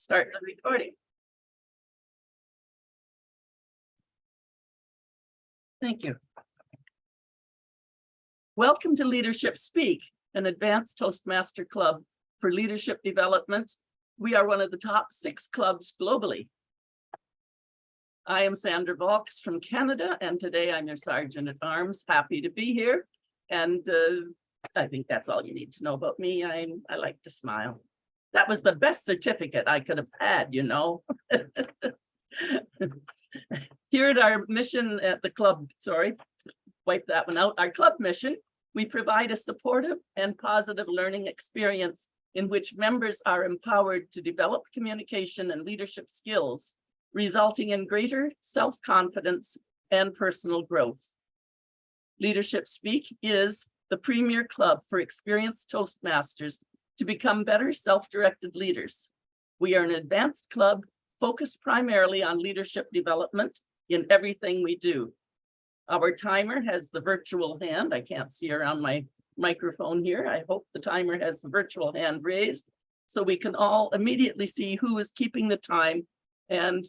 Start the recording. Thank you. Welcome to Leadership Speak, an advanced Toastmaster club for leadership development. We are one of the top 6 clubs globally. I am Sandra Vaux from Canada, and today I'm your Sergeant at Arms. Happy to be here. And I think that's all you need to know about me. I like to smile. That was the best certificate I could have had, you know. Here at our mission at the club, sorry, wipe that one out. Our club mission, we provide a supportive and positive learning experience in which members are empowered to develop communication and leadership skills, resulting in greater self-confidence and personal growth. Leadership Speak is the premier club for experienced Toastmasters to become better self-directed leaders. We are an advanced club focused primarily on leadership development in everything we do. Our timer has the virtual hand. I can't see around my microphone here. I hope the timer has the virtual hand raised so we can all immediately see who is keeping the time, and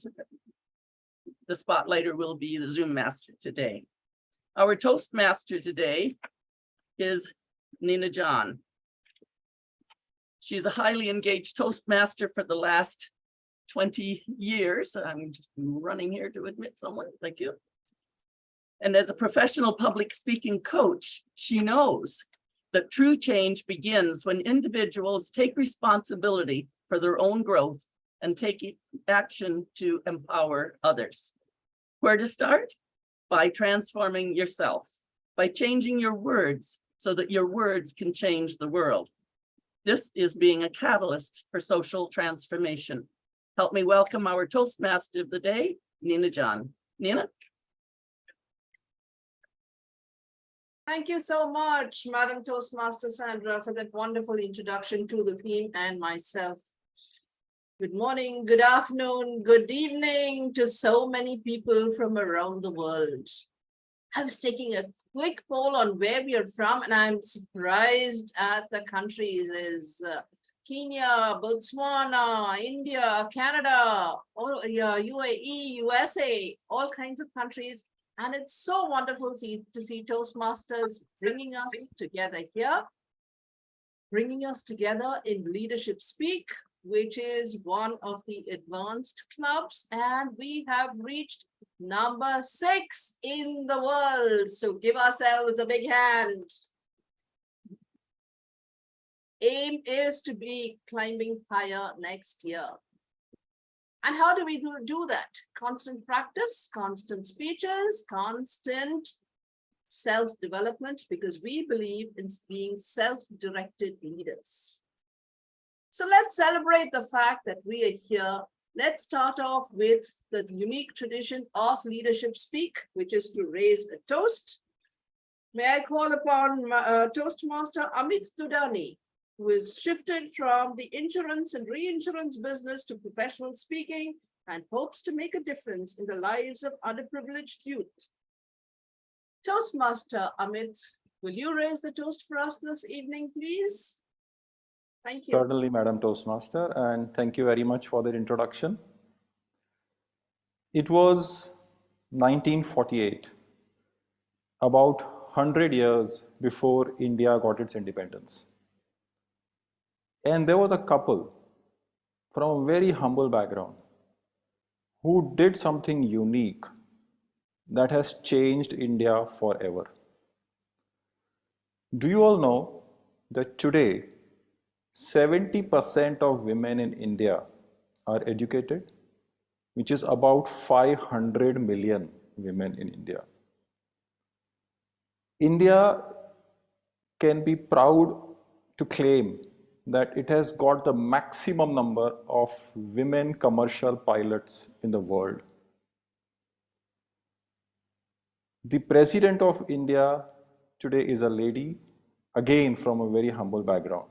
the spotlighter will be the Zoom master today. Our Toastmaster today is Nina John. She's a highly engaged Toastmaster for the last 20 years. I'm just running here to admit someone, thank you. And as a professional public speaking coach, she knows that true change begins when individuals take responsibility for their own growth and take action to empower others. Where to start? By transforming yourself, by changing your words so that your words can change the world. This is being a catalyst for social transformation. Help me welcome our Toastmaster of the day, Nina John. Nina? Thank you so much, Madam Toastmaster Sandra, for that wonderful introduction to the theme and myself. Good morning, good afternoon, good evening to so many people from around the world. I was taking a quick poll on where we are from, and I'm surprised at the countries is Kenya, Botswana, India, Canada, UAE, USA, all kinds of countries. And it's so wonderful to see Toastmasters bringing us together here, bringing us together in Leadership Speak, which is one of the advanced clubs. And we have reached number 6 in the world. So give ourselves a big hand. Aim is to be climbing higher next year. And how do we do that? Constant practice, constant speeches, constant self-development, because we believe in being self-directed leaders. So let's celebrate the fact that we are here. Let's start off with the unique tradition of Leadership Speak, which is to raise a toast. May I call upon Toastmaster Amit Tudani, who is shifted from the insurance and reinsurance business to professional speaking and hopes to make a difference in the lives of underprivileged youth. Toastmaster Amit, will you raise the toast for us this evening, please? Thank you. Certainly, Madam Toastmaster, and thank you very much for that introduction. It was 1948, about 100 years before India got its independence. And there was a couple from a very humble background who did something unique that has changed India forever. Do you all know that today 70% of women in India are educated, which is about 500 million women in India. India can be proud to claim that it has got the maximum number of women commercial pilots in the world. The President of India today is a lady, again from a very humble background.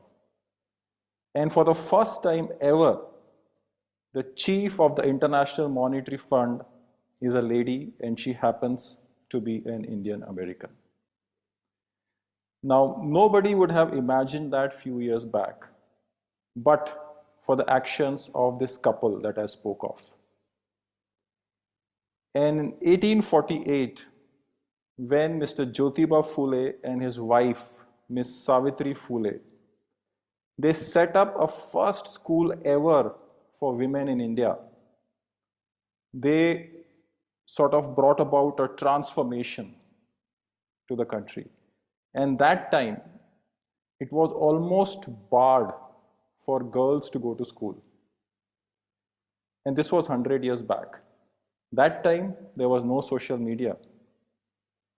And for the first time ever, the chief of the International Monetary Fund is a lady, and she happens to be an Indian American. Now, nobody would have imagined that few years back, but for the actions of this couple that I spoke of. And in 1848, when Mr. Jyotiba Phule and his wife, Miss Savitri Phule, they set up a first school ever for women in India. They sort of brought about a transformation to the country. And that time, it was almost barred for girls to go to school. And this was 100 years back. That time, there was no social media.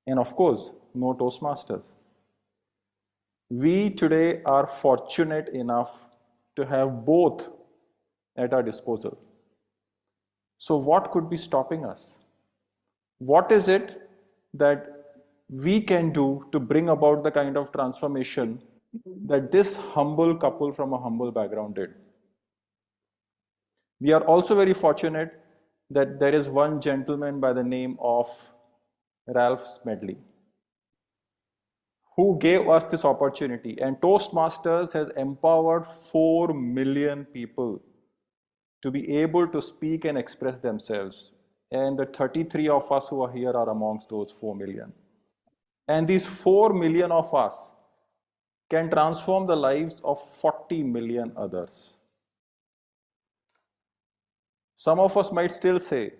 And of course, no Toastmasters. We today are fortunate enough to have both at our disposal. So what could be stopping us? What is it that we can do to bring about the kind of transformation that this humble couple from a humble background did? We are also very fortunate that there is one gentleman by the name of Ralph Smedley, who gave us this opportunity. And Toastmasters has empowered 4 million people to be able to speak and express themselves. And the 33 of us who are here are amongst those 4 million. And these 4 million of us can transform the lives of 40 million others. Some of us might still say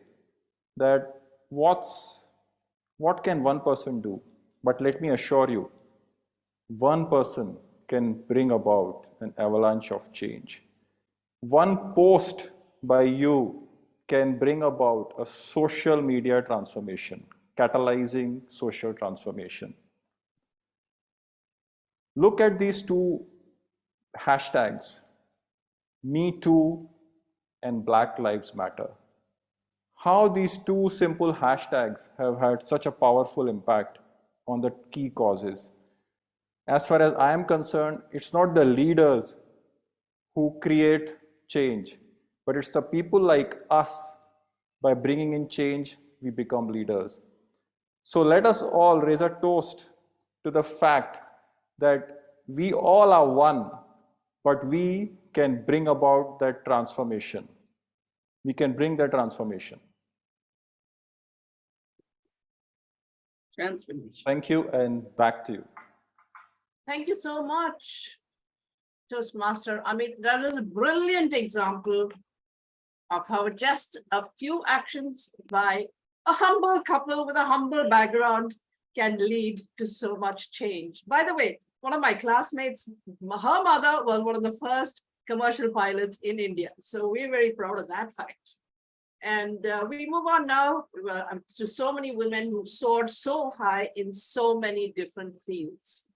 that what can one person do? But let me assure you, one person can bring about an avalanche of change. One post by you can bring about a social media transformation, catalyzing social transformation. Look at these two hashtags, Me Too and Black Lives Matter. How these two simple hashtags have had such a powerful impact on the key causes. As far as I am concerned, it's not the leaders who create change, but it's the people like us. By bringing in change, we become leaders. So let us all raise a toast to the fact that we all are one, but we can bring about that transformation. We can bring that transformation. Transformation. Thank you, and back to you. Thank you so much, Toastmaster Amit. That is a brilliant example of how just a few actions by a humble couple with a humble background can lead to so much change. By the way, one of my classmates, her mother was one of the first commercial pilots in India. So we're very proud of that fact. And we move on now to so many women who've soared so high in so many different fields.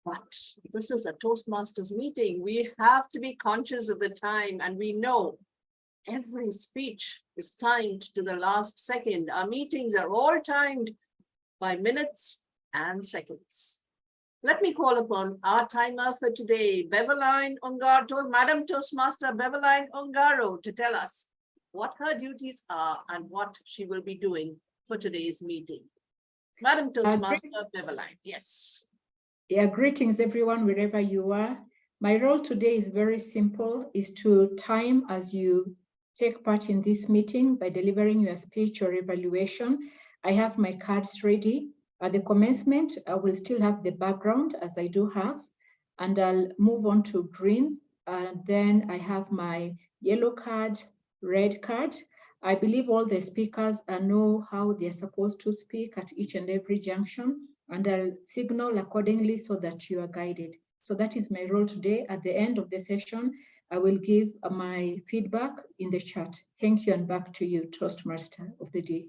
But this is a Toastmasters meeting. We have to be conscious of the time, and we know every speech is timed to the last second. Our meetings are all timed by minutes and seconds. Let me call upon our timer for today, Beveline Ungaro, Madam Toastmaster Beveline Ungaro, to tell us what her duties are and what she will be doing for today's meeting. Madam Toastmaster Beveline, yes. Yeah, greetings everyone, wherever you are. My role today is very simple, is to time as you take part in this meeting by delivering your speech or evaluation. I have my cards ready. At the commencement, I will still have the background as I do have, and I'll move on to green. And then I have my yellow card, red card. I believe all the speakers know how they're supposed to speak at each and every junction, and I'll signal accordingly so that you are guided. So that is my role today. At the end of the session, I will give my feedback in the chat. Thank you, and back to you, Toastmaster of the day.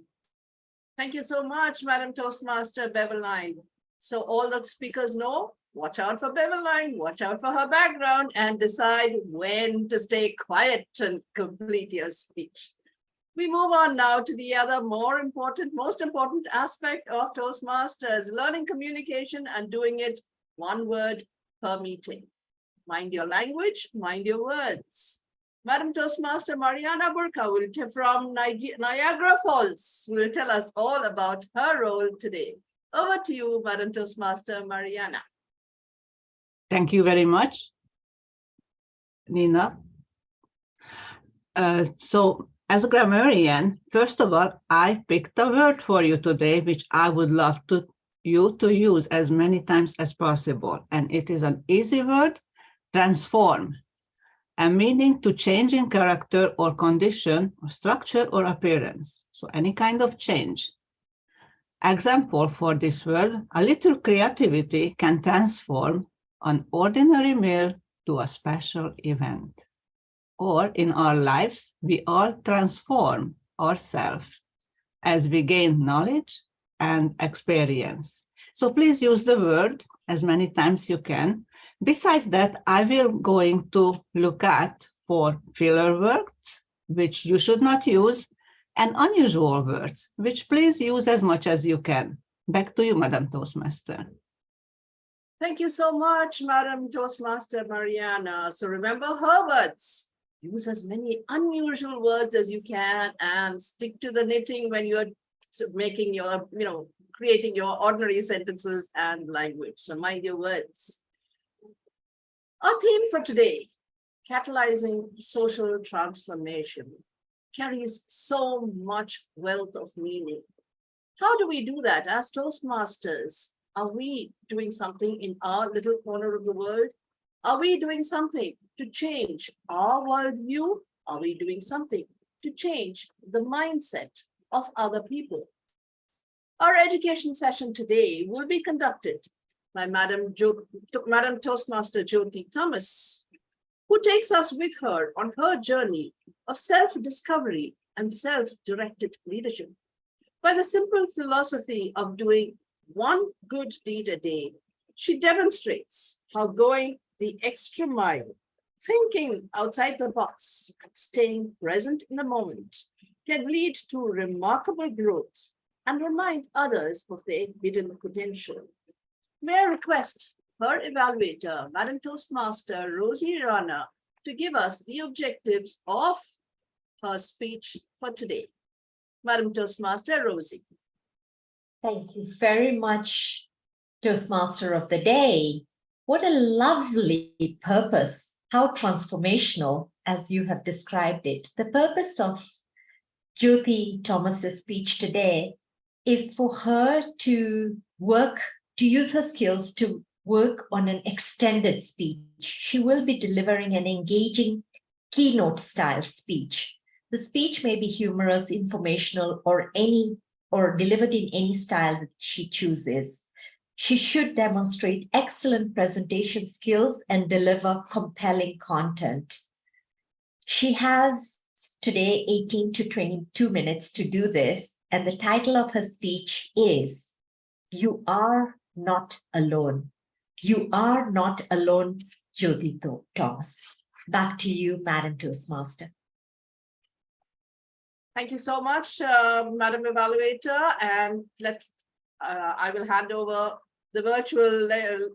Thank you so much, Madam Toastmaster Beveline. So all the speakers know, watch out for Beveline, watch out for her background, and decide when to stay quiet and complete your speech. We move on now to the other most important aspect of Toastmasters, learning communication and doing it one word per meeting. Mind your language, mind your words. Madam Toastmaster Mariana Burka from Niagara Falls will tell us all about her role today. Over to you, Madam Toastmaster Mariana. Thank you very much, Nina. So as a grammarian, first of all, I picked a word for you today, which I would love you to use as many times as possible. And it is an easy word, transform, a meaning to change in character or condition or structure or appearance. So any kind of change. Example for this word, a little creativity can transform an ordinary meal to a special event. Or in our lives, we all transform ourselves as we gain knowledge and experience. So please use the word as many times you can. Besides that, I will going to look at for filler words, which you should not use, and unusual words, which please use as much as you can. Back to you, Madam Toastmaster. Thank you so much, Madam Toastmaster Mariana. So remember her words. Use as many unusual words as you can and stick to the knitting when you're making your, creating your ordinary sentences and language. So mind your words. Our theme for today, catalyzing social transformation, carries so much wealth of meaning. How do we do that as Toastmasters? Are we doing something in our little corner of the world? Are we doing something to change our worldview? Are we doing something to change the mindset of other people? Our education session today will be conducted by Madam Toastmaster Jyothi Thomas, who takes us with her on her journey of self-discovery and self-directed leadership. By the simple philosophy of doing one good deed a day, she demonstrates how going the extra mile, thinking outside the box, and staying present in the moment can lead to remarkable growth and remind others of their hidden potential. May I request her evaluator, Madam Toastmaster Rosie Rana, to give us the objectives of her speech for today. Madam Toastmaster Rosie. Thank you very much, Toastmaster of the Day. What a lovely purpose, how transformational, as you have described it. The purpose of Jyothi Thomas's speech today is for her to use her skills to work on an extended speech. She will be delivering an engaging keynote style speech. The speech may be humorous, informational, or delivered in any style that she chooses. She should demonstrate excellent presentation skills and deliver compelling content. She has today 18 to 22 minutes to do this, and the title of her speech is, "You Are Not Alone." You are not alone, Jyothi Thomas. Back to you, Madam Toastmaster. Thank you so much, Madam Evaluator, and I will hand over the virtual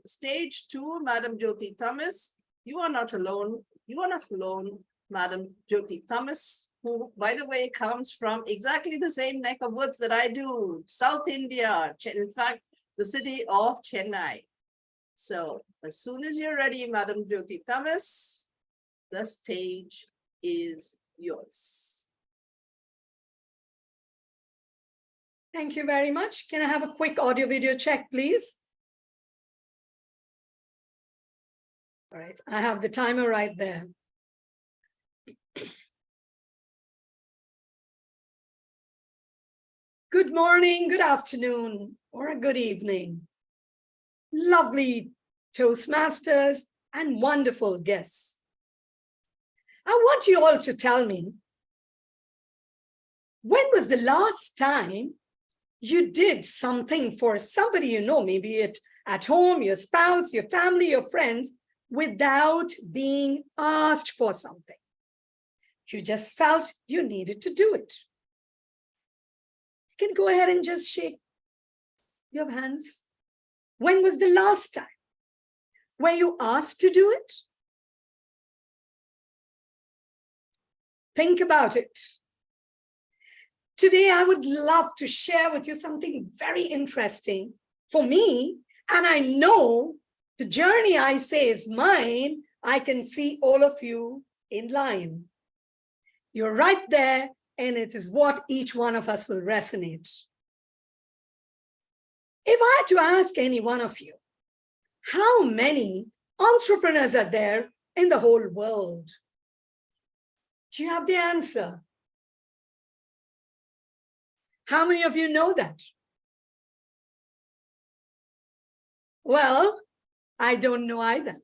stage to Madam Jyothi Thomas. You are not alone. You are not alone, Madam Jyothi Thomas, who, by the way, comes from exactly the same neck of woods that I do, South India, in fact, the city of Chennai. So as soon as you're ready, Madam Jyothi Thomas, the stage is yours. Thank you very much. Can I have a quick audio video check, please? All right, I have the timer right there. Good morning, good afternoon, or a good evening. Lovely Toastmasters and wonderful guests. I want you all to tell me, when was the last time you did something for somebody you know, maybe it at home, your spouse, your family, your friends, without being asked for something? You just felt you needed to do it. You can go ahead and just shake your hands. When was the last time? Were you asked to do it? Think about it. Today, I would love to share with you something very interesting for me, and I know the journey I say is mine. I can see all of you in line. You're right there, and it is what each one of us will resonate. If I had to ask any one of you, how many entrepreneurs are there in the whole world? Do you have the answer? How many of you know that? Well, I don't know either.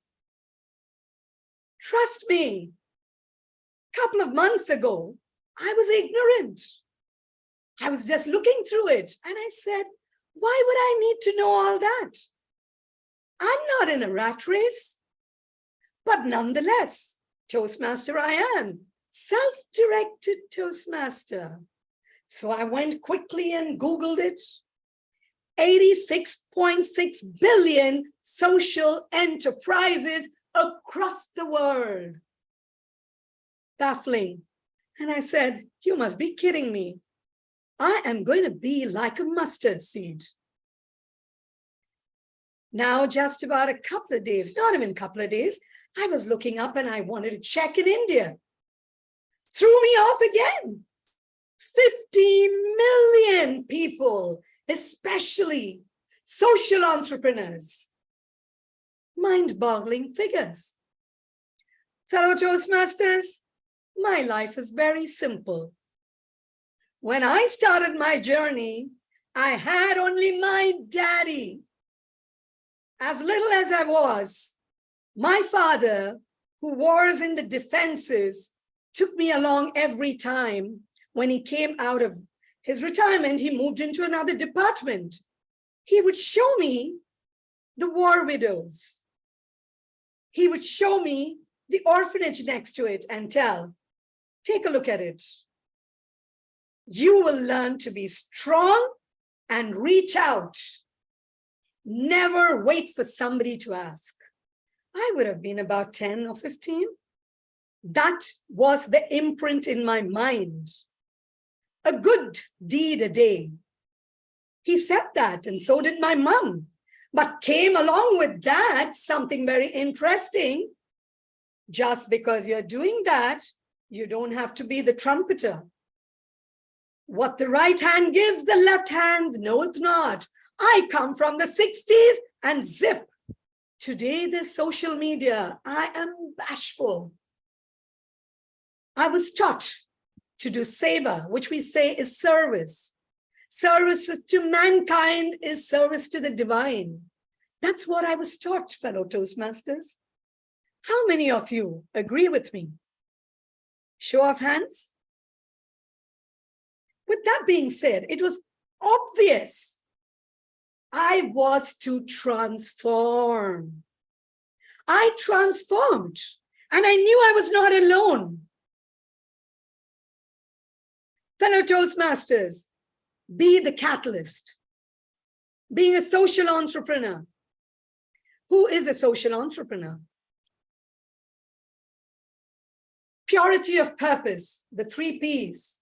Trust me, a couple of months ago, I was ignorant. I was just looking through it and I said, why would I need to know all that? I'm not in a rat race, but nonetheless, Toastmaster I am, self-directed Toastmaster. So I went quickly and Googled it. 86.6 billion social enterprises across the world. Baffling. And I said, you must be kidding me. I am going to be like a mustard seed. Now, just about a couple of days, not even a couple of days, I was looking up and I wanted to check in India. Threw me off again. 15 million people, especially social entrepreneurs. Mind-boggling figures. Fellow Toastmasters, my life is very simple. When I started my journey, I had only my daddy. As little as I was, my father, who was in the defenses, took me along every time. When he came out of his retirement, he moved into another department. He would show me the war widows. He would show me the orphanage next to it and tell, take a look at it. You will learn to be strong and reach out. Never wait for somebody to ask. I would have been about 10 or 15. That was the imprint in my mind. A good deed a day. He said that, and so did my mom. But came along with that something very interesting. Just because you're doing that, you don't have to be the trumpeter. What the right hand gives, the left hand knoweth not. I come from the 60s and zip. Today, there's social media. I am bashful. I was taught to do seva, which we say is service. Service to mankind is service to the divine. That's what I was taught, fellow Toastmasters. How many of you agree with me? Show of hands. With that being said, it was obvious I was to transform. I transformed, and I knew I was not alone. Fellow Toastmasters, be the catalyst. Being a social entrepreneur. Who is a social entrepreneur? Purity of purpose, the 3 Ps.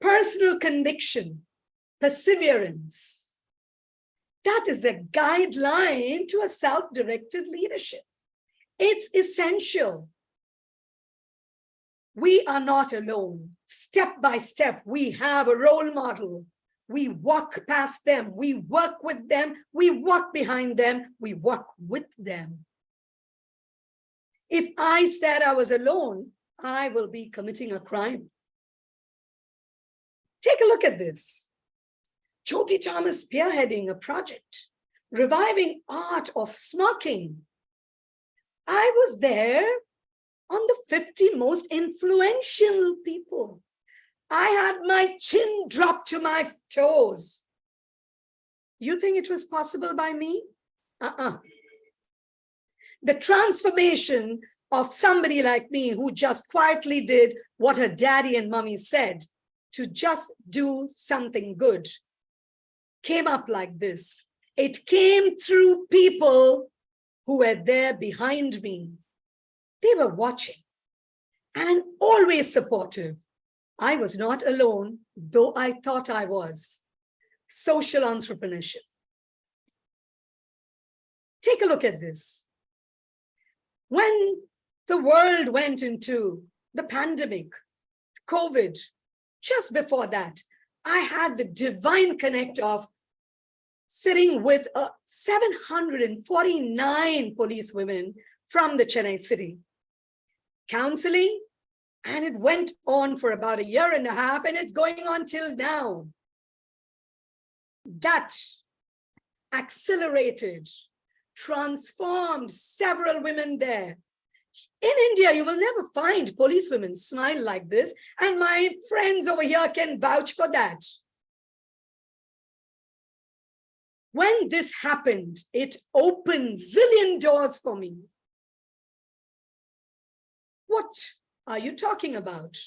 Personal conviction, perseverance. That is a guideline to a self-directed leadership. It's essential. We are not alone. Step by step, we have a role model. We walk past them. We work with them. We walk behind them. We walk with them. If I said I was alone, I will be committing a crime. Take a look at this. Jyothi Thomas spearheading a project, reviving art of smoking. I was there on the 50 most influential people. I had my chin dropped to my toes. You think it was possible by me? The transformation of somebody like me who just quietly did what her daddy and mommy said, to just do something good, came up like this. It came through people who were there behind me. They were watching and always supportive. I was not alone, though I thought I was. Social entrepreneurship. Take a look at this. When the world went into the pandemic, COVID, just before that, I had the divine connect of sitting with 749 police women from the Chennai city, counseling, and it went on for about 1.5 years, and it's going on till now. That accelerated, transformed several women there. In India, you will never find police women smile like this, and my friends over here can vouch for that. When this happened, it opened zillion doors for me. What are you talking about?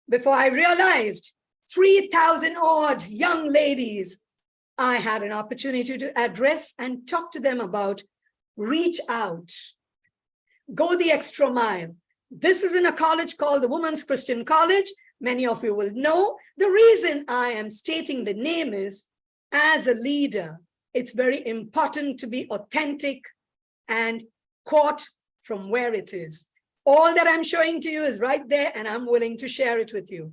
Before I realized 3,000 odd young ladies, I had an opportunity to address and talk to them about reach out, go the extra mile. This is in a college called the Women's Christian College. Many of you will know. The reason I am stating the name is, as a leader, it's very important to be authentic and quote from where it is. All that I'm showing to you is right there, and I'm willing to share it with you.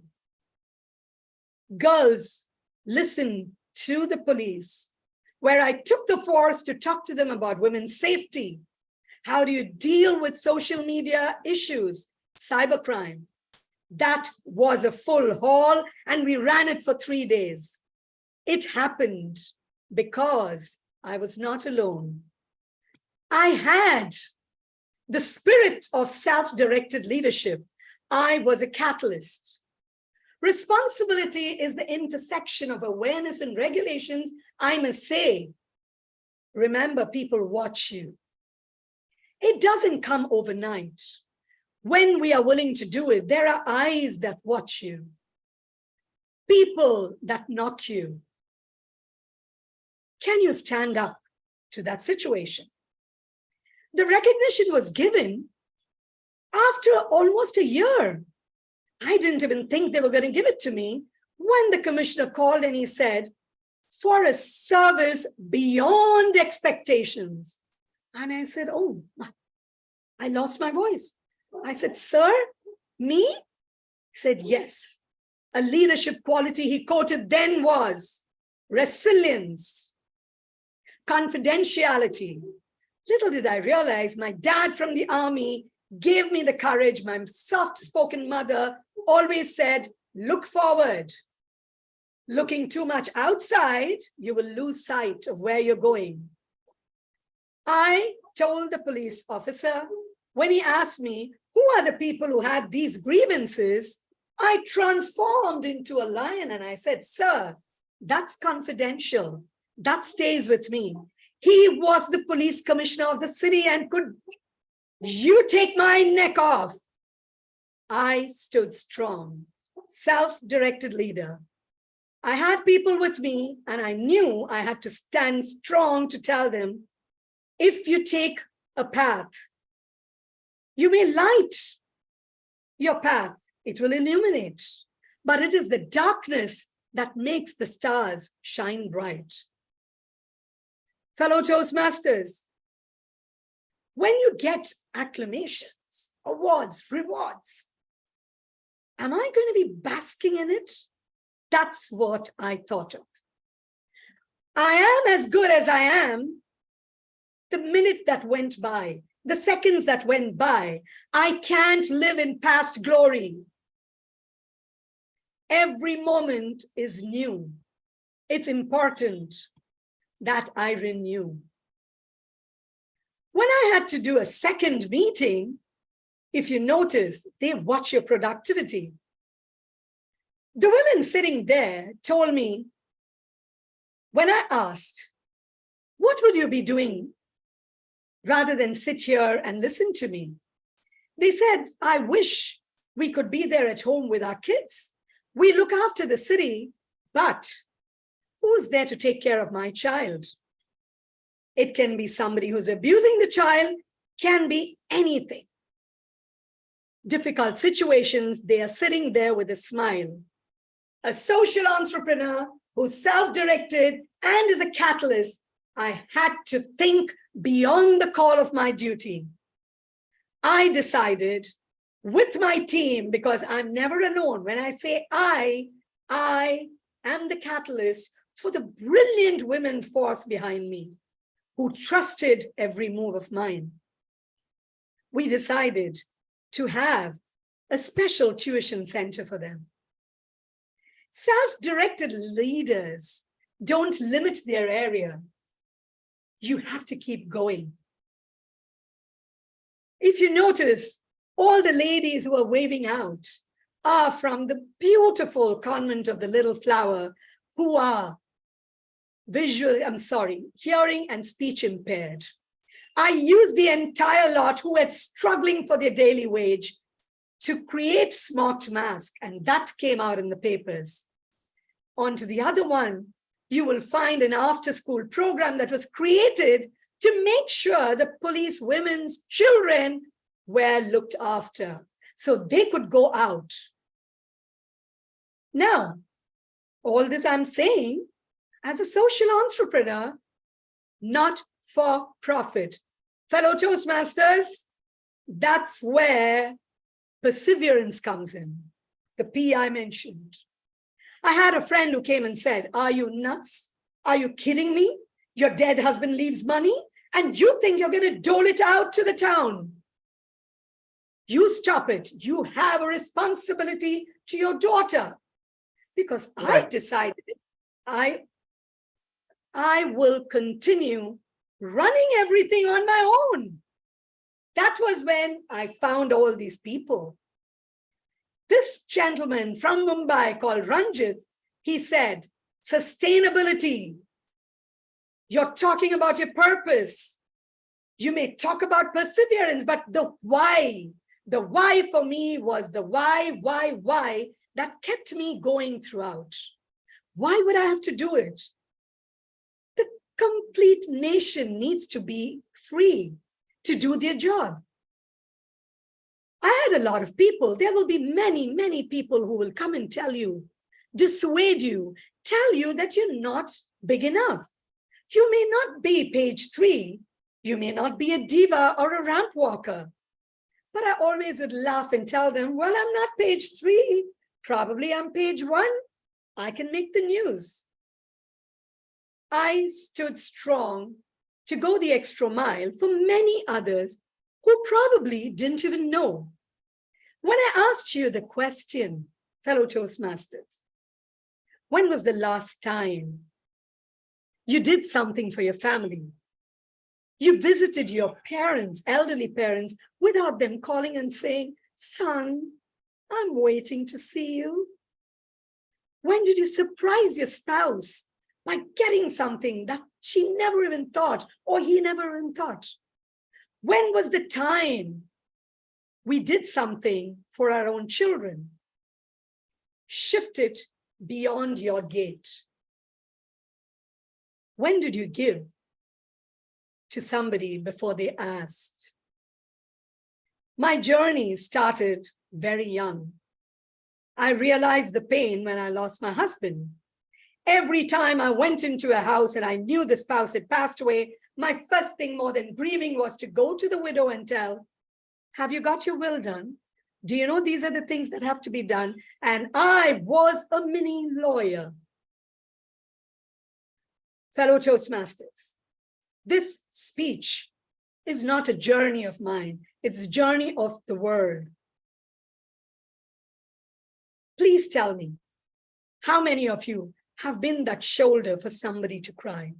Girls, listen to the police, where I took the force to talk to them about women's safety. How do you deal with social media issues, cybercrime? That was a full haul, and we ran it for 3 days. It happened because I was not alone. I had the spirit of self-directed leadership. I was a catalyst. Responsibility is the intersection of awareness and regulations, I must say. Remember, people watch you. It doesn't come overnight. When we are willing to do it, there are eyes that watch you, people that knock you. Can you stand up to that situation? The recognition was given after almost 1 year. I didn't even think they were going to give it to me when the commissioner called and he said, for a service beyond expectations. And I said, oh, I lost my voice. I said, sir, me? He said, yes. A leadership quality he quoted then was resilience, confidentiality. Little did I realize my dad from the army gave me the courage. My soft-spoken mother always said, look forward. Looking too much outside, you will lose sight of where you're going. I told the police officer, when he asked me, who are the people who had these grievances? I transformed into a lion and I said, sir, that's confidential. That stays with me. He was the police commissioner of the city and could you take my neck off? I stood strong, self-directed leader. I had people with me and I knew I had to stand strong to tell them, if you take a path, you may light your path, it will illuminate, but it is the darkness that makes the stars shine bright. Fellow Toastmasters, when you get acclamations, awards, rewards, am I going to be basking in it? That's what I thought of. I am as good as I am. The minute that went by, the seconds that went by, I can't live in past glory. Every moment is new. It's important that I renew. When I had to do a second meeting, if you notice, they watch your productivity. The women sitting there told me, when I asked, what would you be doing rather than sit here and listen to me? They said, I wish we could be there at home with our kids. We look after the city, but who's there to take care of my child? It can be somebody who's abusing the child, can be anything. Difficult situations, they are sitting there with a smile. A social entrepreneur who's self-directed and is a catalyst, I had to think beyond the call of my duty. I decided with my team, because I'm never alone. When I say I am the catalyst for the brilliant women force behind me who trusted every move of mine. We decided to have a special tuition center for them. Self-directed leaders don't limit their area. You have to keep going. If you notice, all the ladies who are waving out are from the beautiful convent of the Little Flower, who are hearing and speech impaired. I used the entire lot who were struggling for their daily wage to create smart mask, and that came out in the papers. On to the other one, you will find an after-school program that was created to make sure the police women's children were looked after so they could go out. Now, all this I'm saying as a social entrepreneur, not for profit. Fellow Toastmasters, that's where perseverance comes in, the P I mentioned. I had a friend who came and said, "Are you nuts? Are you kidding me? Your dead husband leaves money and you think you're going to dole it out to the town. You stop it. You have a responsibility to your daughter." Because I decided I will continue running everything on my own. That was when I found all these people. This gentleman from Mumbai called Ranjit, he said, sustainability. You're talking about your purpose. You may talk about perseverance, but the why for me was the why that kept me going throughout. Why would I have to do it? The complete nation needs to be free to do their job. I had a lot of people. There will be many, many people who will come and tell you, dissuade you, tell you that you're not big enough. You may not be page 3. You may not be a diva or a ramp walker. But I always would laugh and tell them, well, I'm not page 3. Probably I'm page 1. I can make the news. I stood strong to go the extra mile for many others who probably didn't even know. When I asked you the question, fellow Toastmasters, when was the last time you did something for your family? You visited your parents, elderly parents, without them calling and saying, "Son, I'm waiting to see you." When did you surprise your spouse by getting something that she never even thought or he never even thought? When was the time we did something for our own children? Shift it beyond your gate. When did you give to somebody before they asked? My journey started very young. I realized the pain when I lost my husband. Every time I went into a house and I knew the spouse had passed away, my first thing more than grieving was to go to the widow and tell, "Have you got your will done? Do you know these are the things that have to be done?" And I was a mini lawyer. Fellow Toastmasters, this speech is not a journey of mine. It's a journey of the world. Please tell me, how many of you have been that shoulder for somebody to cry?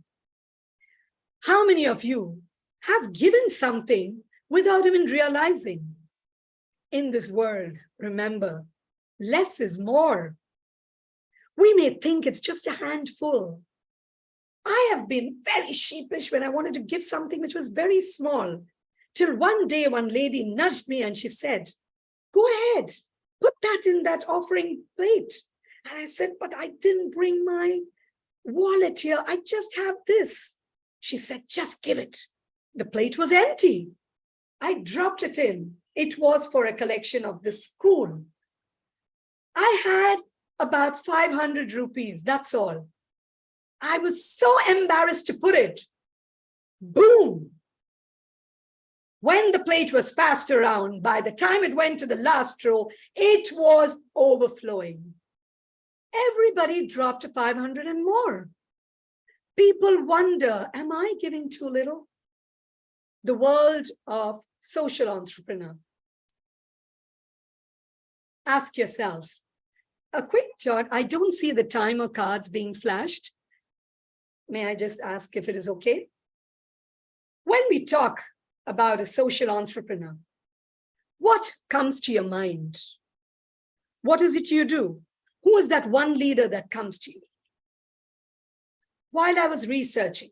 How many of you have given something without even realizing? In this world, remember, less is more. We may think it's just a handful. I have been very sheepish when I wanted to give something which was very small, till one day one lady nudged me and she said, "Go ahead, put that in that offering plate." And I said, "But I didn't bring my wallet here. I just have this." She said, "Just give it." The plate was empty. I dropped it in. It was for a collection of the school. I had about 500 rupees, that's all. I was so embarrassed to put it. Boom. When the plate was passed around, by the time it went to the last row, it was overflowing. Everybody dropped to 500 and more. People wonder, am I giving too little? The world of social entrepreneur. Ask yourself, a quick jot, I don't see the timer cards being flashed. May I just ask if it is okay? When we talk about a social entrepreneur, what comes to your mind? What is it you do? Who is that one leader that comes to you? While I was researching,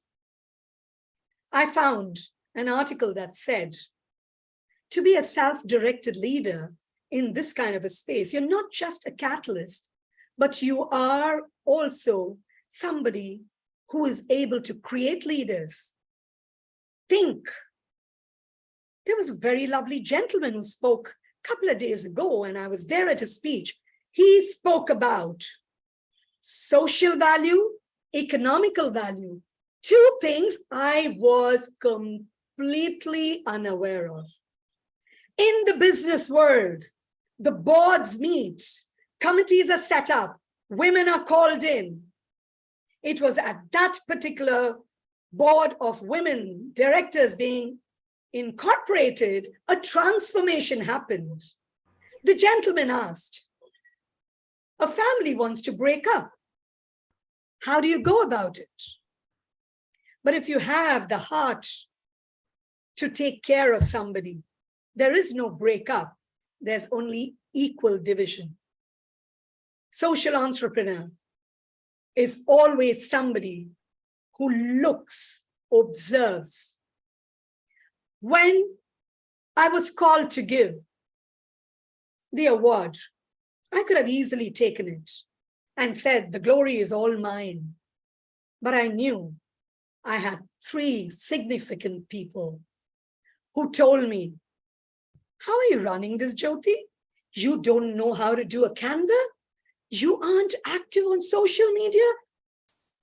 I found an article that said, to be a self-directed leader in this kind of a space, you're not just a catalyst, but you are also somebody who is able to create leaders. Think. There was a very lovely gentleman who spoke a couple of days ago, and I was there at a speech. He spoke about social value, economical value, two things I was completely unaware of. In the business world, the boards meet, committees are set up, women are called in. It was at that particular board of women directors being incorporated, a transformation happened. The gentleman asked, a family wants to break up. How do you go about it? But if you have the heart to take care of somebody, there is no breakup. There's only equal division. Social entrepreneur is always somebody who looks, observes. When I was called to give the award, I could have easily taken it and said, the glory is all mine. But I knew I had 3 significant people who told me, how are you running this, Jyothi? You don't know how to do a Canva? You aren't active on social media?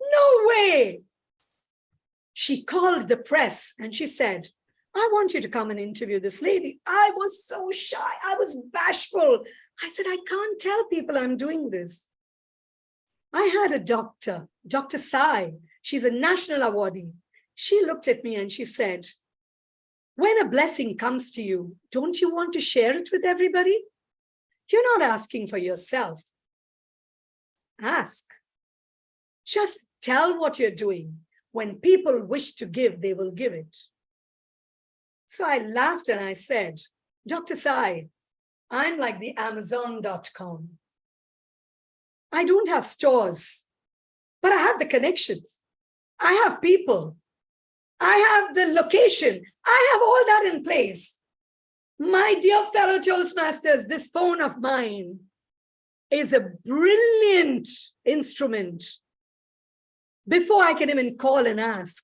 No way. She called the press and she said, I want you to come and interview this lady. I was so shy. I was bashful. I said, I can't tell people I'm doing this. I had a doctor, Dr. Sai. She's a national awardee. She looked at me and she said, when a blessing comes to you, don't you want to share it with everybody? You're not asking for yourself. Ask. Just tell what you're doing. When people wish to give, they will give it. So I laughed and I said, Dr. Sai, I'm like the Amazon.com. I don't have stores, but I have the connections. I have people. I have the location. I have all that in place. My dear fellow Toastmasters, this phone of mine is a brilliant instrument. Before I can even call and ask,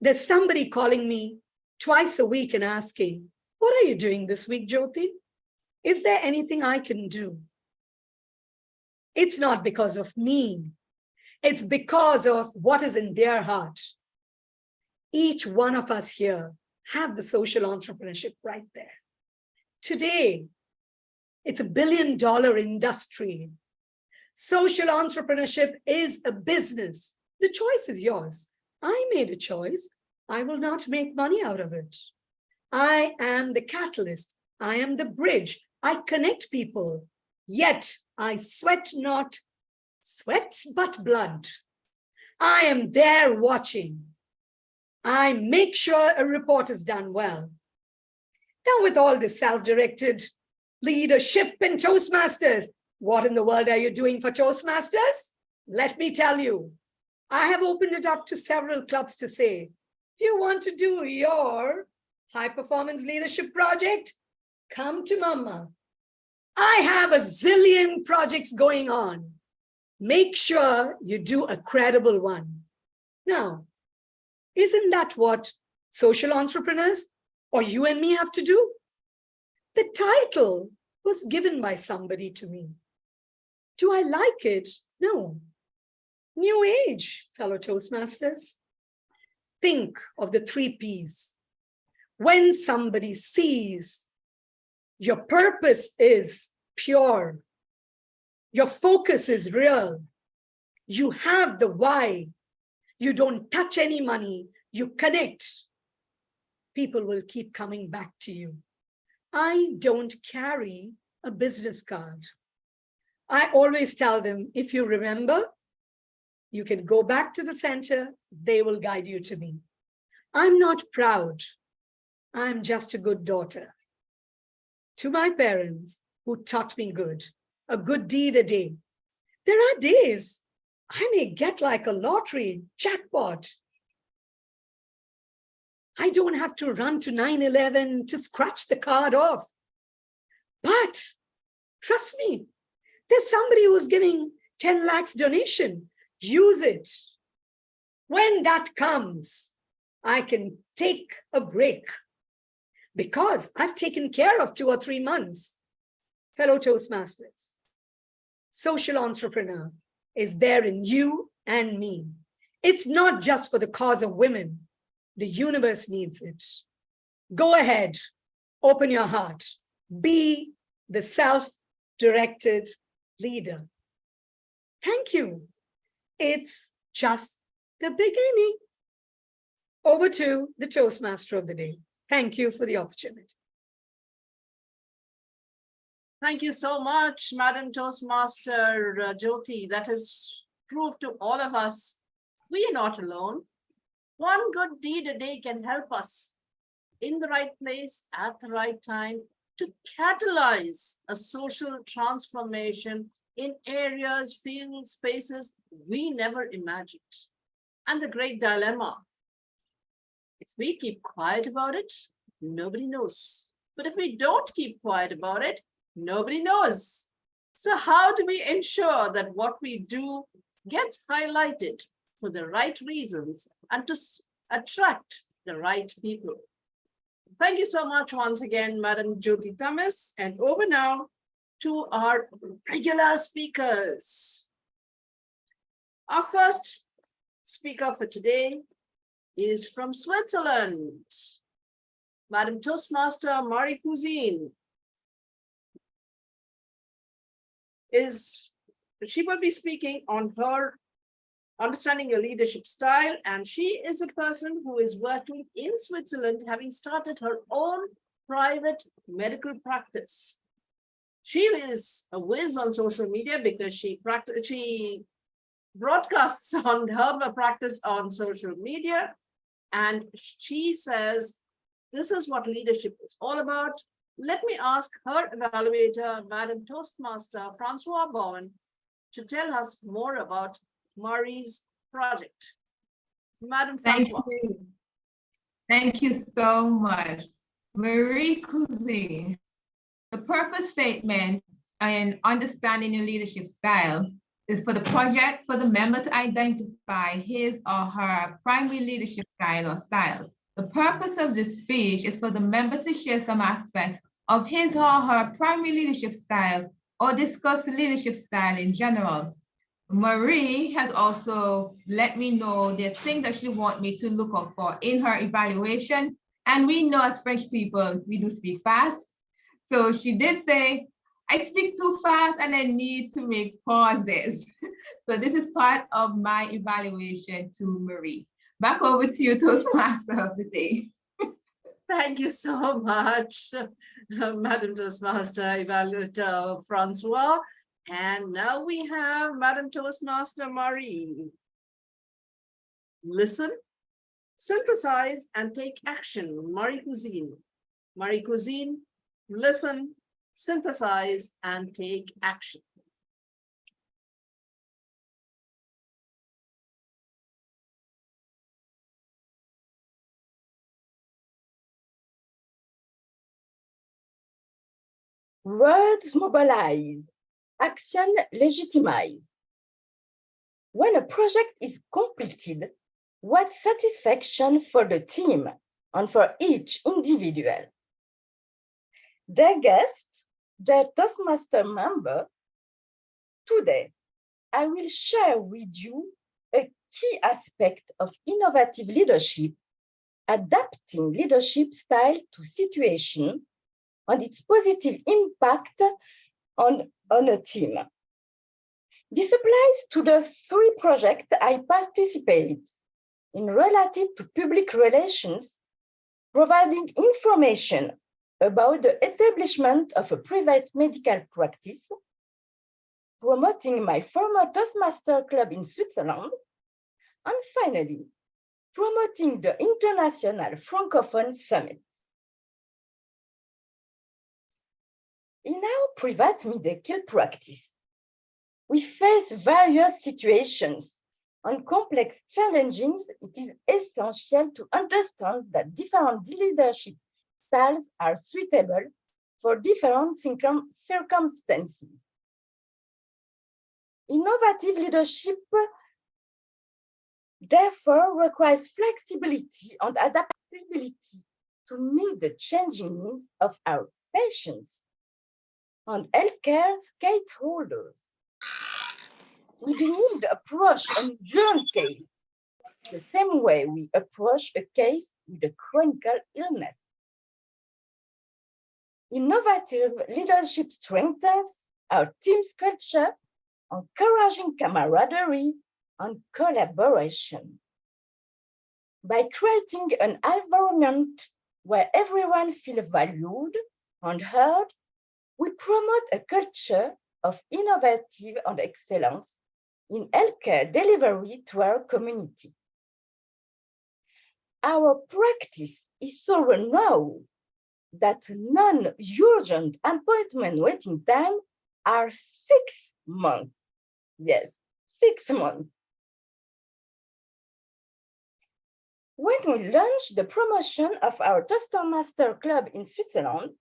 there's somebody calling me twice a week and asking, what are you doing this week, Jyothi? Is there anything I can do? It's not because of me. It's because of what is in their heart. Each one of us here have the social entrepreneurship right there. Today, it's $1 billion industry. Social entrepreneurship is a business. The choice is yours. I made a choice. I will not make money out of it. I am the catalyst. I am the bridge. I connect people. Yet I sweat not sweat, but blood. I am there watching. I make sure a report is done well. Now, with all this self-directed leadership in Toastmasters, what in the world are you doing for Toastmasters? Let me tell you, I have opened it up to several clubs to say, you want to do your high-performance leadership project? Come to Mama. I have a zillion projects going on. Make sure you do a credible one. Now, isn't that what social entrepreneurs or you and me have to do? The title was given by somebody to me. Do I like it? No. New age, fellow Toastmasters. Think of the 3 Ps. when somebody sees your purpose is pure, your focus is real, you have the why, you don't touch any money, you connect, people will keep coming back to you. I don't carry a business card. I always tell them, if you remember, you can go back to the center, they will guide you to me. I'm not proud. I'm just a good daughter to my parents who taught me good, a good deed a day. There are days I may get like a lottery jackpot. I don't have to run to 9/11 to scratch the card off. But trust me, there's somebody who's giving 10 lakhs donation. Use it. When that comes, I can take a break because I've taken care of 2 or 3 months. Fellow Toastmasters, social entrepreneur is there in you and me. It's not just for the cause of women. The universe needs it. Go ahead, open your heart, be the self-directed leader. Thank you. It's just the beginning. Over to the Toastmaster of the day. Thank you for the opportunity. Thank you so much, Madam Toastmaster Jyothi. That has proved to all of us, we are not alone. One good deed a day can help us in the right place at the right time to catalyze a social transformation in areas, fields, spaces we never imagined. And the great dilemma, if we keep quiet about it, nobody knows. But if we don't keep quiet about it, nobody knows. So how do we ensure that what we do gets highlighted for the right reasons and to attract the right people? Thank you so much once again, Madam Jyothi Clemence. And over now to our regular speakers. Our first speaker for today is from Switzerland, Madam Toastmaster Marie Cusin. She will be speaking on her understanding your leadership style, and she is a person who is working in Switzerland, having started her own private medical practice. She is a whiz on social media because she broadcasts on her practice on social media, and she says this is what leadership is all about. Let me ask her evaluator, Madam Toastmaster Francois Bowen, to tell us more about Marie's project. Madam Francois. Thank you so much. Marie Cusin. The purpose statement and understanding your leadership style is for the project for the member to identify his or her primary leadership style or styles. The purpose of this speech is for the member to share some aspects of his or her primary leadership style or discuss the leadership style in general. Marie has also let me know the things that she wants me to look out for in her evaluation. And we know as French people, we do speak fast. So she did say, I speak too fast and I need to make pauses. So this is part of my evaluation to Marie. Back over to you, Toastmaster of the day. Thank you so much, Madam Toastmaster Evaluator Francois. And now we have Madam Toastmaster Marie. Listen, synthesize, and take action. Marie Cusin. Marie Cusin, listen, synthesize, and take action. Words mobilize, action legitimize. When a project is completed, what satisfaction for the team and for each individual. Dear guests, dear Toastmaster member, today I will share with you a key aspect of innovative leadership adapting leadership style to situation and its positive impact on a team. This applies to the 3 projects I participated in related to public relations, providing information about the establishment of a private medical practice, promoting my former Toastmasters club in Switzerland, and finally, promoting the International Francophone Summit. In our private medical practice, we face various situations and complex challenges. It is essential to understand that different leadership styles are suitable for different circumstances. Innovative leadership therefore requires flexibility and adaptability to meet the changing needs of our patients and healthcare stakeholders. We need to approach an urgent case the same way we approach a case with a chronic illness. Innovative leadership strengthens our team's culture, encouraging camaraderie and collaboration. By creating an environment where everyone feels valued and heard, we promote a culture of innovative and excellence in healthcare delivery to our community. Our practice is so renowned that non-urgent appointment waiting time are 6 months. Yes, 6 months. When we launched the promotion of our Toastmasters club in Switzerland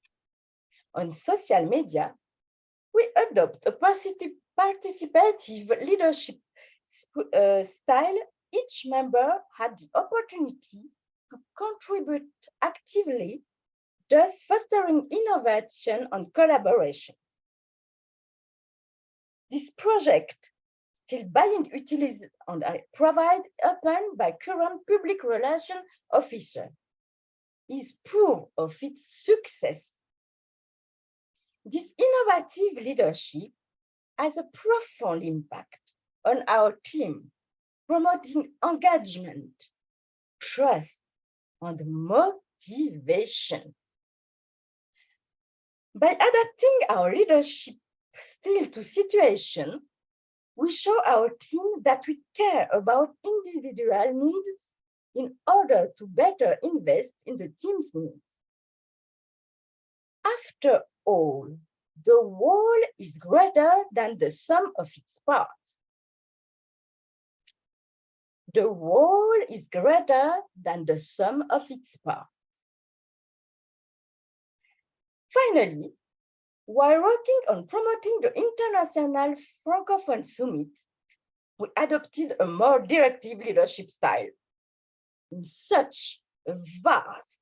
on social media, we adopt a positive participative leadership style. Each member had the opportunity to contribute actively, thus fostering innovation and collaboration. This project, still being utilized and provided open by current public relations officer, is proof of its success. This innovative leadership has a profound impact on our team, promoting engagement, trust, and motivation. By adapting our leadership style to situation, we show our team that we care about individual needs in order to better invest in the team's needs. After all, the whole is greater than the sum of its parts. The whole is greater than the sum of its parts. Finally, while working on promoting the International Francophone Summit, we adopted a more directive leadership style. In such a vast,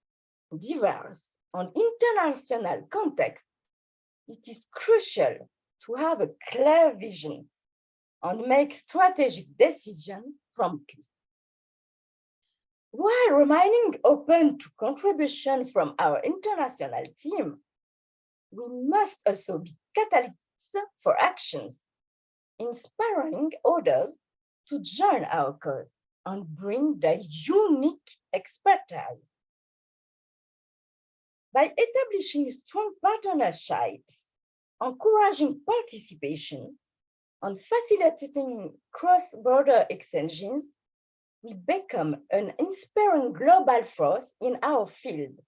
diverse, and international context, it is crucial to have a clear vision and make strategic decisions promptly. While remaining open to contribution from our international team, we must also be catalysts for actions, inspiring others to join our cause and bring their unique expertise. By establishing strong partnerships, encouraging participation, and facilitating cross-border exchanges, we become an inspiring global force in our field.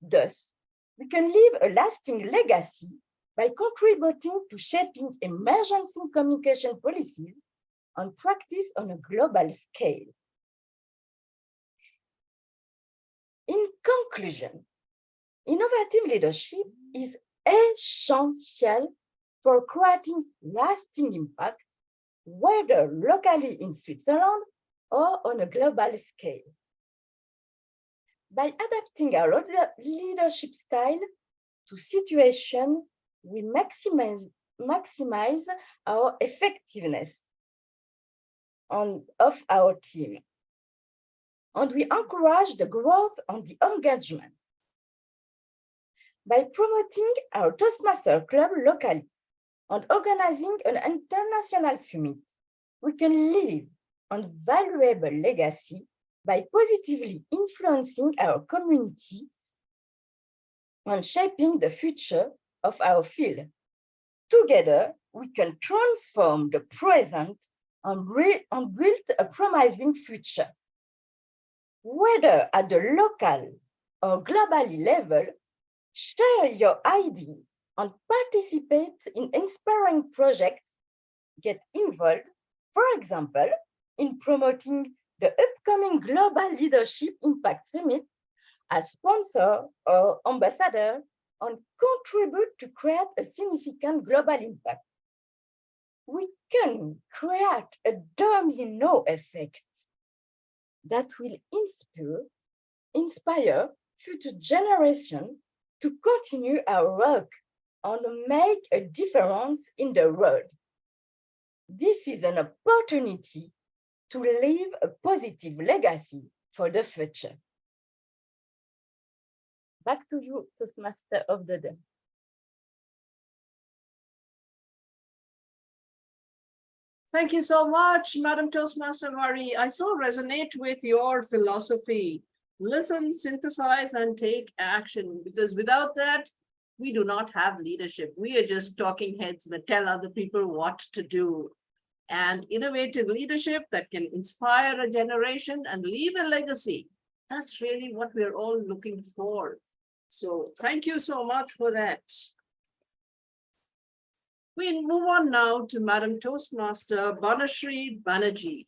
Thus, we can leave a lasting legacy by contributing to shaping emergency communication policies and practice on a global scale. In conclusion, innovative leadership is essential for creating lasting impact, whether locally in Switzerland or on a global scale. By adapting our leadership style to situation, we maximize our effectiveness of our team. and we encourage the growth and the engagement. By promoting our Toastmaster Club locally and organizing an international summit, we can leave a valuable legacy by positively influencing our community and shaping the future of our field. Together, we can transform the present and build a promising future. Whether at the local or global level, share your ideas and participate in inspiring projects. Get involved, for example, in promoting the upcoming Global Leadership Impact Summit as sponsor or ambassador, and contribute to create a significant global impact. We can create a domino effect that will inspire future generations to continue our work and make a difference in the world. This is an opportunity to leave a positive legacy for the future. Back to you, Toastmaster of the Day. Thank you so much, Madam Toastmaster Marie. I so resonate with your philosophy. Listen, synthesize, and take action, because without that, we do not have leadership. We are just talking heads that tell other people what to do. And innovative leadership that can inspire a generation and leave a legacy. That's really what we're all looking for. So thank you so much for that. We move on now to Madam Toastmaster Banasree Banerjee,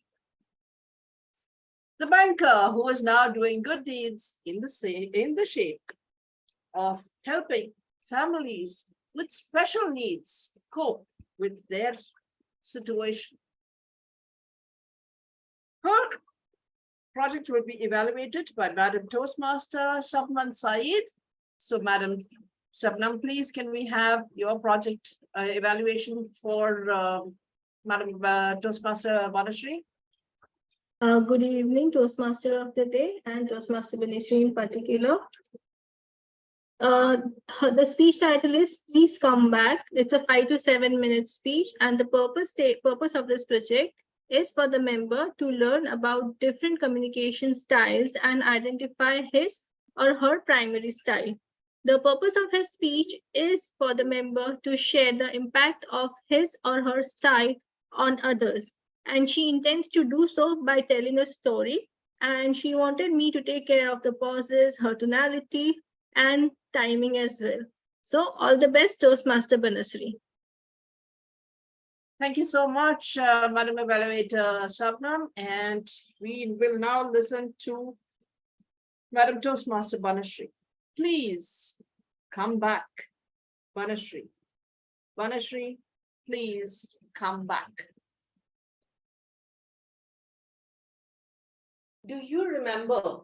the banker who is now doing good deeds in the shape of helping families with special needs cope with their situation. Her project will be evaluated by Madam Toastmaster Sabnam Saeed. So Madam Sabnam, please, can we have your project evaluation for Madam Toastmaster Banasree? Good evening, Toastmaster of the Day and Toastmaster Banasree in particular. The speech title is Please Come Back. It's a 5 to 7 minute speech, and the purpose of this project is for the member to learn about different communication styles and identify his or her primary style. The purpose of his speech is for the member to share the impact of his or her style on others. And she intends to do so by telling a story. And she wanted me to take care of the pauses, her tonality, and timing as well. So all the best, Toastmaster Banasree. Thank you so much, Madam Evaluator Sabnam. And we will now listen to Madam Toastmaster Banasree. Please come back, Banasree. Banasree, please come back. Do you remember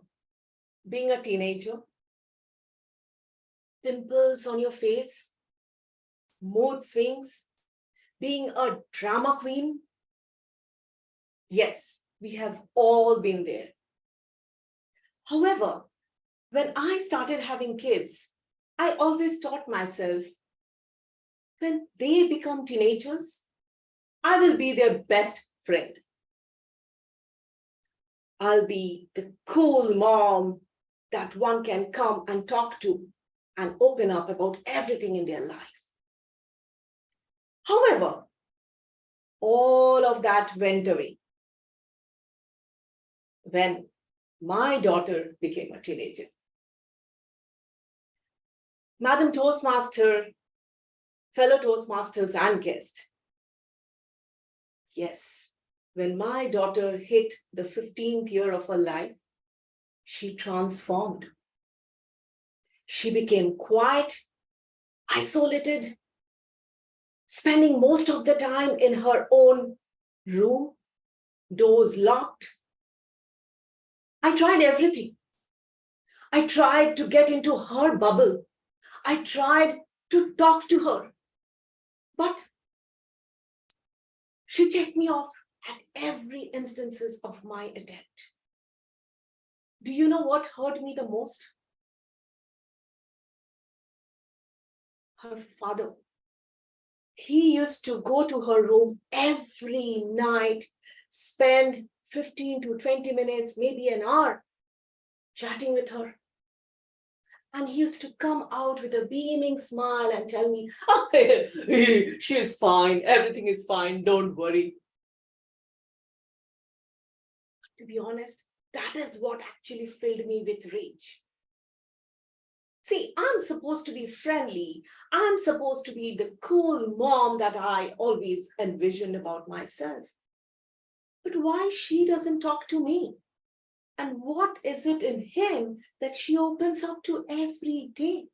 being a teenager? Pimples on your face, mood swings, being a drama queen? Yes, we have all been there. However, when I started having kids, I always taught myself, when they become teenagers, I will be their best friend. I'll be the cool mom that one can come and talk to and open up about everything in their life. However, all of that went away when my daughter became a teenager. Madam Toastmaster, fellow Toastmasters and guest. Yes, when my daughter hit the 15th year of her life, she transformed. She became quiet, isolated, spending most of the time in her own room, doors locked. I tried everything. I tried to get into her bubble. I tried to talk to her, but she checked me off at every instances of my attempt. Do you know what hurt me the most? Her father. He used to go to her room every night, spend 15 to 20 minutes, maybe an hour, chatting with her. And he used to come out with a beaming smile and tell me, oh, she's fine, everything is fine, don't worry. To be honest, that is what actually filled me with rage. See, I'm supposed to be friendly. I'm supposed to be the cool mom that I always envisioned about myself. But why she doesn't talk to me? And what is it in him that she opens up to every day?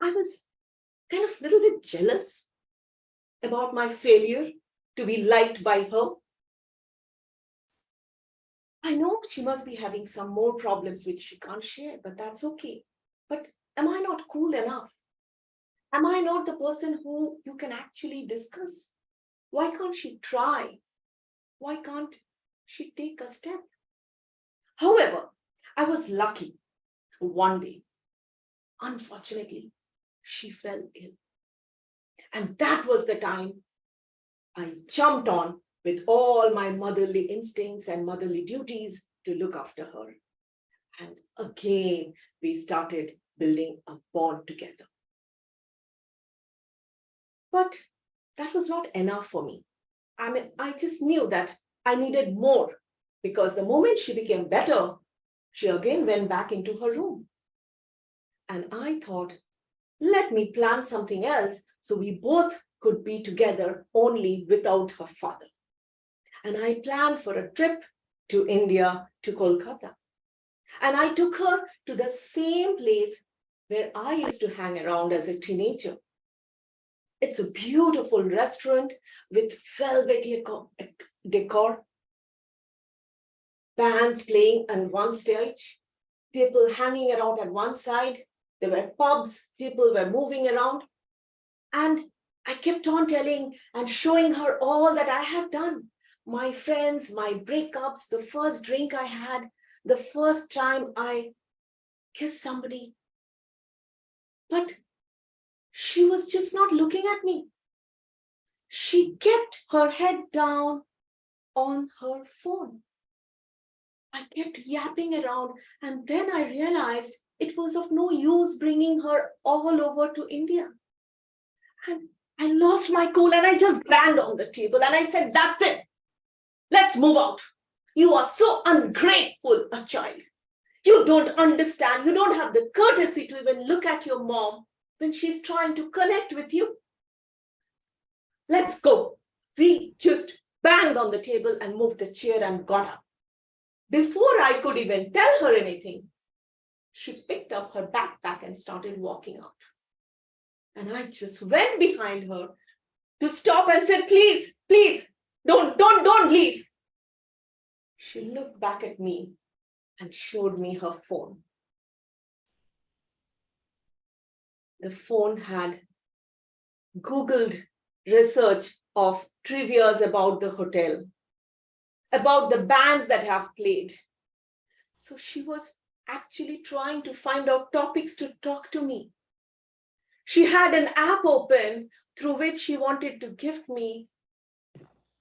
I was kind of a little bit jealous about my failure to be liked by her. I know she must be having some more problems which she can't share, but that's okay. But am I not cool enough? Am I not the person who you can actually discuss? Why can't she try? Why can't she take a step? However, I was lucky. One day, unfortunately, she fell ill. And that was the time I jumped on with all my motherly instincts and motherly duties to look after her. And again, we started building a bond together. But that was not enough for me. I mean, I just knew that I needed more, because the moment she became better, she again went back into her room. And I thought, let me plan something else so we both could be together only without her father. And I planned for a trip to India, to Kolkata. And I took her to the same place where I used to hang around as a teenager. It's a beautiful restaurant with velvety decor, bands playing on one stage, people hanging around at one side. There were pubs, people were moving around. And I kept on telling and showing her all that I have done. My friends, my breakups, the first drink I had, the first time I kissed somebody. But she was just not looking at me. She kept her head down on her phone. I kept yapping around, and then I realized it was of no use bringing her all over to India. And I lost my cool and I just banged on the table and I said, that's it. Let's move out. You are so ungrateful a child. You don't understand. You don't have the courtesy to even look at your mom when she's trying to connect with you. Let's go. We just banged on the table and moved the chair and got up. Before I could even tell her anything, she picked up her backpack and started walking out. And I just went behind her to stop and said, please, please, don't leave. She looked back at me and showed me her phone. The phone had Googled research of trivias about the hotel, about the bands that have played. So she was actually trying to find out topics to talk to me. She had an app open through which she wanted to gift me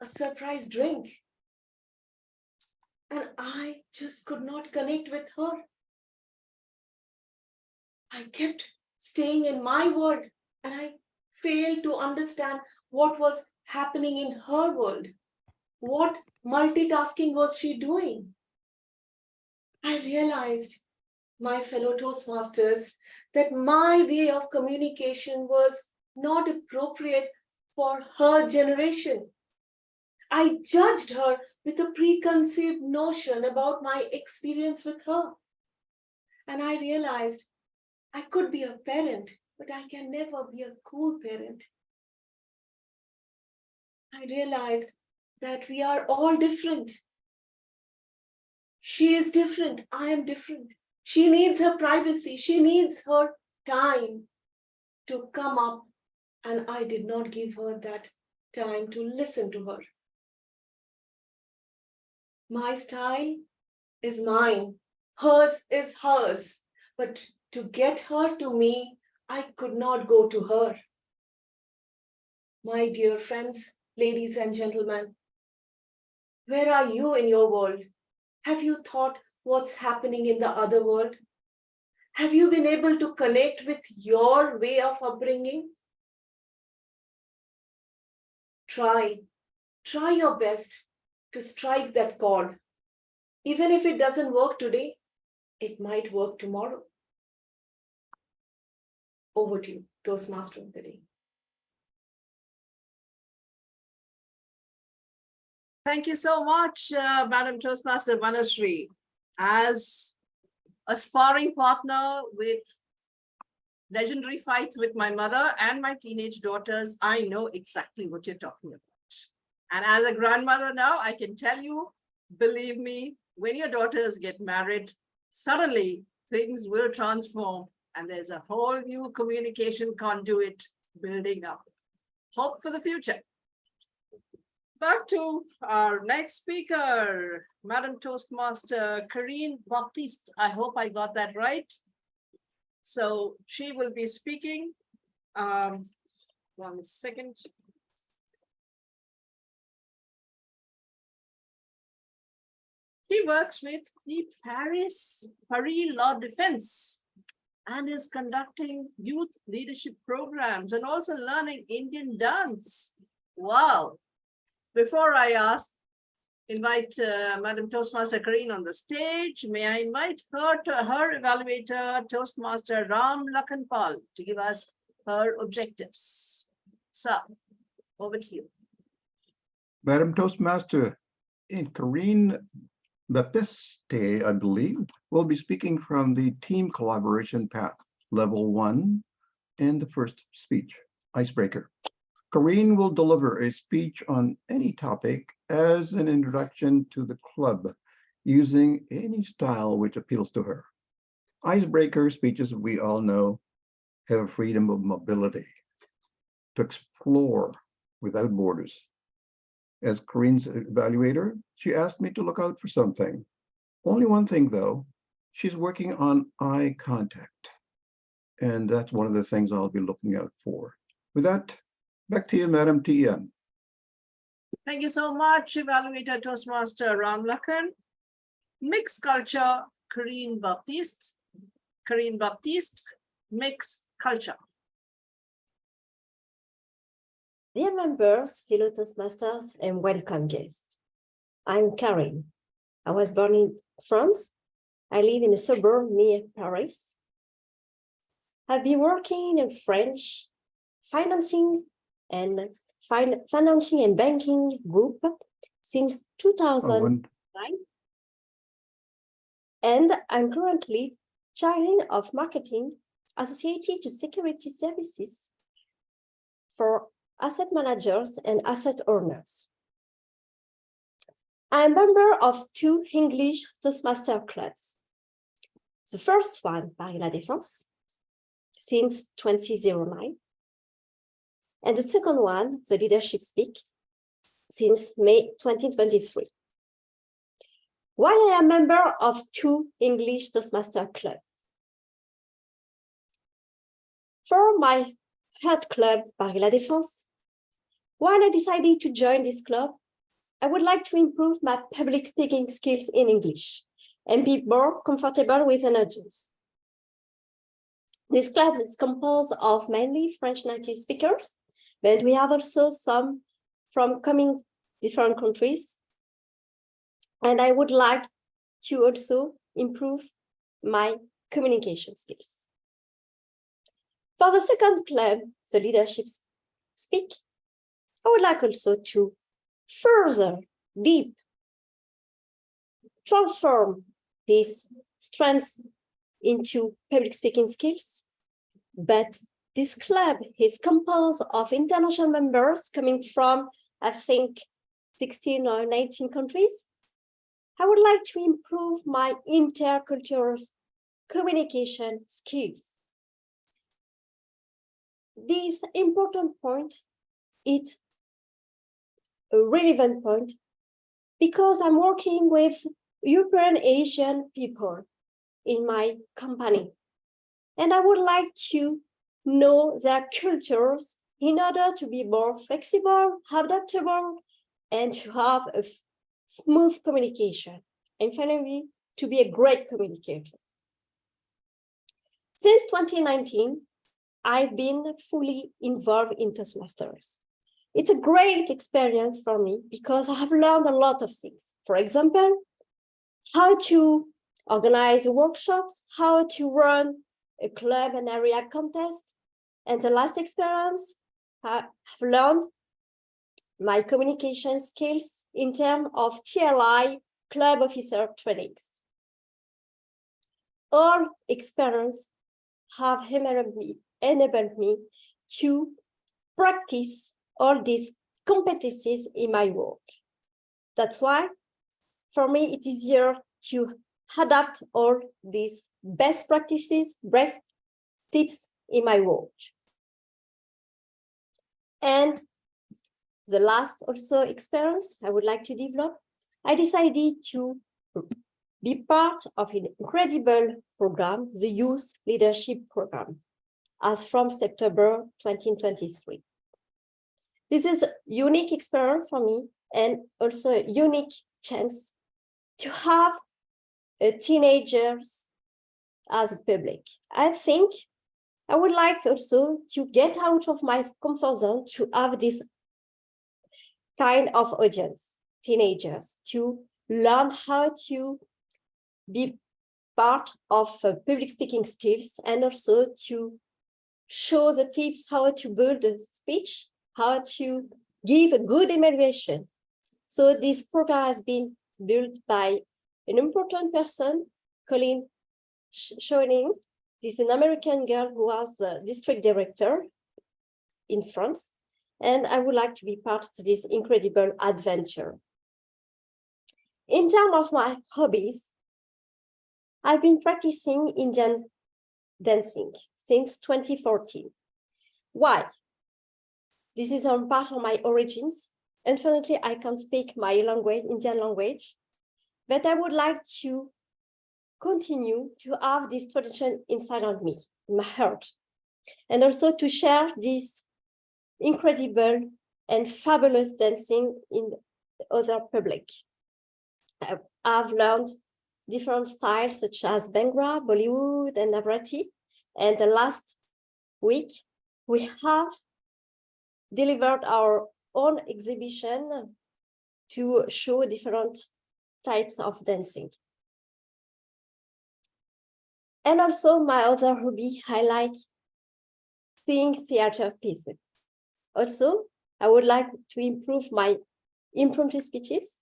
a surprise drink. And I just could not connect with her. I kept staying in my world and I failed to understand what was happening in her world. What multitasking was she doing? I realized, my fellow Toastmasters, that my way of communication was not appropriate for her generation. I judged her with a preconceived notion about my experience with her. And I realized I could be a parent, but I can never be a cool parent. I realized that we are all different. She is different. I am different. She needs her privacy. She needs her time to come up. And I did not give her that time to listen to her. My style is mine, hers is hers. But to get her to me, I could not go to her. My dear friends, ladies and gentlemen, where are you in your world? Have you thought what's happening in the other world? Have you been able to connect with your way of upbringing? Try your best to strike that chord. Even if it doesn't work today, it might work tomorrow. Over to you, Toastmaster of the day. Thank you so much, Madam Toastmaster Banasree. As a sparring partner with legendary fights with my mother and my teenage daughters, I know exactly what you're talking about. And as a grandmother now, I can tell you, believe me, when your daughters get married, suddenly things will transform and there's a whole new communication conduit building up. Hope for the future. Back to our next speaker, Madam Toastmaster Carine Baptiste. I hope I got that right. So she will be speaking. 1 second. He works with the Paris Law Defense and is conducting youth leadership programs and also learning Indian dance. Wow. Before I invite Madam Toastmaster Carine on the stage, may I invite her to her evaluator, Toastmaster Ram Lakhanpal, to give us her objectives. So, over to you. Madam Toastmaster, Carine Baptiste, I believe, will be speaking from the team collaboration path, level 1, and the first speech, icebreaker. Carine will deliver a speech on any topic as an introduction to the club, using any style which appeals to her. Icebreaker speeches, we all know, have freedom of mobility to explore without borders. As Carine's evaluator, she asked me to look out for something. Only one thing, though, she's working on eye contact. And that's one of the things I'll be looking out for. With that, back to you, Madam TM. Thank you so much, Evaluator Toastmaster Ram Lakhan. Mixed culture, Carine Baptiste. Carine Baptiste, mixed culture. Dear members, fellow Toastmasters, and welcome guests. I'm Carine. I was born in France. I live in a suburb near Paris. I've been working in French financing and banking group since 2009. And I'm currently chairman of marketing associated to security services for asset managers and asset owners. I'm a member of 2 English Toastmaster clubs. The first one, Paris La Défense, since 2009. And the second one, the Leadership Speak, since May 2023. Why I am a member of 2 English Toastmaster clubs? For my head club, Paris La Défense, when I decided to join this club, I would like to improve my public speaking skills in English and be more comfortable with an audience. This club is composed of mainly French native speakers, but we have also some from coming different countries. And I would like to also improve my communication skills. For the second club, the Leadership Speak, I would like also to further transform these strengths into public speaking skills. But this club is composed of international members coming from, I think, 16 or 19 countries. I would like to improve my intercultural communication skills. This important point is a relevant point because I'm working with European Asian people in my company. And I would like to know their cultures in order to be more flexible, adaptable, and to have a smooth communication. And finally, to be a great communicator. Since 2019, I've been fully involved in Toastmasters. It's a great experience for me because I have learned a lot of things. For example, how to organize workshops, how to run a club and area contest. And the last experience, I have learned my communication skills in terms of TLI club officer trainings. All experience have enabled me to practice all these competencies in my work. That's why, for me, it's easier to adapt all these best practices, best tips in my work. And the last also experience I would like to develop, I decided to be part of an incredible program, the Youth Leadership Program, as from September 2023. This is a unique experience for me and also a unique chance to have teenagers as a public. I think I would like also to get out of my comfort zone to have this kind of audience, teenagers, to learn how to be part of public speaking skills and also to show the tips how to build a speech, how to give a good evaluation. So this program has been built by an important person, Colleen Schoening. This is an American girl who was the district director in France. And I would like to be part of this incredible adventure. In terms of my hobbies, I've been practicing Indian dancing since 2014. Why? This is on part of my origins. Unfortunately, I can't speak my language, Indian language, but I would like to continue to have this tradition inside of me, in my heart, and also to share this incredible and fabulous dancing in the other public. I've learned different styles such as Bhangra, Bollywood, and Nthati. And the last week, we have delivered our own exhibition to show different types of dancing. And also my other hobby, I like seeing theater pieces. Also, I would like to improve my impromptu speeches.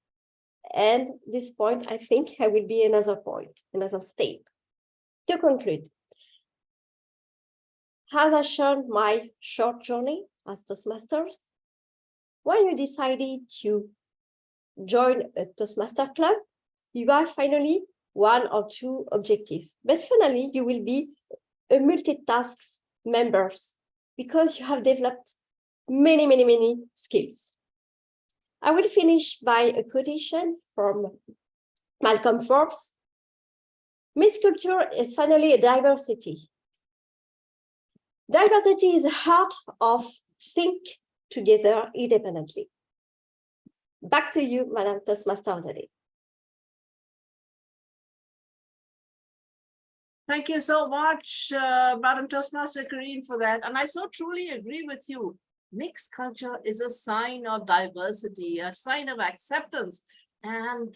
And this point, I think I will be another point, another step. To conclude, as I shared my short journey as Toastmasters, when you decided to join a Toastmaster club, you have finally one or two objectives, but finally you will be a multitask members because you have developed many skills. I will finish by a quotation from Malcolm Forbes. Miss Culture is finally a diversity. Diversity is the heart of think together independently. Back to you, Madam Toastmaster Zade. Thank you so much, Madam Toastmaster Carine, for that. And I so truly agree with you. Mixed culture is a sign of diversity, a sign of acceptance, and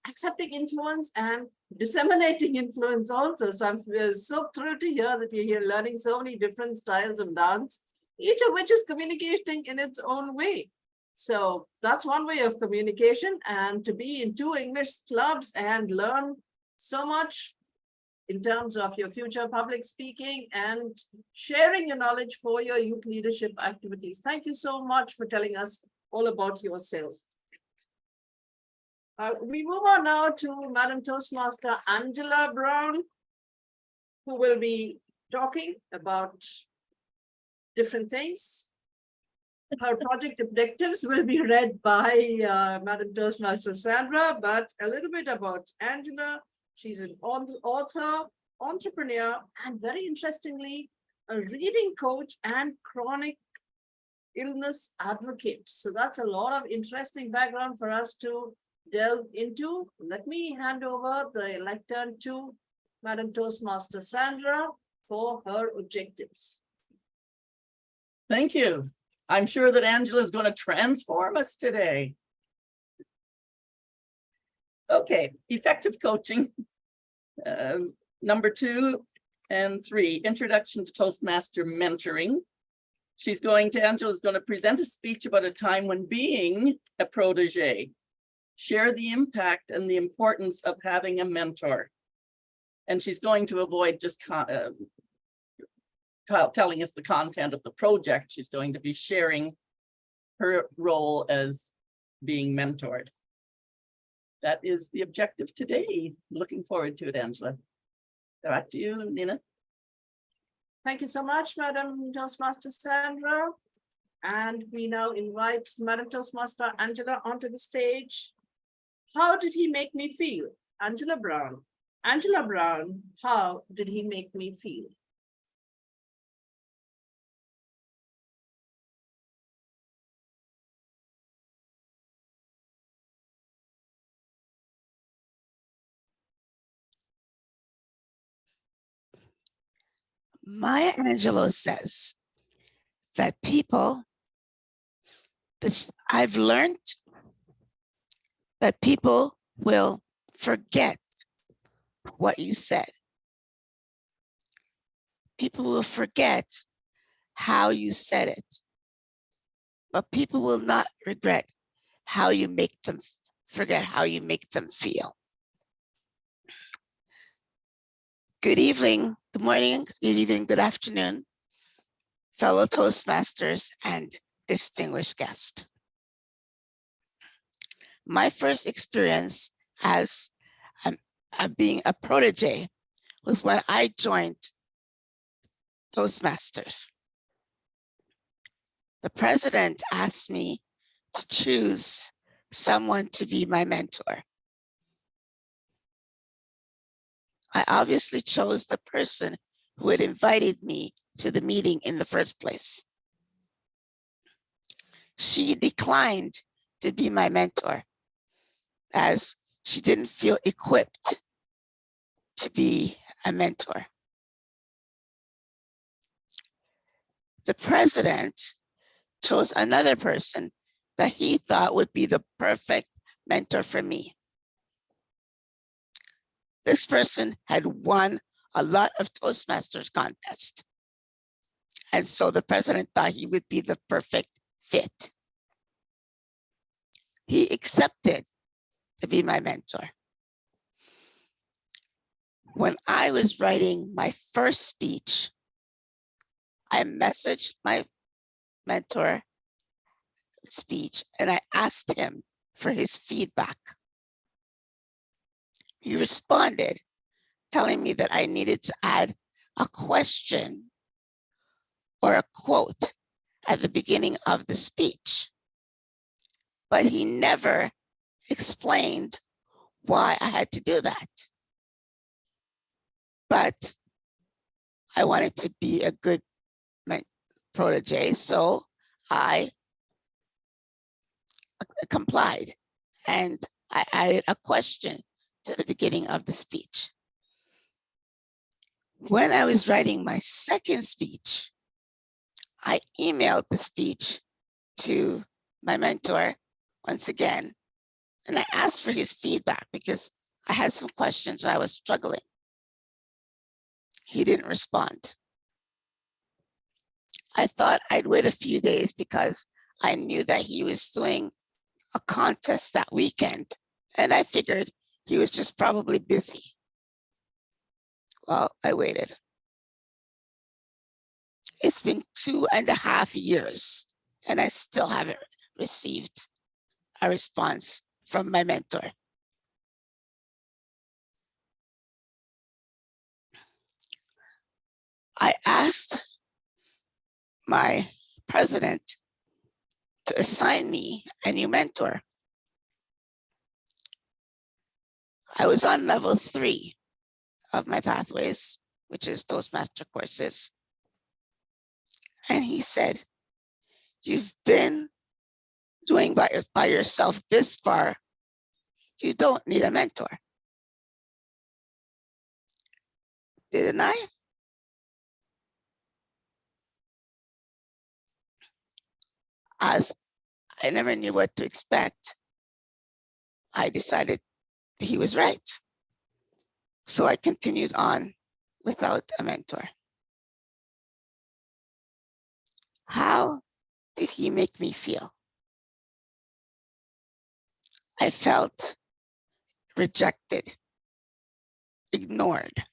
accepting influence and disseminating influence also. So I'm so thrilled to hear that you're here learning so many different styles of dance, each of which is communicating in its own way. So that's one way of communication, and to be in 2 English clubs and learn so much in terms of your future public speaking and sharing your knowledge for your youth leadership activities. Thank you so much for telling us all about yourself. We move on now to Madam Toastmaster Angela Brown, who will be talking about different things. Her project objectives will be read by Madam Toastmaster Sandra, but a little bit about Angela. She's an author, entrepreneur, and very interestingly, a reading coach and chronic illness advocate. So that's a lot of interesting background for us to delve into. Let me hand over the lectern to Madam Toastmaster Sandra for her objectives. Thank you. I'm sure that Angela is going to transform us today. Okay, effective coaching. Number 2 and 3, introduction to Toastmaster mentoring. Angela's going to present a speech about a time when being a protege, share the impact and the importance of having a mentor. And she's going to avoid just telling us the content of the project. She's going to be sharing her role as being mentored. That is the objective today. Looking forward to it, Angela. Back to you, Nina. Thank you so much, Madam Toastmaster Sandra. And we now invite Madam Toastmaster Angela onto the stage. How did he make me feel? Angela Brown. Angela Brown, how did he make me feel? Maya Angelou says that I've learned that people will forget what you said. People will forget how you said it, but people will not regret how you make them forget how you make them feel. Good evening, good morning, good evening, good afternoon, fellow Toastmasters and distinguished guests. My first experience as being a protege was when I joined Toastmasters. The president asked me to choose someone to be my mentor. I obviously chose the person who had invited me to the meeting in the first place. She declined to be my mentor as she didn't feel equipped to be a mentor. The president chose another person that he thought would be the perfect mentor for me. This person had won a lot of Toastmasters contests. And so the president thought he would be the perfect fit. He accepted to be my mentor. When I was writing my first speech, I messaged my mentor speech and I asked him for his feedback. He responded, telling me that I needed to add a question or a quote at the beginning of the speech. But he never explained why I had to do that. But I wanted to be a good protege, so I complied and I added a question to the beginning of the speech. When I was writing my second speech, I emailed the speech to my mentor once again, and I asked for his feedback because I had some questions I was struggling. He didn't respond. I thought I'd wait a few days because I knew that he was doing a contest that weekend, and I figured he was just probably busy. Well, I waited. It's been 2.5 years, and I still haven't received a response from my mentor. I asked my president to assign me a new mentor. I was on level 3 of my pathways, which is Toastmaster courses. And he said, you've been doing by yourself this far. You don't need a mentor. Didn't I? As I never knew what to expect, I decided he was right. So I continued on without a mentor. How did he make me feel? I felt rejected, ignored.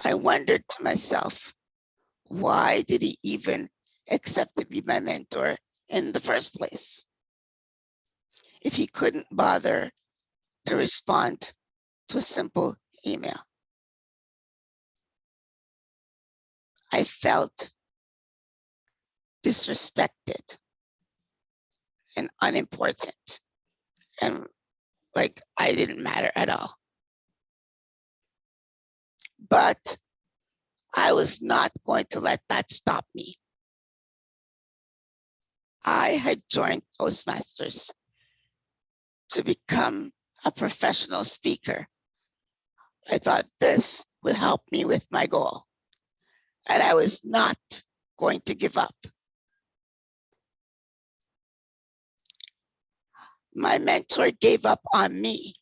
I wondered to myself, why did he even accept to be my mentor in the first place? If he couldn't bother to respond to a simple email. I felt disrespected and unimportant and like I didn't matter at all. But I was not going to let that stop me. I had joined Toastmasters to become a professional speaker. I thought this would help me with my goal, and I was not going to give up. My mentor gave up on me,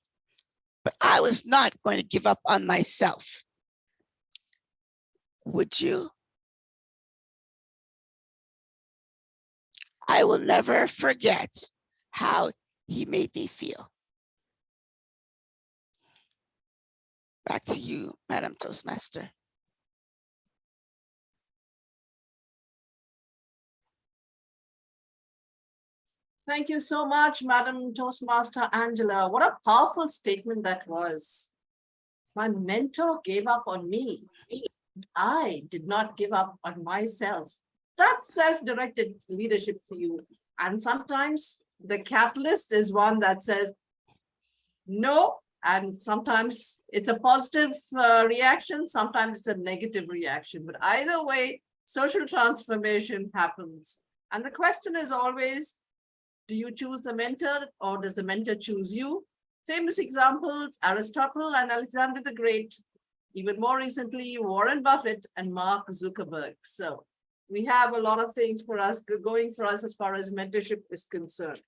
but I was not going to give up on myself. Would you? I will never forget how he made me feel. Back to you, Madam Toastmaster. Thank you so much, Madam Toastmaster Angela. What a powerful statement that was. My mentor gave up on me. I did not give up on myself. That's self-directed leadership for you. And sometimes the catalyst is one that says no, and sometimes it's a positive reaction, sometimes it's a negative reaction. But either way, social transformation happens. And the question is always, do you choose the mentor or does the mentor choose you? Famous examples, Aristotle and Alexander the Great. Even more recently, Warren Buffett and Mark Zuckerberg. So we have a lot of things for us going for us as far as mentorship is concerned.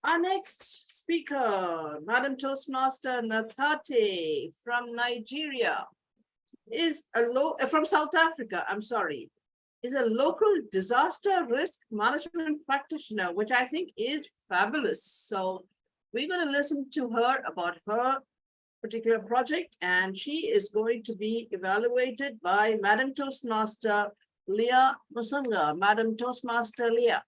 Our next speaker, Madam Toastmaster Nthati from Nigeria, is from South Africa, I'm sorry, is a local disaster risk management practitioner, which I think is fabulous. So we're going to listen to her about her particular project, and she is going to be evaluated by Madam Toastmaster Leah Musunga. Madam Toastmaster Leah.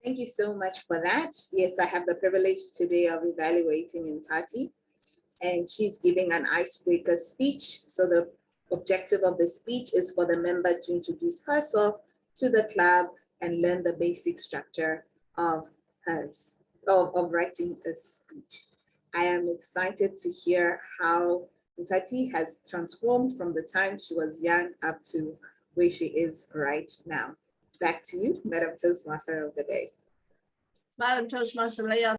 Thank you so much for that. Yes, I have the privilege today of evaluating Nthati, and she's giving an icebreaker speech. So the objective of the speech is for the member to introduce herself to the club and learn the basic structure of hers, of writing a speech. I am excited to hear how Nthati has transformed from the time she was young up to where she is right now. Back to you, Madam Toastmaster of the day. Madam Toastmaster Leah.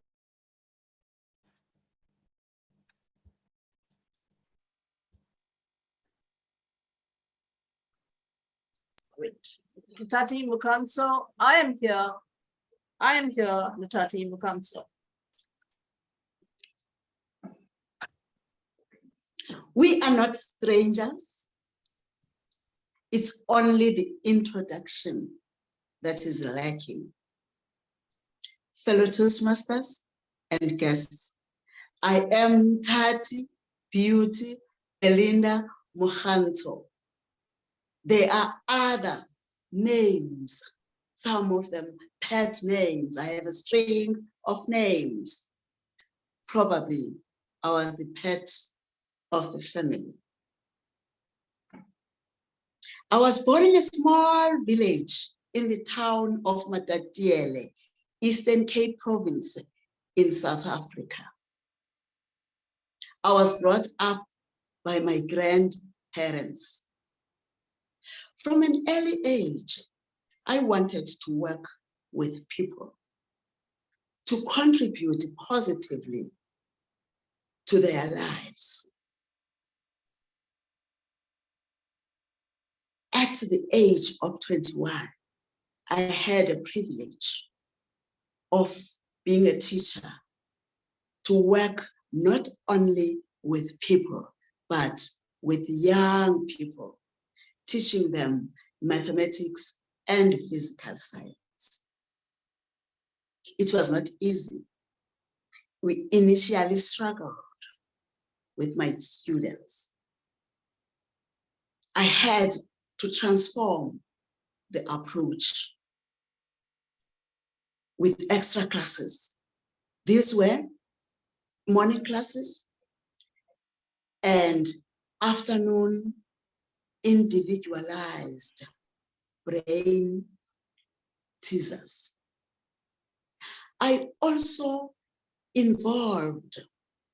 Nthati Mokhantso, I am here, Nthati Mokhantso. We are not strangers. It's only the introduction that is lacking. Fellow Toastmasters and guests, I am Nthati Beauty Belinda Mokhantso. There are other names, some of them pet names. I have a string of names. Probably I was the pet of the family. I was born in a small village in the town of Matatiele, Eastern Cape Province in South Africa. I was brought up by my grandparents. From an early age, I wanted to work with people, to contribute positively to their lives. At the age of 21, I had a privilege of being a teacher, to work not only with people, but with young people, teaching them mathematics and physical science. It was not easy. We initially struggled with my students. I had to transform the approach with extra classes. These were morning classes and afternoon individualized brain teasers. I also involved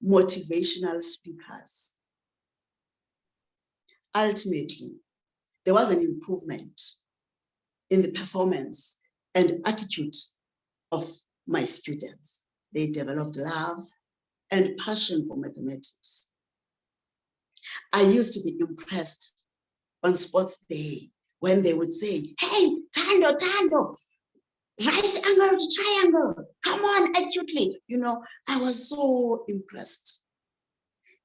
motivational speakers. Ultimately, there was an improvement in the performance and attitude of my students. They developed love and passion for mathematics. I used to be impressed on sports day when they would say, hey, Tando, right angle to triangle, come on, acutely. You know, I was so impressed.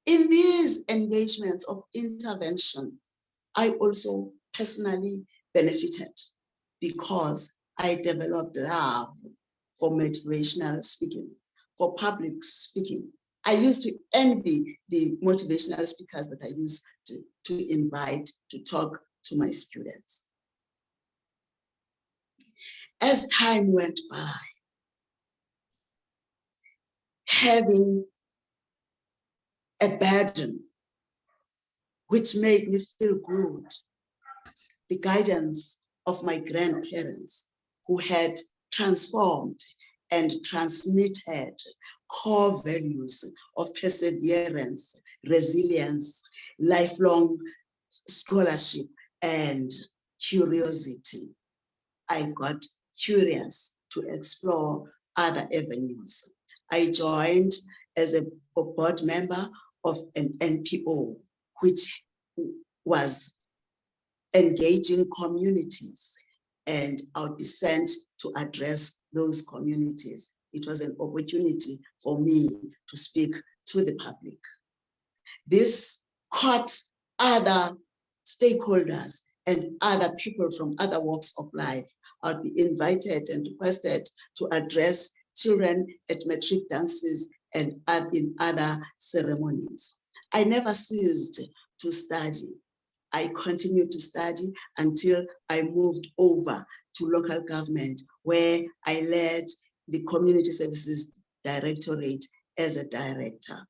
In these engagements of intervention, I also personally benefited because I developed love for motivational speaking, for public speaking. I used to envy the motivational speakers that I used to invite to talk to my students. As time went by, having a burden which made me feel good, the guidance of my grandparents who had transformed and transmitted core values of perseverance, resilience, lifelong scholarship, and curiosity. I got curious to explore other avenues. I joined as a board member of an NPO, which was engaging communities, and I would be sent to address those communities. It was an opportunity for me to speak to the public. This caught other stakeholders and other people from other walks of life. I'd be invited and requested to address children at matric dances and in other ceremonies. I never ceased to study. I continued to study until I moved over to local government, where I led the Community Services Directorate as a director.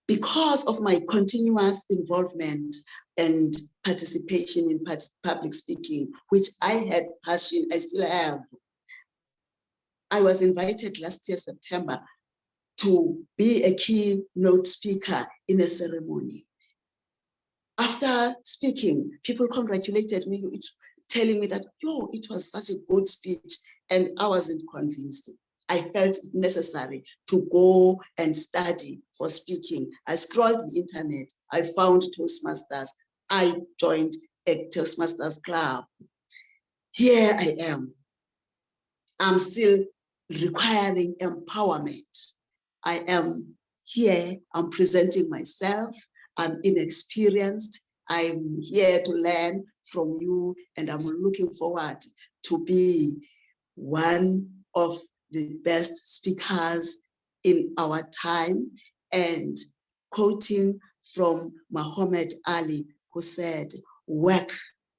Because of my continuous involvement and participation in public speaking, which I had passion, I still have, I was invited last year, September, to be a keynote speaker in a ceremony. After speaking, people congratulated me, telling me that, yo, it was such a good speech, and I wasn't convinced. I felt it necessary to go and study for speaking. I scrolled the internet, I found Toastmasters, I joined a Toastmasters club. Here I am. I'm still requiring empowerment. I am here, I'm presenting myself, I'm inexperienced, I'm here to learn from you, and I'm looking forward to be one of the best speakers in our time, and quoting from Muhammad Ali, who said, work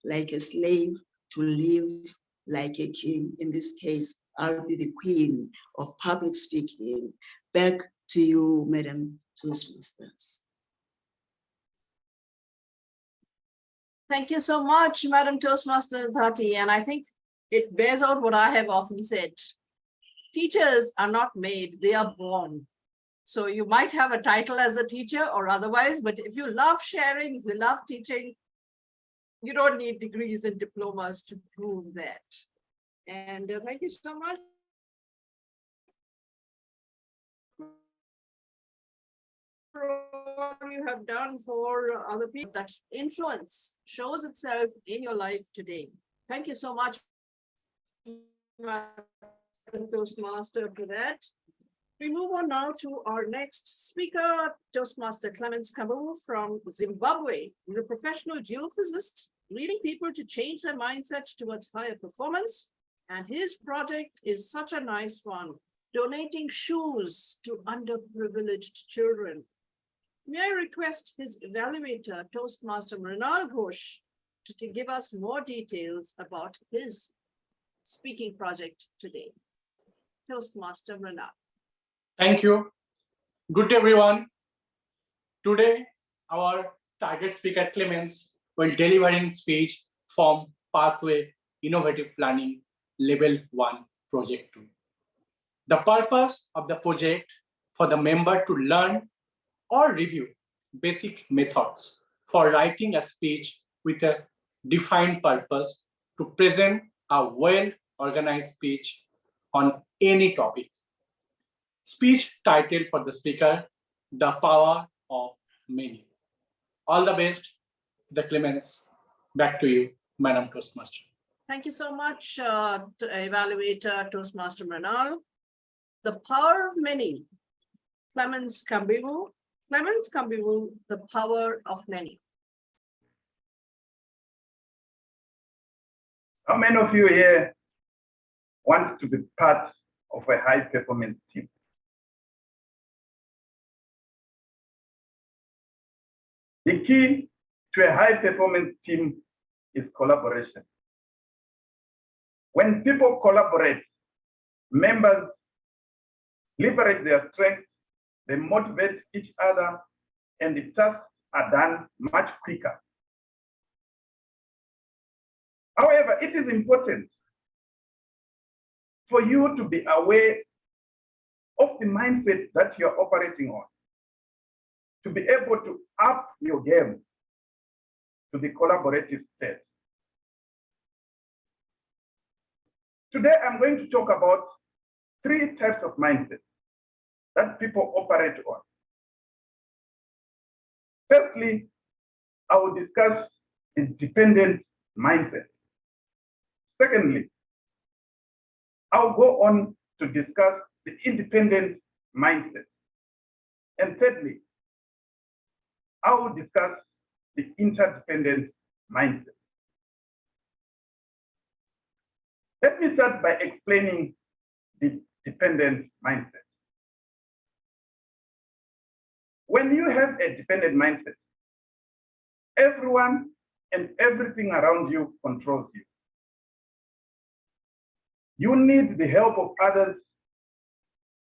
like a slave to live like a king. In this case, I'll be the queen of public speaking. Back to you, Madam Toastmasters. Thank you so much, Madam Toastmaster Nthati. And I think it bears out what I have often said. Teachers are not made, they are born. So you might have a title as a teacher or otherwise, but if you love sharing, if you love teaching, you don't need degrees and diplomas to prove that. And thank you so much. For all you have done for other people, that influence shows itself in your life today. Thank you so much, Madam Toastmaster, for that. We move on now to our next speaker, Toastmaster Clemence Kambewu from Zimbabwe. He's a professional geophysicist, leading people to change their mindset towards higher performance. And his project is such a nice one, donating shoes to underprivileged children. May I request his evaluator, Toastmaster Mrinal Ghosh, to give us more details about his speaking project today. Toastmaster Mrinal. Thank you. Good day, everyone. Today, our target speaker, Clemence, will deliver a speech from Pathway Innovative Planning Level 1 Project 2. The purpose of the project for the member to learn or review basic methods for writing a speech with a defined purpose to present a well-organized speech on any topic. Speech title for the speaker, The Power of Many. All the best, the Clemence. Back to you, Madam Toastmaster. Thank you so much, evaluator Toastmaster Mrinal. The Power of Many, Clemence Kambewu. Clemence Kambewu, The Power of Many. How many of you here want to be part of a high-performance team? The key to a high-performance team is collaboration. When people collaborate, members liberate their strengths, they motivate each other, and the tasks are done much quicker. However, it is important for you to be aware of the mindset that you're operating on, to be able to up your game to the collaborative state. Today, I'm going to talk about 3 types of mindset that people operate on. Firstly, I will discuss the dependent mindset. Secondly, I'll go on to discuss the independent mindset. And thirdly, I will discuss the interdependent mindset. Let me start by explaining the dependent mindset. When you have a dependent mindset, everyone and everything around you controls you. You need the help of others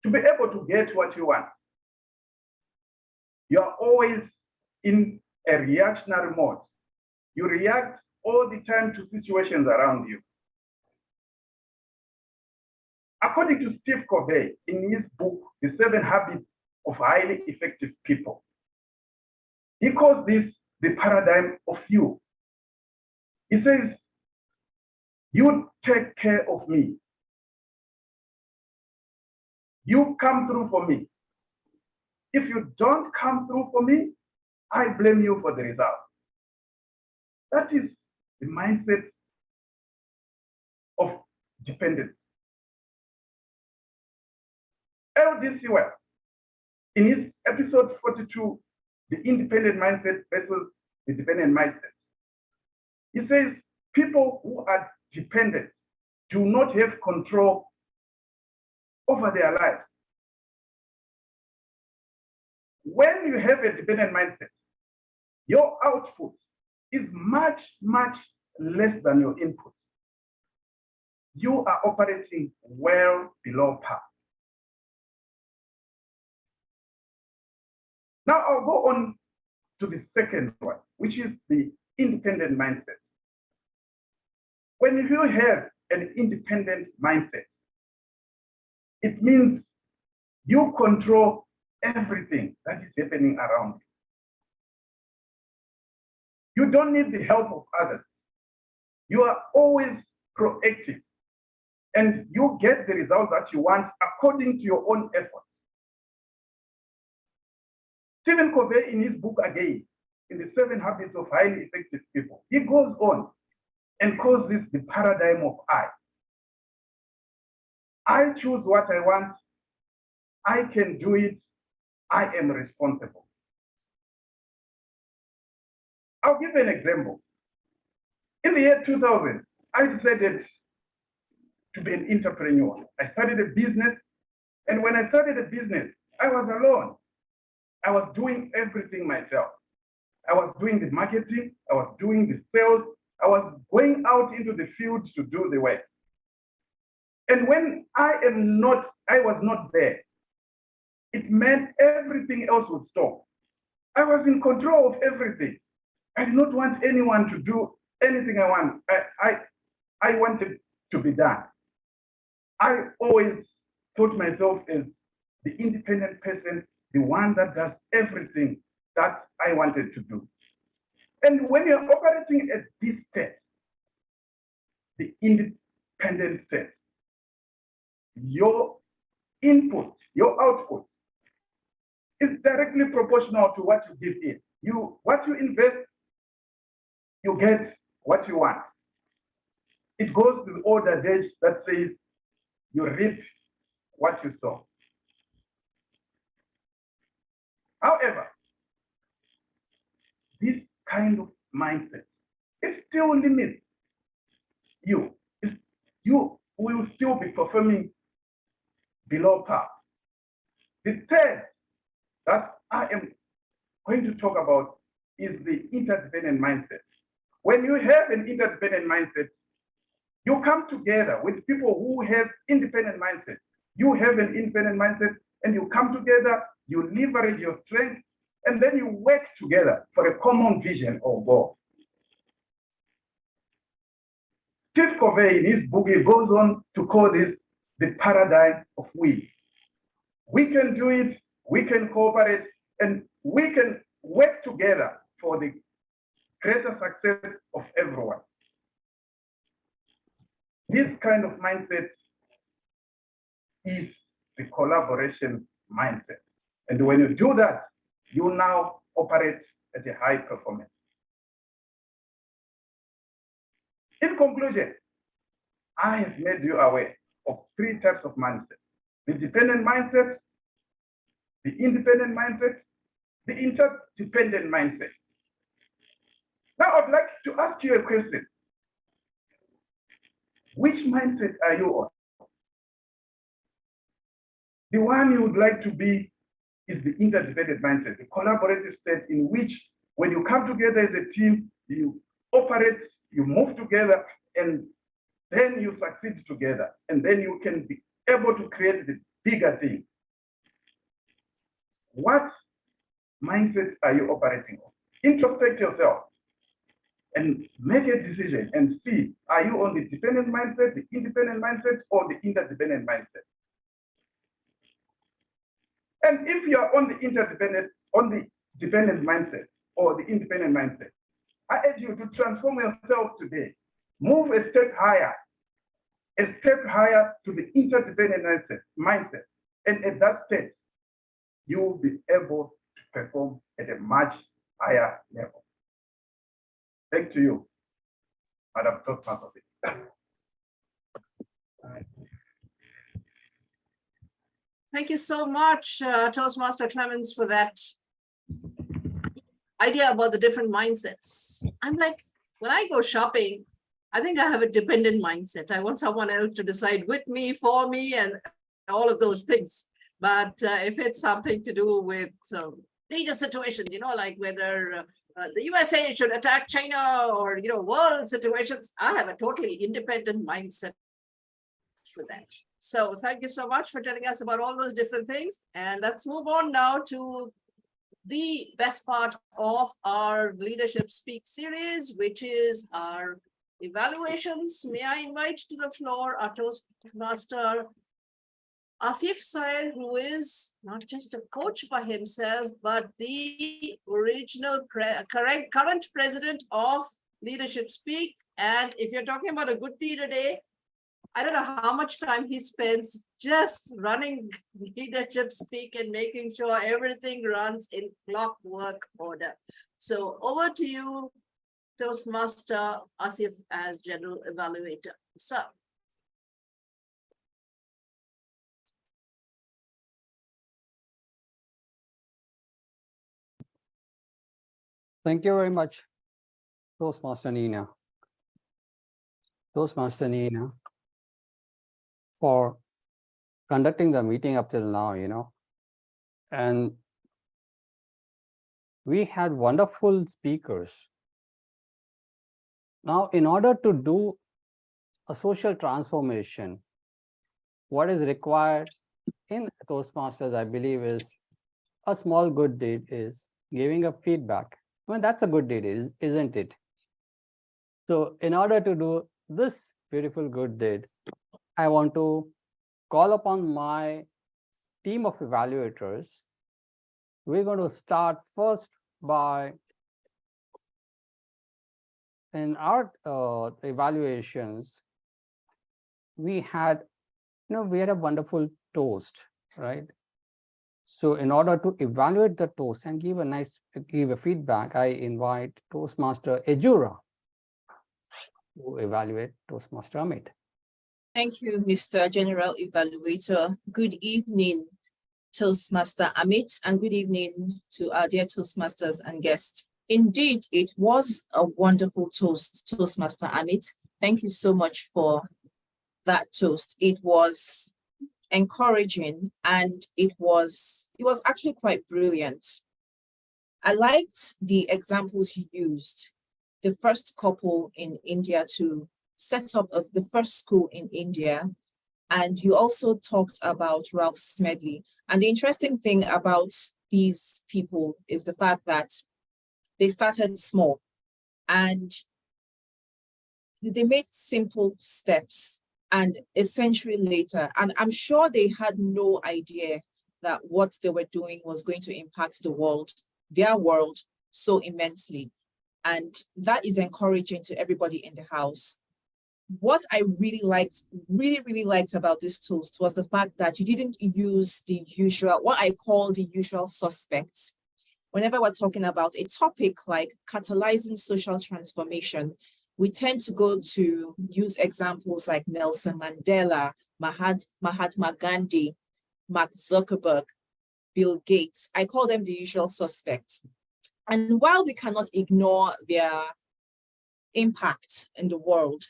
to be able to get what you want. You are always in a reactionary mode. You react all the time to situations around you. According to Steve Covey, in his book, The 7 Habits of Highly Effective People, he calls this the paradigm of you. He says, you take care of me. You come through for me. If you don't come through for me, I blame you for the result. That is the mindset of dependence. L.D. Sewell, in his episode 42, The Independent Mindset versus the Dependent Mindset, he says people who are dependent do not have control over their lives. When you have a dependent mindset, your output is much, much less than your input. You are operating well below par. Now I'll go on to the second one, which is the independent mindset. When you have an independent mindset, it means you control everything that is happening around you. You don't need the help of others. You are always proactive and you get the results that you want according to your own effort. Stephen Covey, in his book again, in the 7 Habits of Highly Effective People, he goes on and calls this the paradigm of I. I choose what I want. I can do it. I am responsible. I'll give an example. In the year 2000, I decided to be an entrepreneur. I started a business, and when I started a business, I was alone. I was doing everything myself. I was doing the marketing, I was doing the sales, I was going out into the field to do the work. And when I was not there, it meant everything else would stop. I was in control of everything. I did not want anyone to do anything I want. I wanted to be done. I always thought myself as the independent person, the one that does everything that I wanted to do. And when you're operating at this state, the independent state, your input, your output is directly proportional to what you give in. What you invest, you get what you want. It goes to the old adage that says you reap what you sow. However, this kind of mindset, it still limits you. You will still be performing below par. The third that I am going to talk about is the interdependent mindset. When you have an interdependent mindset, you come together with people who have independent mindset. You have an independent mindset and you come together, you leverage your strength, and then you work together for a common vision or goal. Steve Covey, in his book, he goes on to call this the paradigm of we. We can do it, we can cooperate, and we can work together for the greater success of everyone. This kind of mindset is the collaboration mindset. And when you do that, you now operate at a high performance. In conclusion, I have made you aware of 3 types of mindset: the dependent mindset, the independent mindset, the interdependent mindset. Now I'd like to ask you a question. Which mindset are you on? The one you would like to be is the interdependent mindset, the collaborative state in which when you come together as a team, you operate, you move together, and then you succeed together. And then you can be able to create the bigger thing. What mindset are you operating on? Introspect yourself and make a decision and see, are you on the dependent mindset, the independent mindset, or the interdependent mindset? And if you are on the dependent mindset or the independent mindset, I urge you to transform yourself today. Move a step higher to the interdependent mindset. And at that stage, you will be able to perform at a much higher level. Thank you, Madam Toastmasters. Thank you so much, Toastmaster Clemence, for that idea about the different mindsets. I'm like, when I go shopping, I think I have a dependent mindset. I want someone else to decide with me, for me, and all of those things. But if it's something to do with major situations, like whether the USA should attack China or, world situations, I have a totally independent mindset for that. So thank you so much for telling us about all those different things. And let's move on now to the best part of our Leadership Speak series, which is our evaluations. May I invite to the floor our Toastmaster Asif Sail, who is not just a coach by himself, but the original current president of Leadership Speak. And if you're talking about a good deed a day, I don't know how much time he spends just running Leadership Speak and making sure everything runs in clockwork order. So over to you, Toastmaster Asif, as General Evaluator. Sir. Thank you very much, Toastmaster Nina, for conducting the meeting up till now, and we had wonderful speakers. Now, in order to do a social transformation, what is required in Toastmasters, I believe, is a small good deed is giving a feedback. I mean, that's a good deed, isn't it? So in order to do this beautiful good deed, I want to call upon my team of evaluators. We're going to start first by, in our evaluations, we had a wonderful toast, right? So in order to evaluate the toast and give a feedback, I invite Toastmaster Ejura to evaluate Toastmaster Amit. Thank you, Mr. General Evaluator. Good evening, Toastmaster Amit, and good evening to our dear Toastmasters and guests. Indeed, it was a wonderful toast, Toastmaster Amit. Thank you so much for that toast. It was encouraging, and it was actually quite brilliant. I liked the examples you used. The first couple in India to set up the first school in India, and you also talked about Ralph Smedley. And the interesting thing about these people is the fact that they started small and they made simple steps. And a century later, and I'm sure they had no idea that what they were doing was going to impact the world, their world, so immensely. And that is encouraging to everybody in the house. What I really liked about this toast was the fact that you didn't use the usual, what I call the usual suspects. Whenever we're talking about a topic like catalyzing social transformation, we tend to go to use examples like Nelson Mandela, Mahatma Gandhi, Mark Zuckerberg, Bill Gates. I call them the usual suspects. And while we cannot ignore their impact in the world,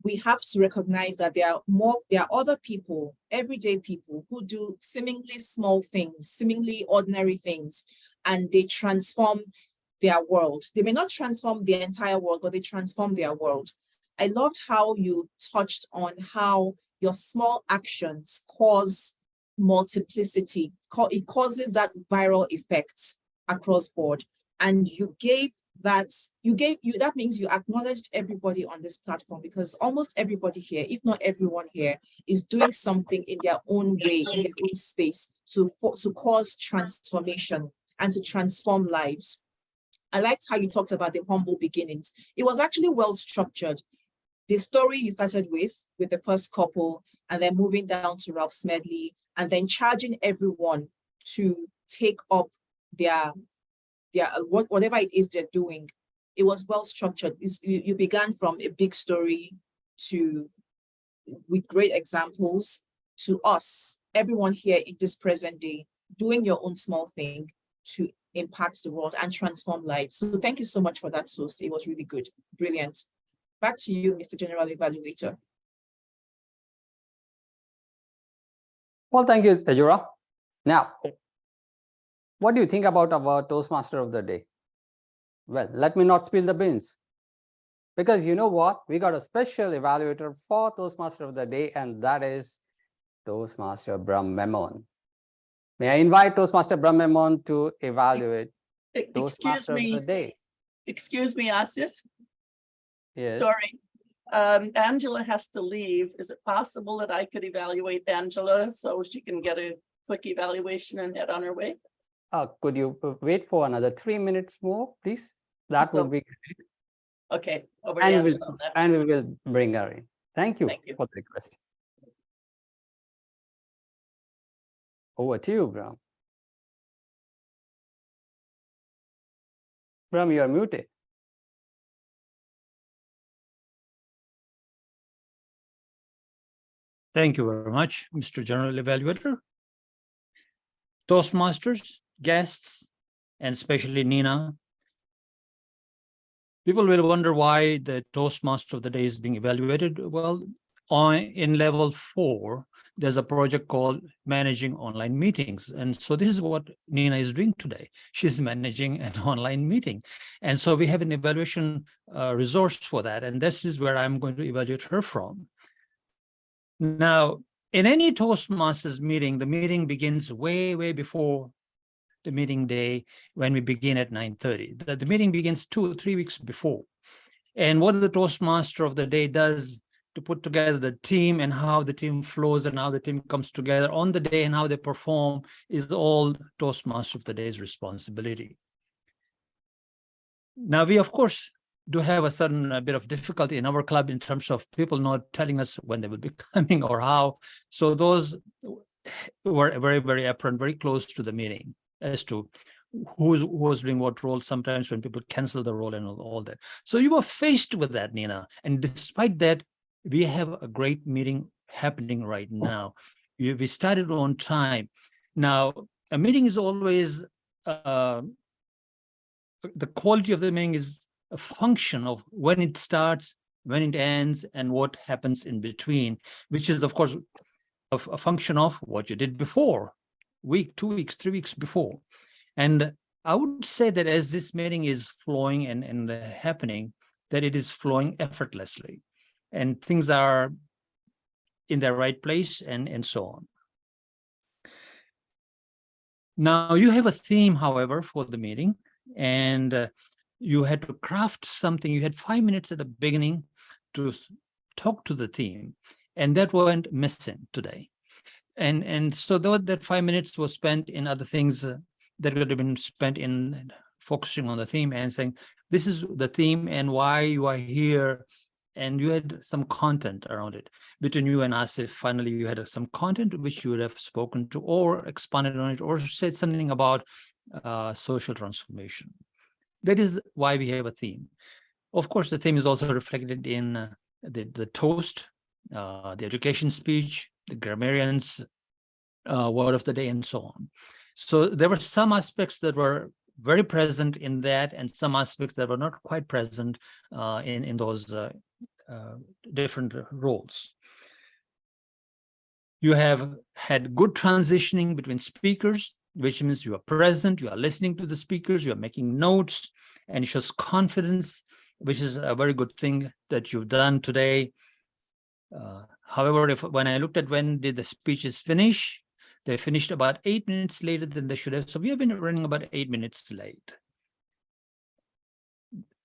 we have to recognize that there are other people, everyday people, who do seemingly small things, seemingly ordinary things, and they transform their world. They may not transform the entire world, but they transform their world. I loved how you touched on how your small actions cause multiplicity. It causes that viral effect across board. And that means you acknowledged everybody on this platform, because almost everybody here, if not everyone here, is doing something in their own way, in their own space to cause transformation and to transform lives. I liked how you talked about the humble beginnings. It was actually well structured. The story you started with the first couple, and then moving down to Ralph Smedley, and then charging everyone to take up their whatever it is they're doing. It was well structured. You began from a big story with great examples to us, everyone here in this present day, doing your own small thing to impact the world and transform lives. So thank you so much for that toast. It was really good. Brilliant. Back to you, Mr. General Evaluator. Well, thank you, Ejura. Now, what do you think about our Toastmaster of the day? Well, let me not spill the beans, because you know what? We got a special evaluator for Toastmaster of the day, and that is Toastmaster Brahm Memon. May I invite Toastmaster Brahmamon to evaluate Excuse Toastmaster of the me, day? Asif. Yes. Sorry. Angela has to leave. Is it possible that I could evaluate Angela so she can get a quick evaluation and head on her way? Could you wait for another 3 minutes more, please? That would be great. Okay, over to Angela on that. And we will bring her in. Thank you, Thank you. for the request. Over to you, Brahm. Brahm, you are muted. Thank you very much, Mr. General Evaluator. Toastmasters, guests, and especially Nina. People will wonder why the Toastmaster of the Day is being evaluated. Well, in level 4, there's a project called Managing Online Meetings. And so this is what Nina is doing today. She's managing an online meeting. And so we have an evaluation resource for that. And this is where I'm going to evaluate her from. Now, in any Toastmasters meeting, the meeting begins way, way before the meeting day when we begin at 9:30. The meeting begins 2 or 3 weeks before. And what the Toastmaster of the Day does to put together the team and how the team flows and how the team comes together on the day and how they perform is all Toastmaster of the Day's responsibility. Now, we, of course, do have a certain bit of difficulty in our club in terms of people not telling us when they will be coming or how. So those were very, very apparent, very close to the meeting as to who was doing what role, sometimes when people cancel the role and all that. So you were faced with that, Nina. And despite that, we have a great meeting happening right now. We started on time. Now, a meeting is always, the quality of the meeting is a function of when it starts, when it ends, and what happens in between, which is, of course, a function of what you did before, week, 2 weeks, 3 weeks before. And I would say that as this meeting is flowing and happening, that it is flowing effortlessly and things are in their right place and so on. Now, you have a theme, however, for the meeting, and you had to craft something. You had 5 minutes at the beginning to talk to the theme, and that went missing today. And so that 5 minutes was spent in other things that would have been spent in focusing on the theme and saying, this is the theme and why you are here. And you had some content around it. Between you and Asif, finally, you had some content which you would have spoken to or expanded on it or said something about social transformation. That is why we have a theme. Of course, the theme is also reflected in the toast, the education speech, the grammarian's word of the day, and so on. So there were some aspects that were very present in that and some aspects that were not quite present in those different roles. You have had good transitioning between speakers, which means you are present, you are listening to the speakers, you are making notes, and it shows confidence, which is a very good thing that you've done today. However, when I looked at when did the speeches finish, they finished about 8 minutes later than they should have. So we have been running about 8 minutes late.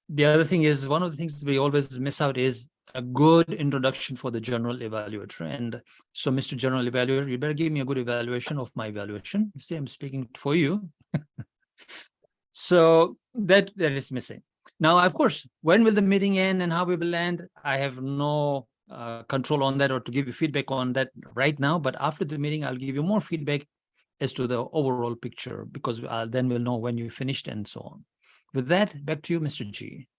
The other thing is, one of the things we always miss out is a good introduction for the general evaluator. And so, Mr. General Evaluator, you better give me a good evaluation of my evaluation. You see, I'm speaking for you. So that is missing. Now, of course, when will the meeting end and how we will end? I have no control on that or to give you feedback on that right now. But after the meeting, I'll give you more feedback as to the overall picture, because then we'll know when you finished and so on. With that, back to you, Mr. G.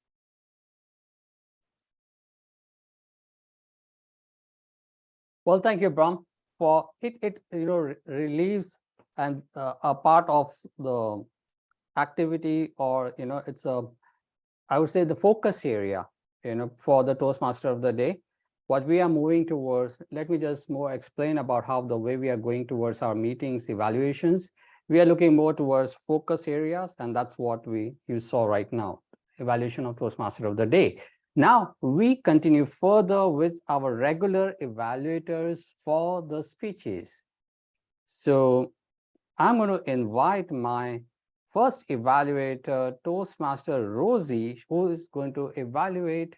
Well, thank you, Brahm. For it relieves and a part of the activity, or it's I would say the focus area, for the Toastmaster of the Day. What we are moving towards, let me just more explain about how the way we are going towards our meetings, evaluations. We are looking more towards focus areas, and that's what you saw right now, evaluation of Toastmaster of the Day. Now, we continue further with our regular evaluators for the speeches. So I'm going to invite my first evaluator, Toastmaster Rosie, who is going to evaluate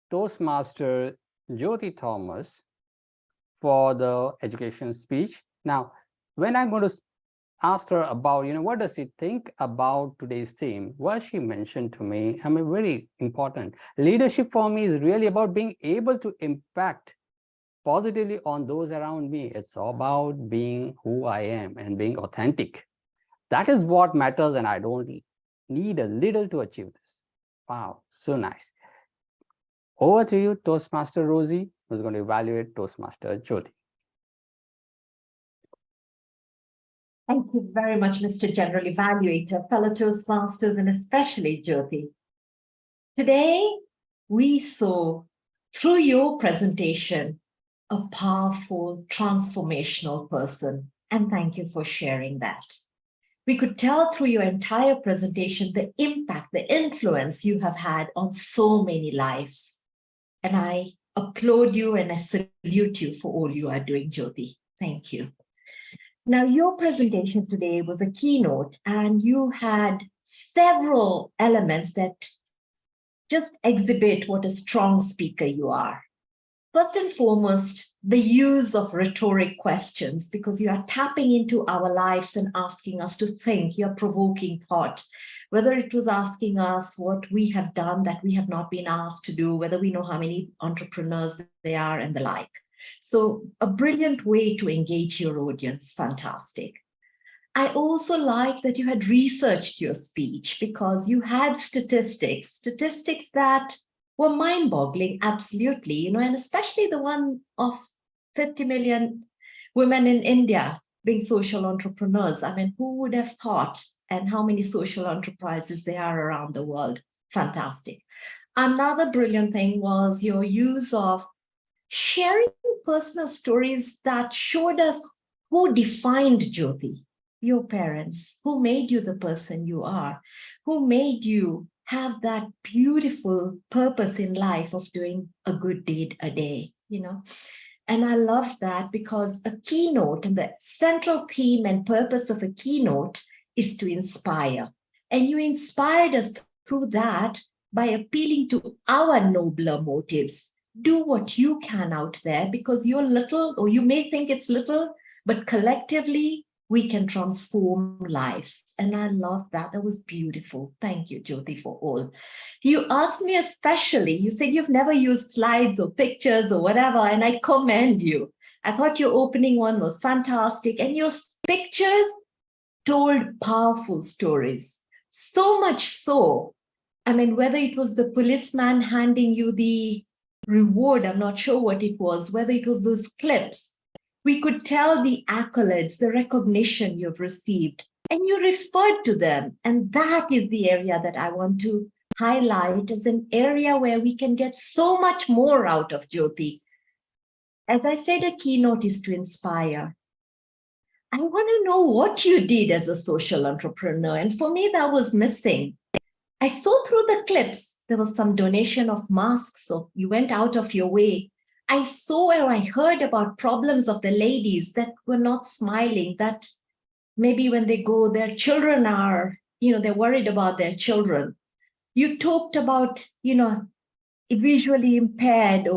Toastmaster Jyothi Thomas for the education speech. Now, when I'm going to ask her about, what does she think about today's theme? Well, she mentioned to me, very important. Leadership for me is really about being able to impact positively on those around me. It's about being who I am and being authentic. That is what matters, and I don't need a little to achieve this. Wow, so nice. Over to you, Toastmaster Rosie, who's going to evaluate Toastmaster Jyothi. Thank you very much, Mr. General Evaluator, fellow Toastmasters, and especially Jyothi. Today, we saw through your presentation a powerful, transformational person, and thank you for sharing that. We could tell through your entire presentation the impact, the influence you have had on so many lives. And I applaud you and I salute you for all you are doing, Jyothi. Thank you. Now, your presentation today was a keynote, and you had several elements that just exhibit what a strong speaker you are. First and foremost, the use of rhetoric questions, because you are tapping into our lives and asking us to think, you're provoking thought, whether it was asking us what we have done that we have not been asked to do, whether we know how many entrepreneurs there are and the like. So a brilliant way to engage your audience, fantastic. I also like that you had researched your speech because you had statistics that were mind-boggling, absolutely, and especially the one of 50 million women in India being social entrepreneurs. Who would have thought, and how many social enterprises there are around the world? Fantastic. Another brilliant thing was your use of sharing personal stories that showed us who defined Jyothi, your parents, who made you the person you are, who made you have that beautiful purpose in life of doing a good deed a day, And I love that because a keynote and the central theme and purpose of a keynote is to inspire. And you inspired us through that by appealing to our nobler motives. Do what you can out there because you're little, or you may think it's little, but collectively, we can transform lives. And I love that. That was beautiful. Thank you, Jyothi, for all. You asked me especially, you said you've never used slides or pictures or whatever, and I commend you. I thought your opening one was fantastic. And your pictures told powerful stories. So much so, whether it was the policeman handing you the reward, I'm not sure what it was, whether it was those clips, we could tell the accolades, the recognition you've received, and you referred to them. And that is the area that I want to highlight as an area where we can get so much more out of Jyothi. As I said, a keynote is to inspire. I want to know what you did as a social entrepreneur. And for me, that was missing. I saw through the clips, there was some donation of masks, so you went out of your way. I saw or I heard about problems of the ladies that were not smiling, that maybe when they go, their children are, they're worried about their children. You talked about, visually impaired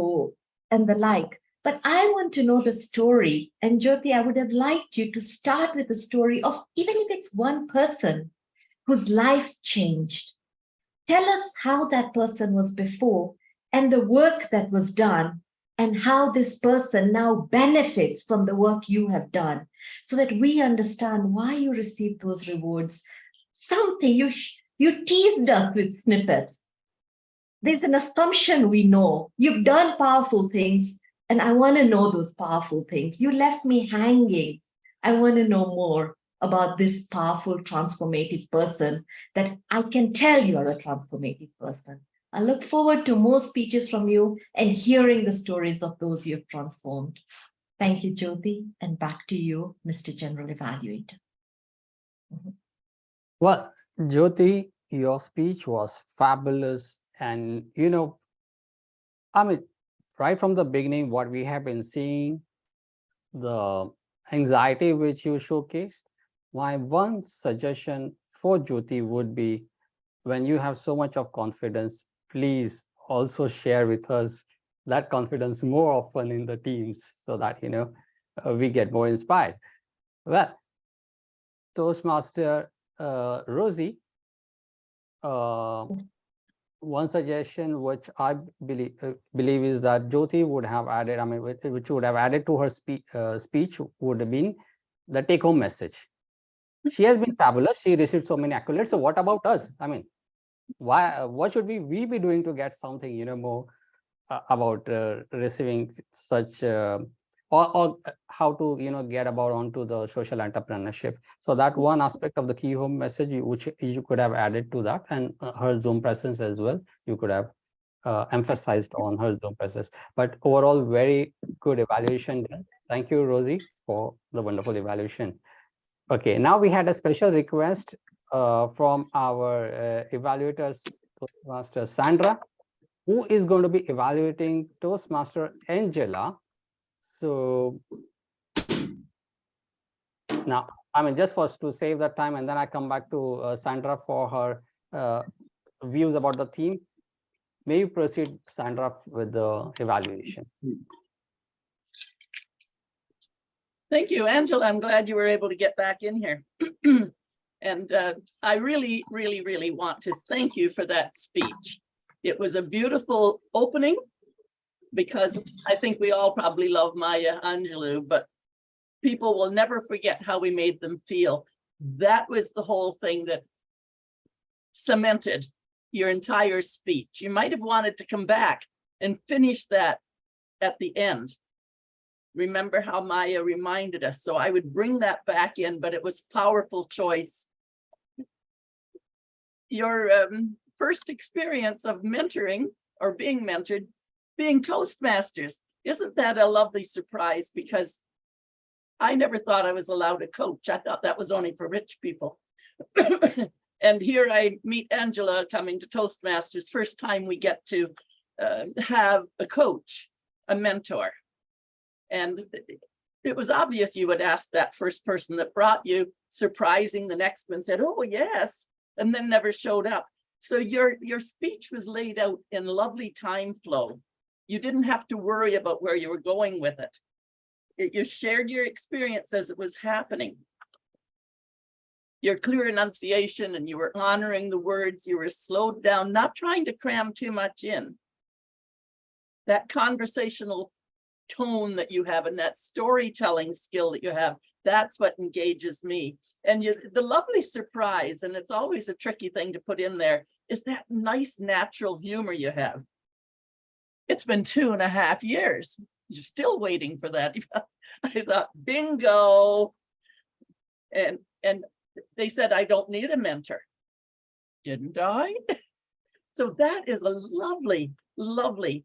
and the like. But I want to know the story. And Jyothi, I would have liked you to start with the story of, even if it's one person whose life changed. Tell us how that person was before and the work that was done, and how this person now benefits from the work you have done, so that we understand why you received those rewards. Something you teased us with snippets. There's an assumption we know. You've done powerful things, and I want to know those powerful things. You left me hanging. I want to know more about this powerful, transformative person that I can tell you're a transformative person. I look forward to more speeches from you and hearing the stories of those you've transformed. Thank you, Jyothi, and back to you, Mr. General Evaluator. Well, Jyothi, your speech was fabulous. And, right from the beginning, what we have been seeing, the anxiety which you showcased, my one suggestion for Jyothi would be, when you have so much of confidence, please also share with us that confidence more often in the teams so that, we get more inspired. Well, Toastmaster Rosie, one suggestion which I believe is that Jyothi would have added, which would have added to her speech would have been the take-home message. She has been fabulous. She received so many accolades. So what about us? What should we be doing to get something, more about receiving such, or how to, get about onto the social entrepreneurship. So that one aspect of the key home message, which you could have added to that, and her Zoom presence as well, you could have emphasized on her Zoom presence. But overall, very good evaluation done. Thank you, Rosie, for the wonderful evaluation. Okay, now we had a special request from our evaluators, Toastmaster Sandra, who is going to be evaluating Toastmaster Angela. So now, just for us to save that time, and then I come back to Sandra for her views about the theme. May you proceed, Sandra, with the evaluation. Thank you, Angela. I'm glad you were able to get back in here. And I really, really, really want to thank you for that speech. It was a beautiful opening, because I think we all probably love Maya Angelou, but people will never forget how we made them feel. That was the whole thing that cemented your entire speech. You might have wanted to come back and finish that at the end. Remember how Maya reminded us. So I would bring that back in, but it was a powerful choice. Your first experience of mentoring or being mentored, being Toastmasters, isn't that a lovely surprise? Because I never thought I was allowed to coach. I thought that was only for rich people. And here I meet Angela coming to Toastmasters. First time we get to have a coach, a mentor. And it was obvious you would ask that first person that brought you, surprising the next one said, oh, yes, and then never showed up. So your speech was laid out in lovely time flow. You didn't have to worry about where you were going with it. You shared your experience as it was happening. Your clear enunciation, and you were honoring the words, you were slowed down, not trying to cram too much in. That conversational tone that you have and that storytelling skill that you have, that's what engages me. And the lovely surprise, and it's always a tricky thing to put in there, is that nice natural humor you have. It's been 2.5 years. You're still waiting for that. I thought, bingo. And they said, I don't need a mentor. Didn't I? So that is a lovely, lovely.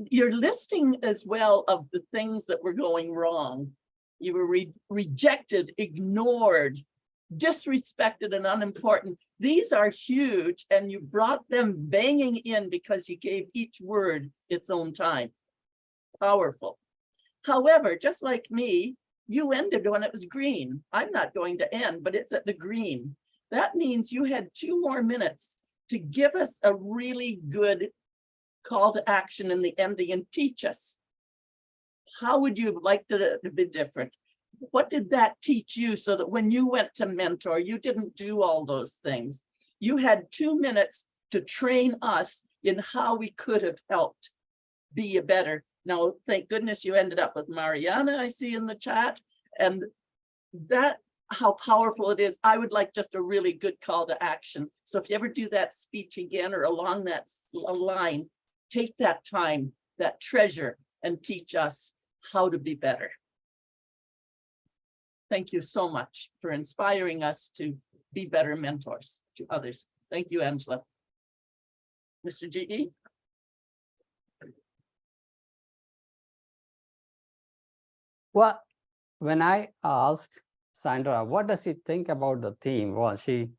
You're listing as well of the things that were going wrong. You were rejected, ignored, disrespected, and unimportant. These are huge, and you brought them banging in because you gave each word its own time. Powerful. However, just like me, you ended when it was green. I'm not going to end, but it's at the green. That means you had 2 more minutes to give us a really good call to action in the ending and teach us. How would you like to be different? What did that teach you so that when you went to mentor, you didn't do all those things? You had 2 minutes to train us in how we could have helped be a better. Now, thank goodness you ended up with Mariana, I see in the chat, and that, how powerful it is. I would like just a really good call to action. So if you ever do that speech again or along that line, take that time, that treasure, and teach us how to be better. Thank you so much for inspiring us to be better mentors to others. Thank you, Angela. Mr. GE? Well, when I asked Sandra, what does she think about the theme? Well, she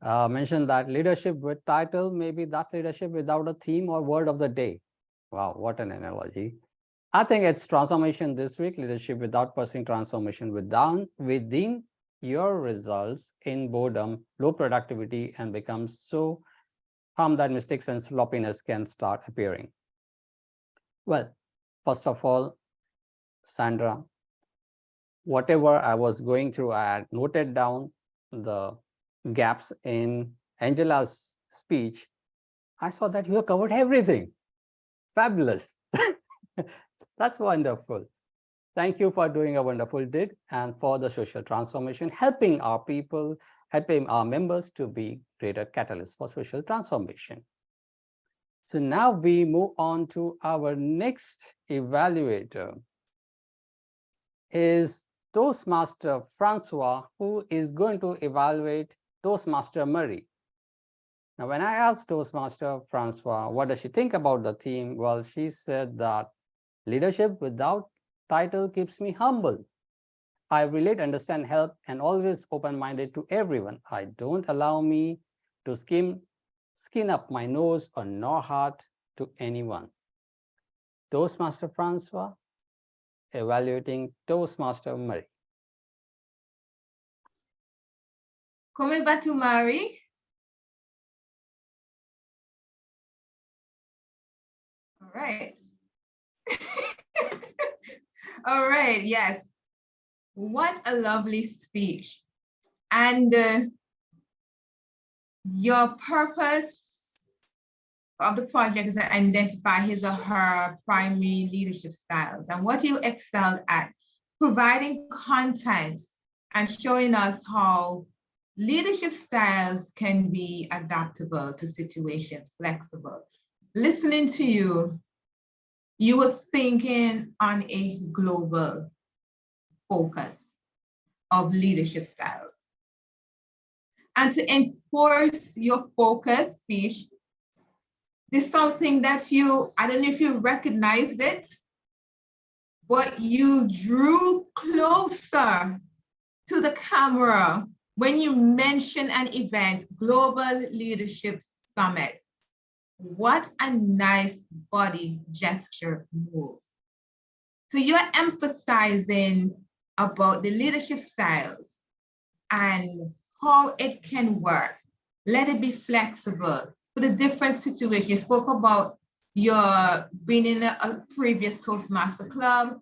mentioned that leadership with title, maybe that's leadership without a theme or word of the day. Wow, what an analogy. I think it's transformation this week, leadership without pursuing transformation within your results in boredom, low productivity, and becomes so harm that mistakes and sloppiness can start appearing? Well, first of all, Sandra, whatever I was going through, I had noted down the gaps in Angela's speech. I saw that you have covered everything. Fabulous. That's wonderful. Thank you for doing a wonderful deed and for the social transformation, helping our people, helping our members to be greater catalysts for social transformation. So now we move on to our next evaluator, is Toastmaster Francois, who is going to evaluate Toastmaster Marie. Now, when I asked Toastmaster Francois, what does she think about the theme? Well, she said that leadership without title keeps me humble. I relate, understand, help, and always open-minded to everyone. I don't allow me to skin up my nose or nor heart to anyone. Toastmaster Francois, evaluating Toastmaster Marie. Come back to Marie. All right. All right, yes. What a lovely speech. And your purpose of the project is to identify his or her primary leadership styles and what you excelled at, providing content and showing us how leadership styles can be adaptable to situations, flexible. Listening to you, you were thinking on a global focus of leadership styles. And to enforce your focus speech, there's something that I don't know if you recognized it, but you drew closer to the camera when you mentioned an event, Global Leadership Summit. What a nice body gesture move. So you're emphasizing about the leadership styles and how it can work. Let it be flexible for the different situations. You spoke about your being in a previous Toastmaster club,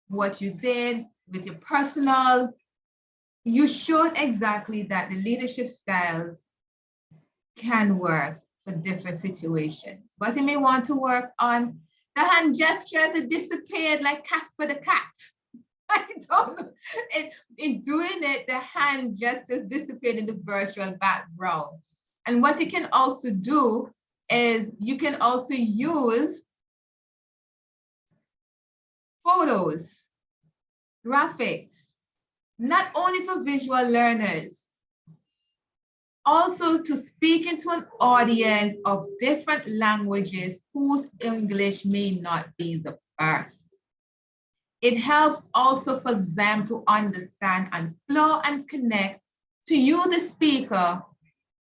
what you did with your personal. You showed exactly that the leadership styles can work for different situations. But you may want to work on the hand gesture to disappear like Casper the cat. I don't know. In doing it, the hand gestures disappeared in the virtual background. And what you can also do is you can also use photos, graphics, not only for visual learners, also to speak into an audience of different languages whose English may not be the first. It helps also for them to understand and flow and connect to you, the speaker,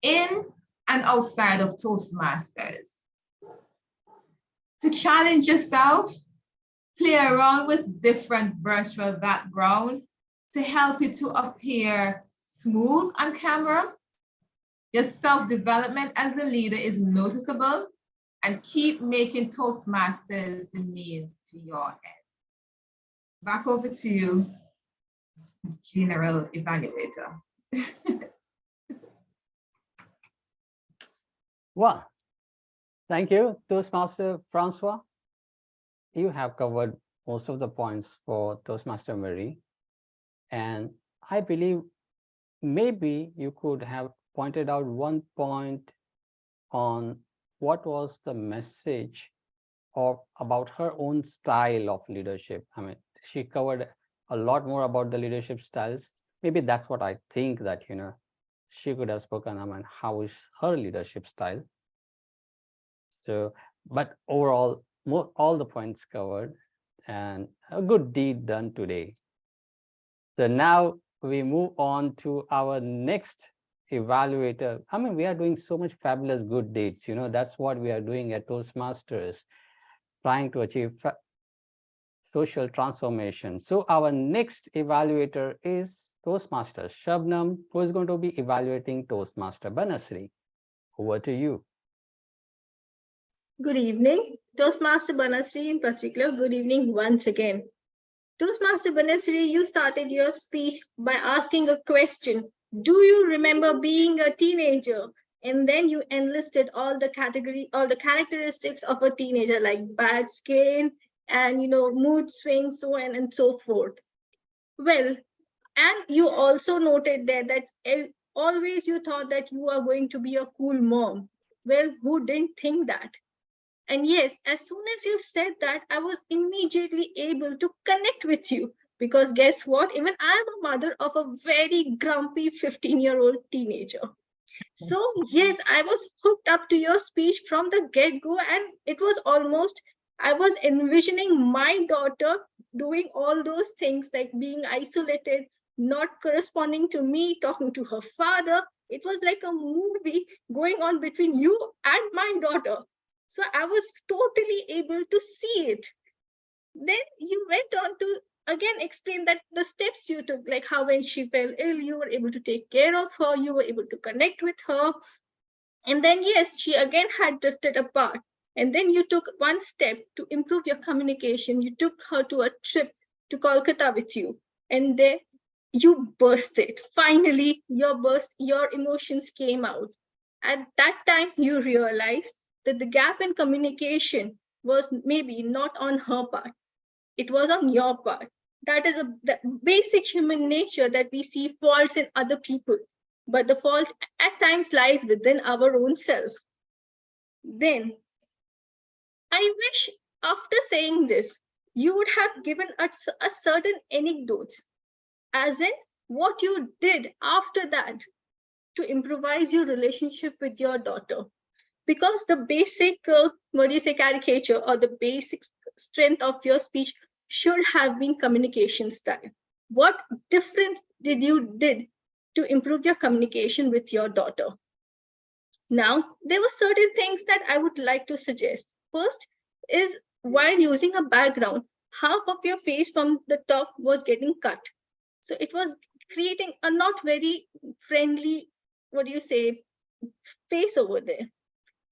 in and outside of Toastmasters. To challenge yourself, play around with different virtual backgrounds to help you to appear smooth on camera. Your self-development as a leader is noticeable, and keep making Toastmasters the means to your end. Back over to you, General Evaluator. Well, thank you, Toastmaster Francois. You have covered most of the points for Toastmaster Marie. And I believe maybe you could have pointed out one point on what was the message about her own style of leadership. I mean, she covered a lot more about the leadership styles. Maybe that's what I think that, she could have spoken. I mean, how is her leadership style? So, but overall, all the points covered and a good deed done today. So now we move on to our next evaluator. I mean, we are doing so much fabulous good deeds. That's what we are doing at Toastmasters, trying to achieve social transformation. So our next evaluator is Toastmaster Shabnam, who is going to be evaluating Toastmaster Banasree. Over to you. Good evening. Toastmaster Banasree in particular, good evening once again. Toastmaster Banasree, you started your speech by asking a question. Do you remember being a teenager? And then you enlisted all the characteristics of a teenager, like bad skin and mood swings, so on and so forth. Well, and you also noted there that always you thought that you are going to be a cool mom. Well, who didn't think that? And yes, as soon as you said that, I was immediately able to connect with you, because guess what? Even I'm a mother of a very grumpy 15-year-old teenager. So yes, I was hooked up to your speech from the get-go, and it was almost, I was envisioning my daughter doing all those things, like being isolated, not corresponding to me, talking to her father. It was like a movie going on between you and my daughter. So I was totally able to see it. Then you went on to again explain that the steps you took, like how when she fell ill, you were able to take care of her, you were able to connect with her. And then yes, she again had drifted apart. And then you took one step to improve your communication. You took her to a trip to Kolkata with you. And there you bursted. Finally, your emotions came out. At that time, you realized that the gap in communication was maybe not on her part. It was on your part. That is the basic human nature, that we see faults in other people, but the fault at times lies within our own self. Then, I wish after saying this, you would have given us a certain anecdotes, as in what you did after that to improvise your relationship with your daughter. Because the basic, caricature or the basic strength of your speech should have been communication style. What difference did you did to improve your communication with your daughter? Now, there were certain things that I would like to suggest. First is, while using a background, half of your face from the top was getting cut. So it was creating a not very friendly, face over there.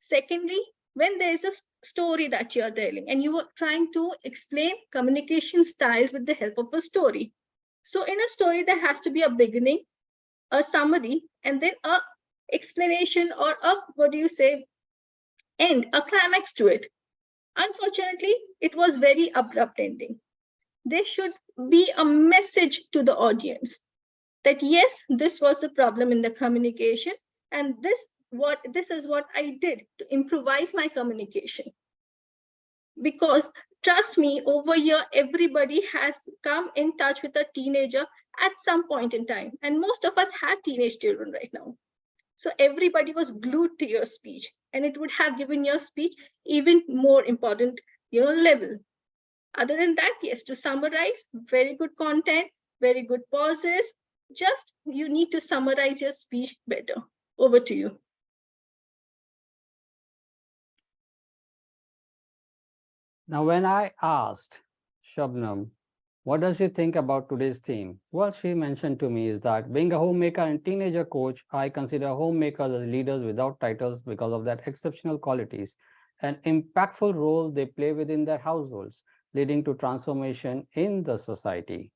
Secondly, when there's a story that you're telling and you were trying to explain communication styles with the help of a story. So in a story, there has to be a beginning, a summary, and then a explanation or a, end, a climax to it. Unfortunately, it was very abrupt ending. There should be a message to the audience that yes, this was the problem in the communication, and this is what I did to improvise my communication. Because trust me, over here, everybody has come in touch with a teenager at some point in time. And most of us have teenage children right now. So everybody was glued to your speech, and it would have given your speech even more important, level. Other than that, yes, to summarize, very good content, very good pauses. Just you need to summarize your speech better. Over to you. Now, when I asked Shabnam, what does she think about today's theme? What she mentioned to me is that being a homemaker and teenager coach, I consider homemakers as leaders without titles because of their exceptional qualities and impactful role they play within their households, leading to transformation in the society.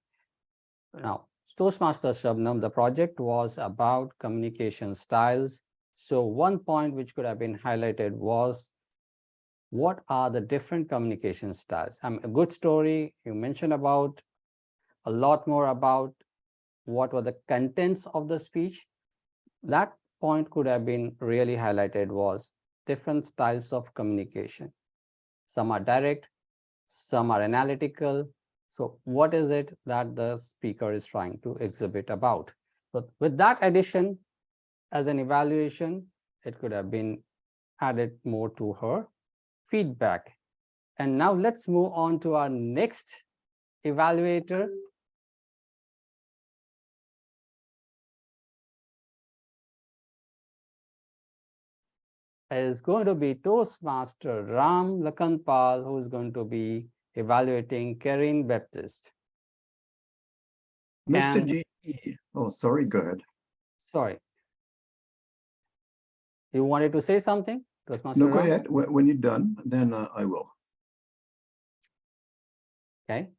Now, Toastmasters Shabnam, the project was about communication styles. So one point which could have been highlighted was, what are the different communication styles? A good story, you mentioned about a lot more about what were the contents of the speech. That point could have been really highlighted was different styles of communication. Some are direct, some are analytical. So what is it that the speaker is trying to exhibit about? So with that addition, as an evaluation, it could have been added more to her feedback. And now let's move on to our next evaluator. Is going to be Toastmaster Ram Lakanpal, who is going to be evaluating Carine Baptiste. Mr. And G. Oh, sorry, go ahead. sorry, you wanted to say something, Toastmaster No, go Ram? ahead. When you're done, then I will. Okay.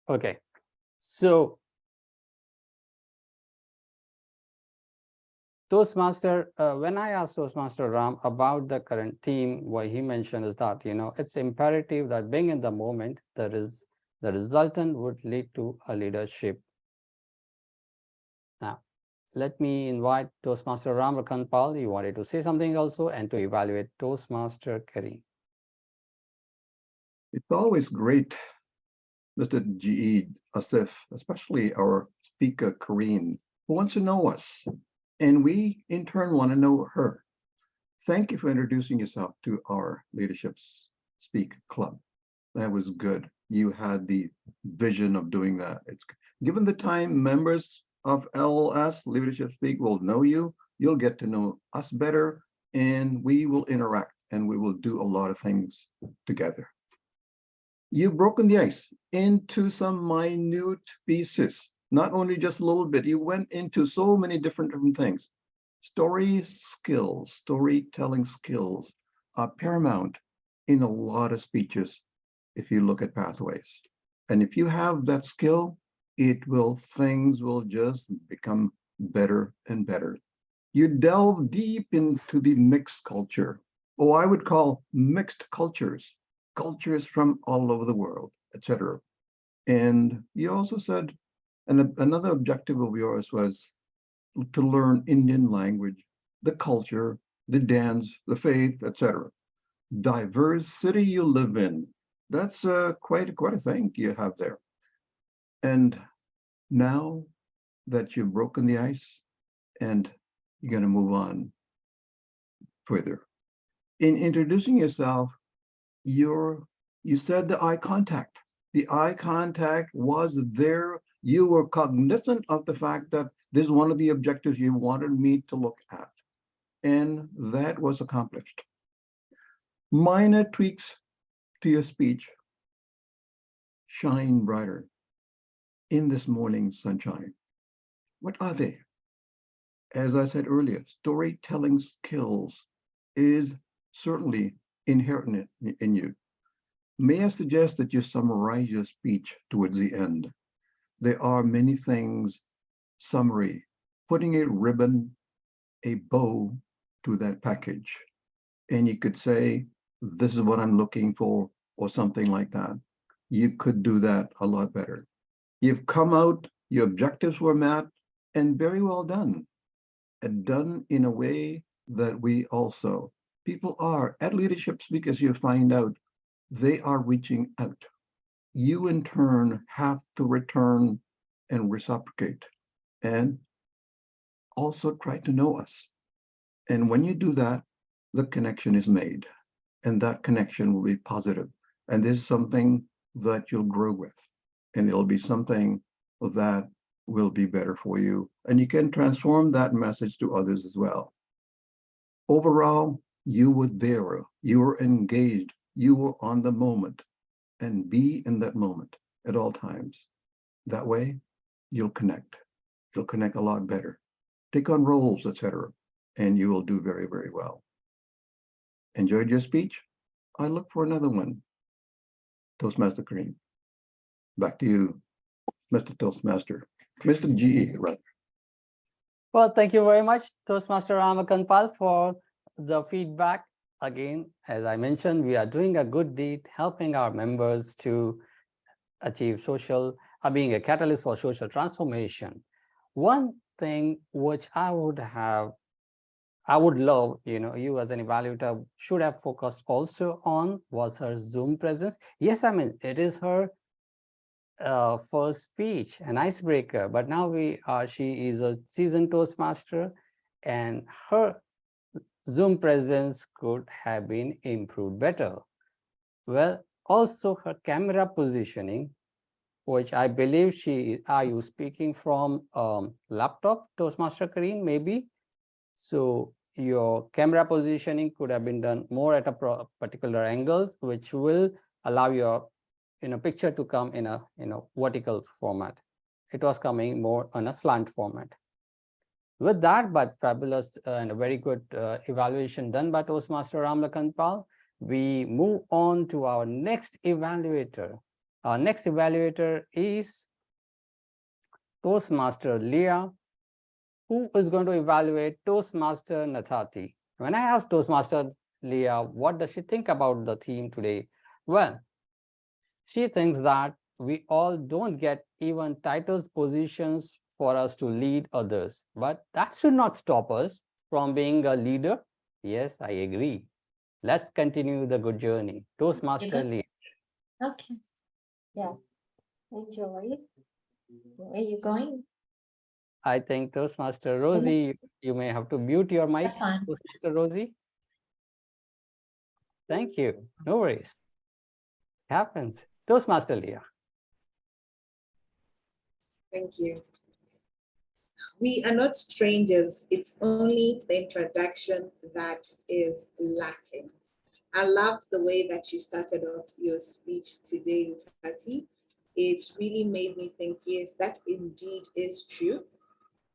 Okay. So Toastmaster, when I asked Toastmaster Ram about the current theme, what he mentioned is that, it's imperative that being in the moment, the resultant would lead to a leadership. Now, let me invite Toastmaster Ram Rakanpal. You wanted to say something also, and to evaluate Toastmaster Carine. It's always great, Mr. G.E. Asif, especially our speaker, Carine, who wants to know us, and we in turn want to know her. Thank you for introducing yourself to our Leadership Speak Club. That was good. You had the vision of doing that. It's given the time, members of LS Leadership Speak will know you. You'll get to know us better, and we will interact, and we will do a lot of things together. You've broken the ice into some minute pieces, not only just a little bit. You went into so many different things. Storytelling skills are paramount in a lot of speeches if you look at pathways. And if you have that skill, things will just become better and better. You delve deep into the mixed culture. Oh, I would call mixed cultures from all over the world, etc. And you also said, and another objective of yours was to learn Indian language, the culture, the dance, the faith, etc. Diverse city you live in. That's quite a thing you have there. And now that you've broken the ice and you're going to move on further. In introducing yourself, you said the eye contact. The eye contact was there. You were cognizant of the fact that this is one of the objectives you wanted me to look at. And that was accomplished. Minor tweaks to your speech shine brighter in this morning's sunshine. What are they? As I said earlier, storytelling skills is certainly inherent in you. May I suggest that you summarize your speech towards the end? There are many things, summary, putting a ribbon, a bow to that package. And you could say, this is what I'm looking for, or something like that. You could do that a lot better. You've come out, your objectives were met, and very well done. And done in a way that we also, people are, at Leadership Speak, as you find out, they are reaching out. You in turn have to return and reciprocate and also try to know us. And when you do that, the connection is made, and that connection will be positive. And this is something that you'll grow with, and it'll be something that will be better for you. And you can transform that message to others as well. Overall, you were there, you were engaged, you were on the moment, and be in that moment at all times. That way, you'll connect. You'll connect a lot better. Take on roles, etc., and you will do very, very well. Enjoyed your speech? I look for another one. Toastmaster Carine. Back to you, Mr. Toastmaster. Mr. GE, rather. Well, thank you very much, Toastmaster Ramakanpal, for the feedback. Again, as I mentioned, we are doing a good deed, helping our members to achieve being a catalyst for social transformation. One thing which I would love, you as an evaluator should have focused also on was her Zoom presence. Yes, I mean, it is her first speech, an icebreaker, but now she is a seasoned Toastmaster, and her Zoom presence could have been improved better. Well, also her camera positioning, which I believe are you speaking from laptop, Toastmaster Carine, maybe? So your camera positioning could have been done more at a particular angles, which will allow your picture to come in a vertical format. It was coming more on a slant format. With that, but fabulous and a very good evaluation done by Toastmaster Ramlakhan, we move on to our next evaluator. Our next evaluator is Toastmaster Leah, who is going to evaluate Toastmaster Nthati. When I asked Toastmaster Leah, what does she think about the theme today? Well, she thinks that we all don't get even titles, positions for us to lead others, but that should not stop us from being a leader. Yes, I agree. Let's continue the good journey. Toastmaster Leah. Okay. Yeah. Enjoy. Where are you going? I think Toastmaster Rosie, you may have to mute your mic, Toastmaster Rosie. Thank you. No worries. It happens. Toastmaster Leah. Thank you. We are not strangers. It's only the introduction that is lacking. I loved the way that you started off your speech today, Nthati. It really made me think, yes, that indeed is true.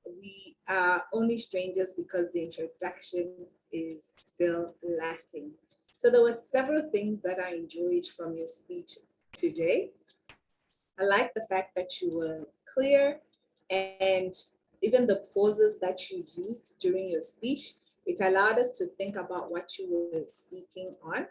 We are only strangers because the introduction is still lacking. So there were several things that I enjoyed from your speech today. I like the fact that you were clear, and even the pauses that you used during your speech, it allowed us to think about what you were speaking on.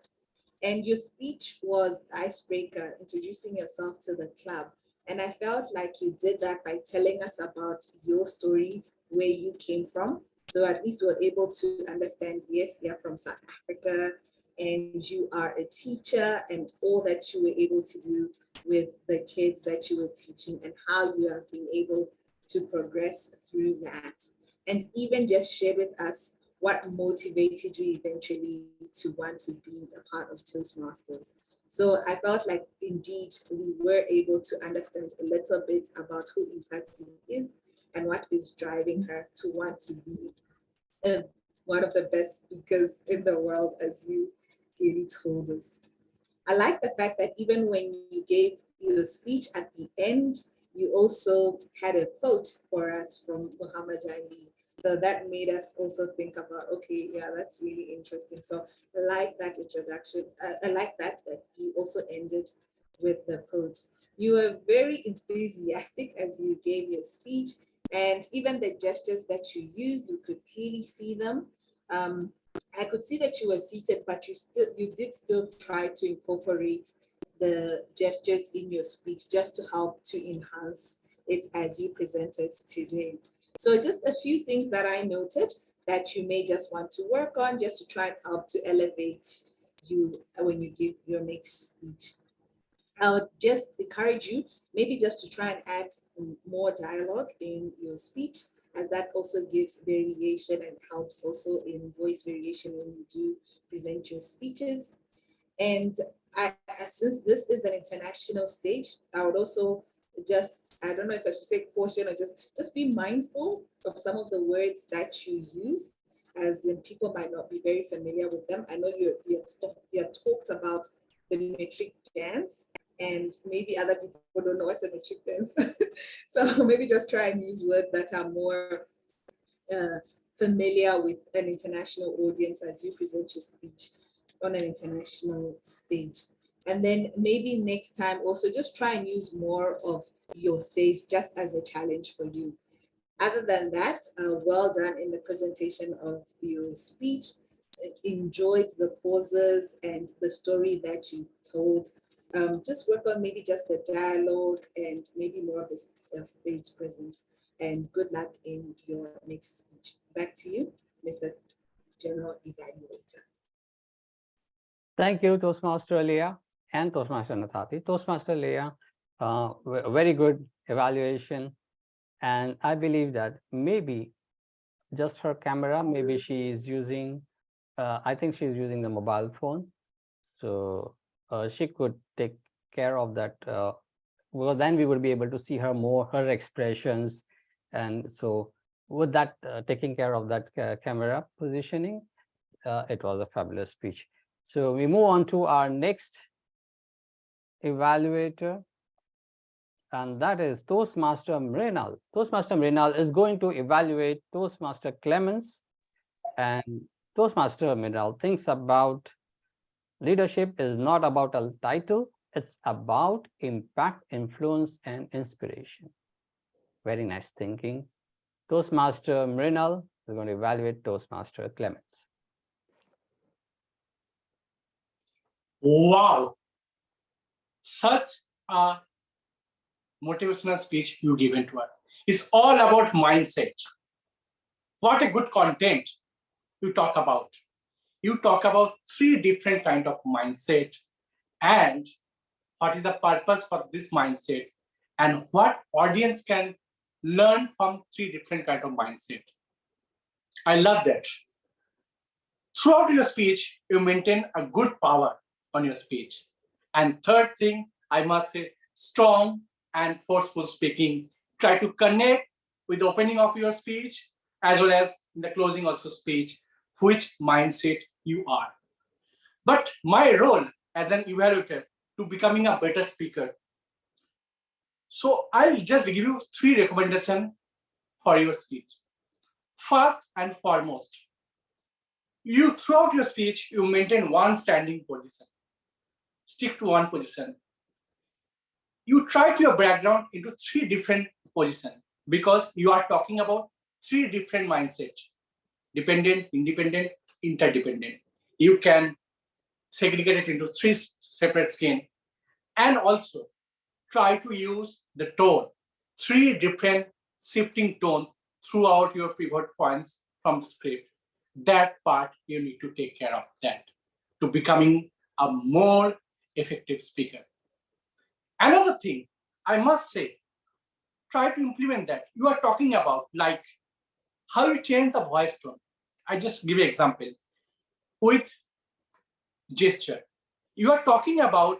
And your speech was the icebreaker, introducing yourself to the club. And I felt like you did that by telling us about your story, where you came from. So at least we were able to understand, yes, you're from South Africa and you are a teacher, and all that you were able to do with the kids that you were teaching and how you have been able to progress through that. And even just share with us what motivated you eventually to want to be a part of Toastmasters. So I felt like indeed we were able to understand a little bit about who Nthati is and what is driving her to want to be one of the best speakers in the world, as you clearly told us. I like the fact that even when you gave your speech at the end, you also had a quote for us from Muhammad Ali. So that made us also think about, okay, yeah, that's really interesting. So I like that introduction. I like that you also ended with the quotes. You were very enthusiastic as you gave your speech, and even the gestures that you used, you could clearly see them. I could see that you were seated, but you did still try to incorporate the gestures in your speech just to help to enhance it as you presented today. So just a few things that I noted that you may just want to work on just to try and help to elevate you when you give your next speech. I would just encourage you maybe just to try and add more dialogue in your speech, as that also gives variation and helps also in voice variation when you do present your speeches. And since this is an international stage, I would also just, I don't know if I should say caution or just be mindful of some of the words that you use, as in people might not be very familiar with them. I know you have talked about the metric dance, and maybe other people don't know what's a metric dance. So maybe just try and use words that are more familiar with an international audience as you present your speech on an international stage. And then maybe next time also just try and use more of your stage just as a challenge for you. Other than that, well done in the presentation of your speech. Enjoyed the pauses and the story that you told. Just work on maybe just the dialogue and maybe more of the stage presence. And good luck in your next speech. Back to you, Mr. General Evaluator. Thank you, Toastmaster Leah and Toastmaster Nthati. Toastmaster Leah, very good evaluation. And I believe that maybe just her camera, maybe she is using, I think she's using the mobile phone. So she could take care of that. Well, then we would be able to see her more, her expressions. And so with that, taking care of that camera positioning, it was a fabulous speech. So we move on to our next evaluator, and that is Toastmaster Mrinal. Toastmaster Mrinal is going to evaluate Toastmaster Clemence, and Toastmaster Mrinal thinks about leadership is not about a title, it's about impact, influence, and inspiration. Very nice thinking. Toastmaster Mrinal is going to evaluate Toastmaster Clemence. Wow, such a motivational speech you given to us. It's all about mindset. What a good content you talk about. You talk about 3 different kind of mindset and what is the purpose for this mindset and what audience can learn from 3 different kind of mindset. I love that. Throughout your speech, you maintain a good power on your speech. And third thing, I must say, strong and forceful speaking. Try to connect with the opening of your speech as well as in the closing also speech, which mindset you are. But my role as an evaluator to becoming a better speaker. So I'll just give you 3 recommendations for your speech. First and foremost, you throughout your speech, you maintain one standing position. Stick to one position. You try to your background into 3 different positions because you are talking about 3 different mindsets: dependent, independent, interdependent. You can segregate it into 3 separate schemes, and also try to use the tone, 3 different shifting tone throughout your pivot points from the script. That part you need to take care of that to becoming a more effective speaker. Another thing I must say, try to implement that. You are talking about like how you change the voice tone. I just give you an example with gesture. You are talking about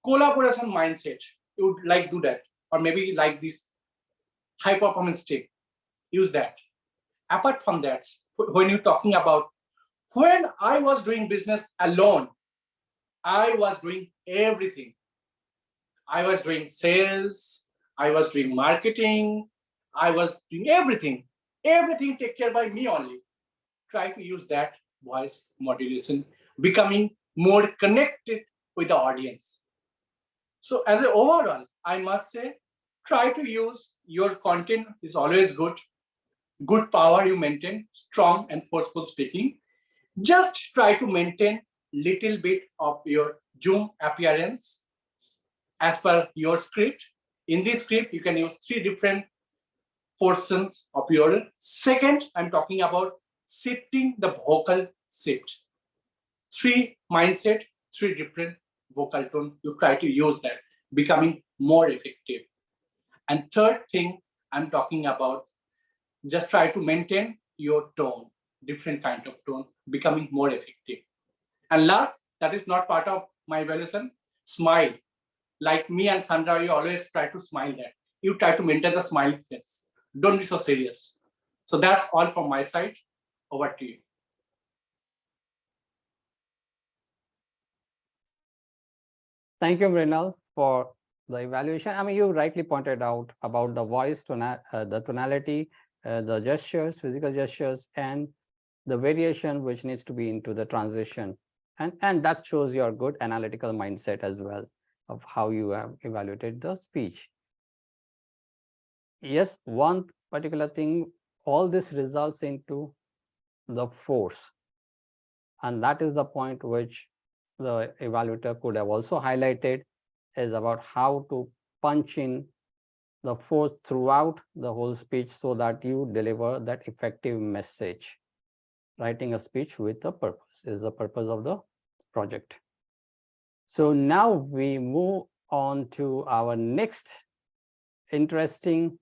collaboration mindset. You would like do that, or maybe like this high performance tape. Use that. Apart from that, when you're talking about when I was doing business alone, I was doing everything. I was doing sales, I was doing marketing, I was doing everything. Everything taken care by me only. Try to use that voice modulation, becoming more connected with the audience. So as an overall, I must say, try to use your content is always good. Good power you maintain, strong and forceful speaking. Just try to maintain little bit of your Zoom appearance as per your script. In this script, you can use 3 different portions of your. Second, I'm talking about shifting the vocal shift. 3 mindset, 3 different vocal tone. You try to use that, becoming more effective. And third thing I'm talking about, just try to maintain your tone, different kind of tone, becoming more effective. And last, that is not part of my evaluation, smile. Like me and Sandra, you always try to smile there. You try to maintain the smile face. Don't be so serious. So that's all from my side. Over to you. Thank you, Mrinal, for the evaluation. I mean, you rightly pointed out about the voice, the tonality, the gestures, physical gestures, and the variation which needs to be into the transition. And that shows your good analytical mindset as well of how you have evaluated the speech. Yes, one particular thing, all this results into the force. And that is the point which the evaluator could have also highlighted, is about how to punch in the force throughout the whole speech so that you deliver that effective message. Writing a speech with a purpose is the purpose of the project. So now we move on to our next interesting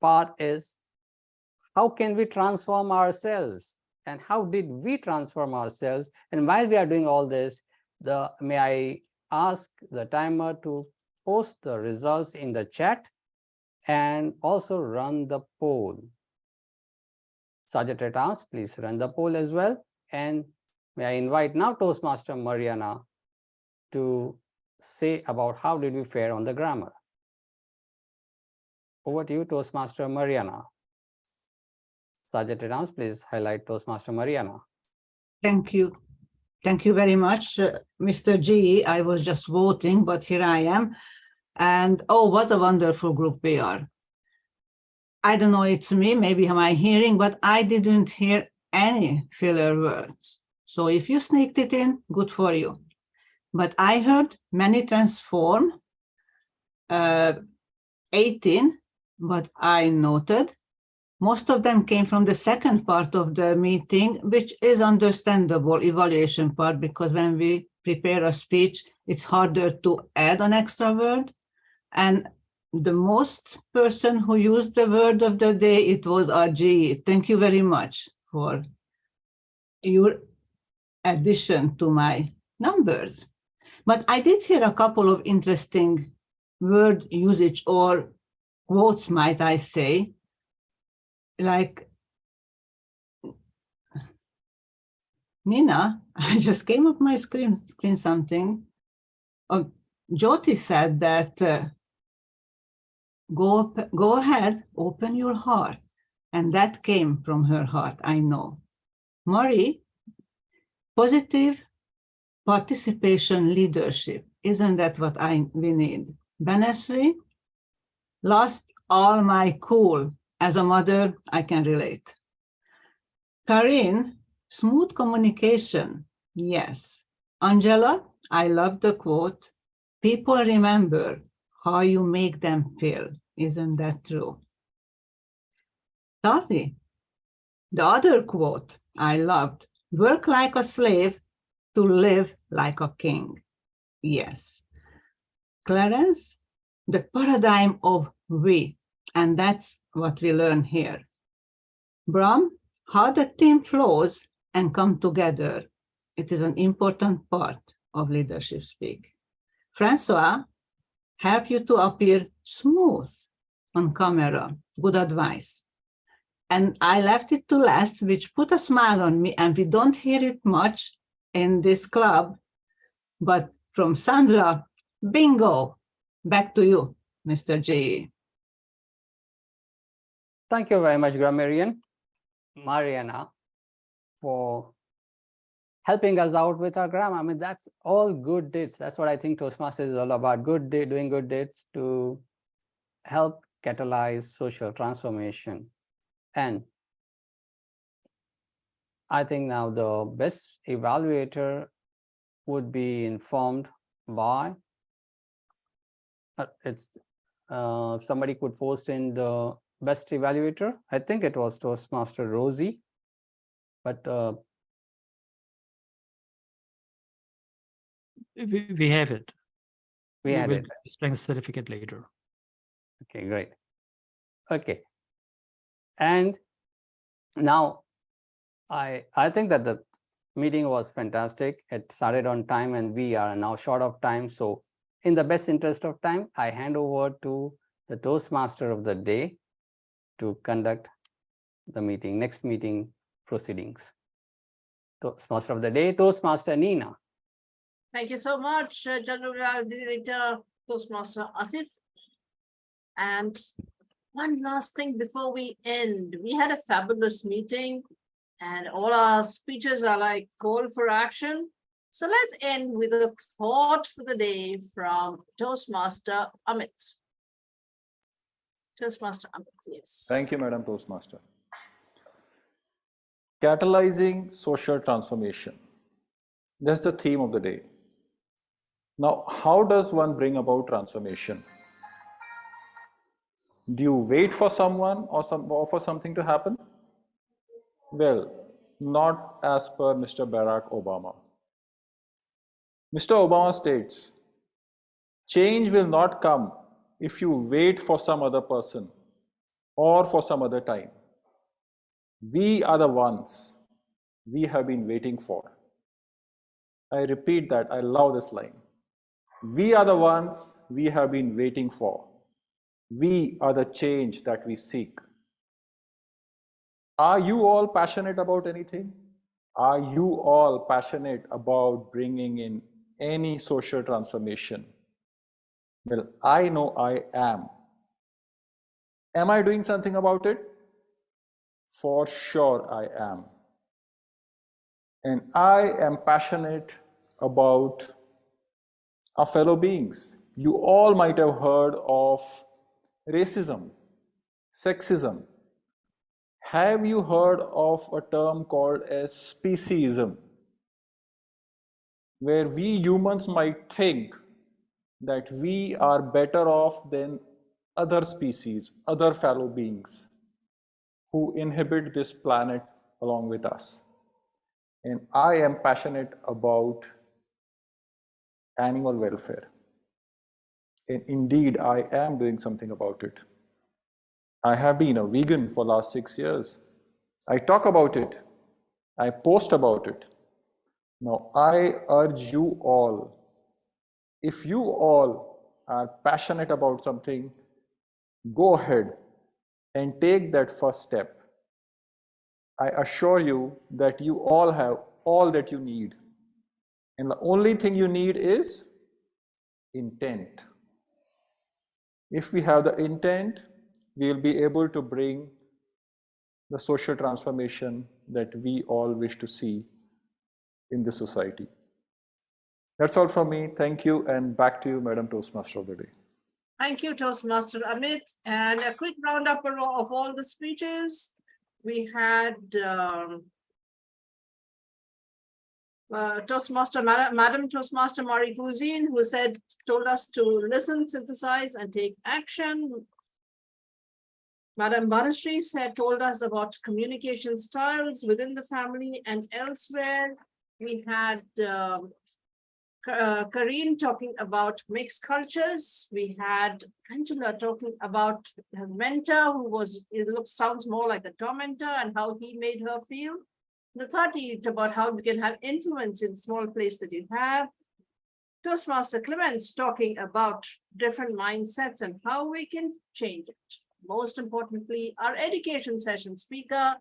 part is how can we transform ourselves, and how did we transform ourselves? And while we are doing all this, may I ask the timer to post the results in the chat and also run the poll. Sergeant at Arms, please run the poll as well. And May I invite now Toastmaster Mariana to say about how did we fare on the grammar. Over to you, Toastmaster Mariana. Sergeant at Arms, please highlight Toastmaster Mariana. Thank you. Thank you very much, Mr. G. I was just voting, but here I am. And oh, what a wonderful group we are. I don't know, it's me, maybe am I hearing, but I didn't hear any filler words. So if you sneaked it in, good for you. But I heard many transform, 18, but I noted most of them came from the second part of the meeting, which is understandable, evaluation part, because when we prepare a speech, it's harder to add an extra word. And the most person who used the word of the day, it was RGE. Thank you very much for your addition to my numbers. But I did hear a couple of interesting word usage or quotes, might I say, like Nina, I just came up my screen something. Jyothi said that go ahead, open your heart. And that came from her heart, I know. Marie, positive participation leadership. Isn't that what we need? Banasree, lost all my cool. As a mother, I can relate. Carine, smooth communication. Yes. Angela, I love the quote. People remember how you make them feel. Isn't that true? Nthati, the other quote I loved. Work like a slave to live like a king. Yes. Clarence, the paradigm of we. And that's what we learn here. Bram, how the team flows and come together. It is an important part of leadership speak. Francois, help you to appear smooth on camera. Good advice. And I left it to last, which put a smile on me, and we don't hear it much in this club, but from Sandra, bingo. Back to you, Mr. J. Thank you very much, grammarian Mariana, for helping us out with our grammar. I mean, that's all good deeds. That's what I think Toastmasters is all about, doing good deeds to help catalyze social transformation. And I think now the best evaluator would be informed by, somebody could post in the best evaluator. I think it was Toastmaster Rosie, but we have it. We had will it. Display the certificate later. Okay, great. Okay. And now I think that the meeting was fantastic. It started on time and we are now short of time. So in the best interest of time, I hand over to the Toastmaster of the day to conduct the meeting, next meeting proceedings. Toastmaster of the day, Toastmaster Nina. Thank you so much, General Director Toastmaster Asif. And one last thing before we end, we had a fabulous meeting and all our speeches are like call for action. So let's end with a thought for the day from Toastmaster Amit. Toastmaster Amit, yes. Thank you, Madam Toastmaster. Catalyzing social transformation. That's the theme of the day. Now, how does one bring about transformation? Do you wait for someone or for something to happen? Well, not as per Mr. Barack Obama. Mr. Obama states, change will not come if you wait for some other person or for some other time. We are the ones we have been waiting for. I repeat that, I love this line. We are the ones we have been waiting for. We are the change that we seek. Are you all passionate about anything? Are you all passionate about bringing in any social transformation? Well, I know I am. Am I doing something about it? For sure I am. And I am passionate about our fellow beings. You all might have heard of racism, sexism. Have you heard of a term called as speciesism, where we humans might think that we are better off than other species, other fellow beings who inhabit this planet along with us? And I am passionate about animal welfare. And indeed, I am doing something about it. I have been a vegan for the last 6 years. I talk about it. I post about it. Now, I urge you all, if you all are passionate about something, go ahead and take that first step. I assure you that you all have all that you need. And the only thing you need is intent. If we have the intent, we will be able to bring the social transformation that we all wish to see in the society. That's all from me. Thank you, and back to you, Madam Toastmaster of the Day. Thank you, Toastmaster Amit. And a quick roundup of all the speeches. We had Toastmaster, Madam Toastmaster Marie Cusin, who told us to listen, synthesize, and take action. Madam Banasree told us about communication styles within the family and elsewhere. We had Carine talking about mixed cultures. We had Angela talking about her mentor, who sounds more like a tormentor, and how he made her feel. Nthati about how we can have influence in small place that you have. Toastmaster Clemence talking about different mindsets and how we can change it. Most importantly, our education session speaker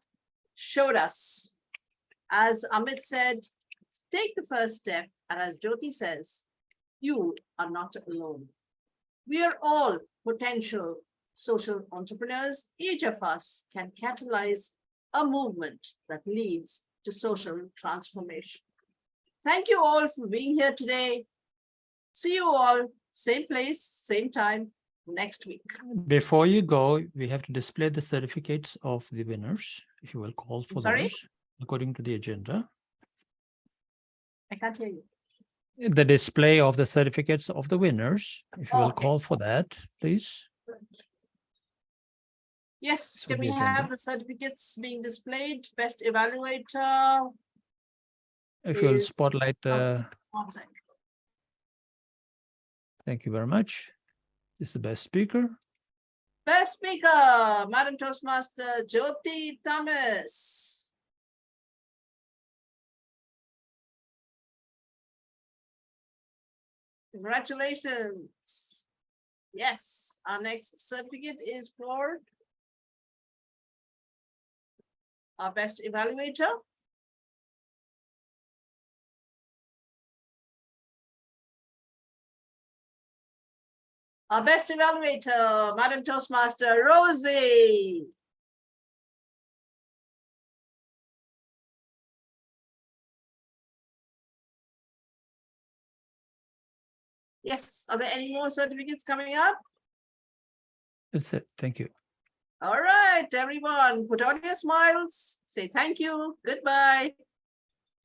showed us, as Amit said, take the first step, and as Jyothi says, you are not alone. We are all potential social entrepreneurs. Each of us can catalyze a movement that leads to social transformation. Thank you all for being here today. See you all, same place, same time, next week. Before you go, we have to display the certificates of the winners, if you will call for those, according to the agenda. I can't hear you. The display of the certificates of the winners, if you will call for that, please. Yes, For can the we have agenda. the certificates being displayed? Best evaluator. If you will is- spotlight, One second. thank you very much. This is the best speaker. Best speaker, Madam Toastmaster Jyothi Thomas. Congratulations. Yes, our next certificate is for our best evaluator. Our best evaluator, Madam Toastmaster Rosie. Yes, are there any more certificates coming up? That's it. Thank you. All right, everyone, put on your smiles, say thank you, goodbye.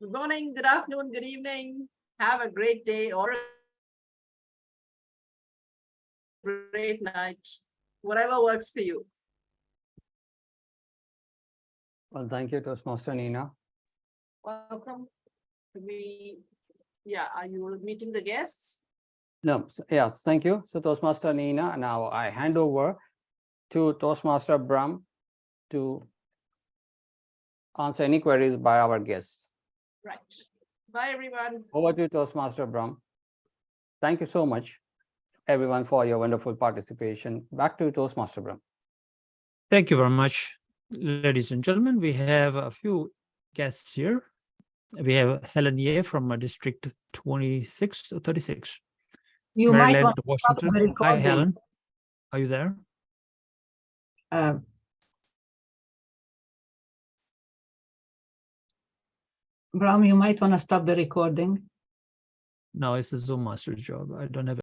Good morning, good afternoon, good evening. Have a great day or a great night, whatever works for you. Well, thank you, Toastmaster Nina. Welcome. Are you meeting the guests? No, yes, thank you. So Toastmaster Nina, now I hand over to Toastmaster Brahm to answer any queries by our guests. Right. Bye, everyone. Over to Toastmaster Brahm. Thank you so much, everyone, for your wonderful participation. Back to Toastmaster Brahm. Thank you very much, ladies and gentlemen. We have a few guests here. We have Helen Ye from District 26 or 36. You might Maryland, want to stop Washington. the Hi, recording. Helen. Are you there? Bram, you might want to stop the recording. No, it's a Zoom master's job. I don't have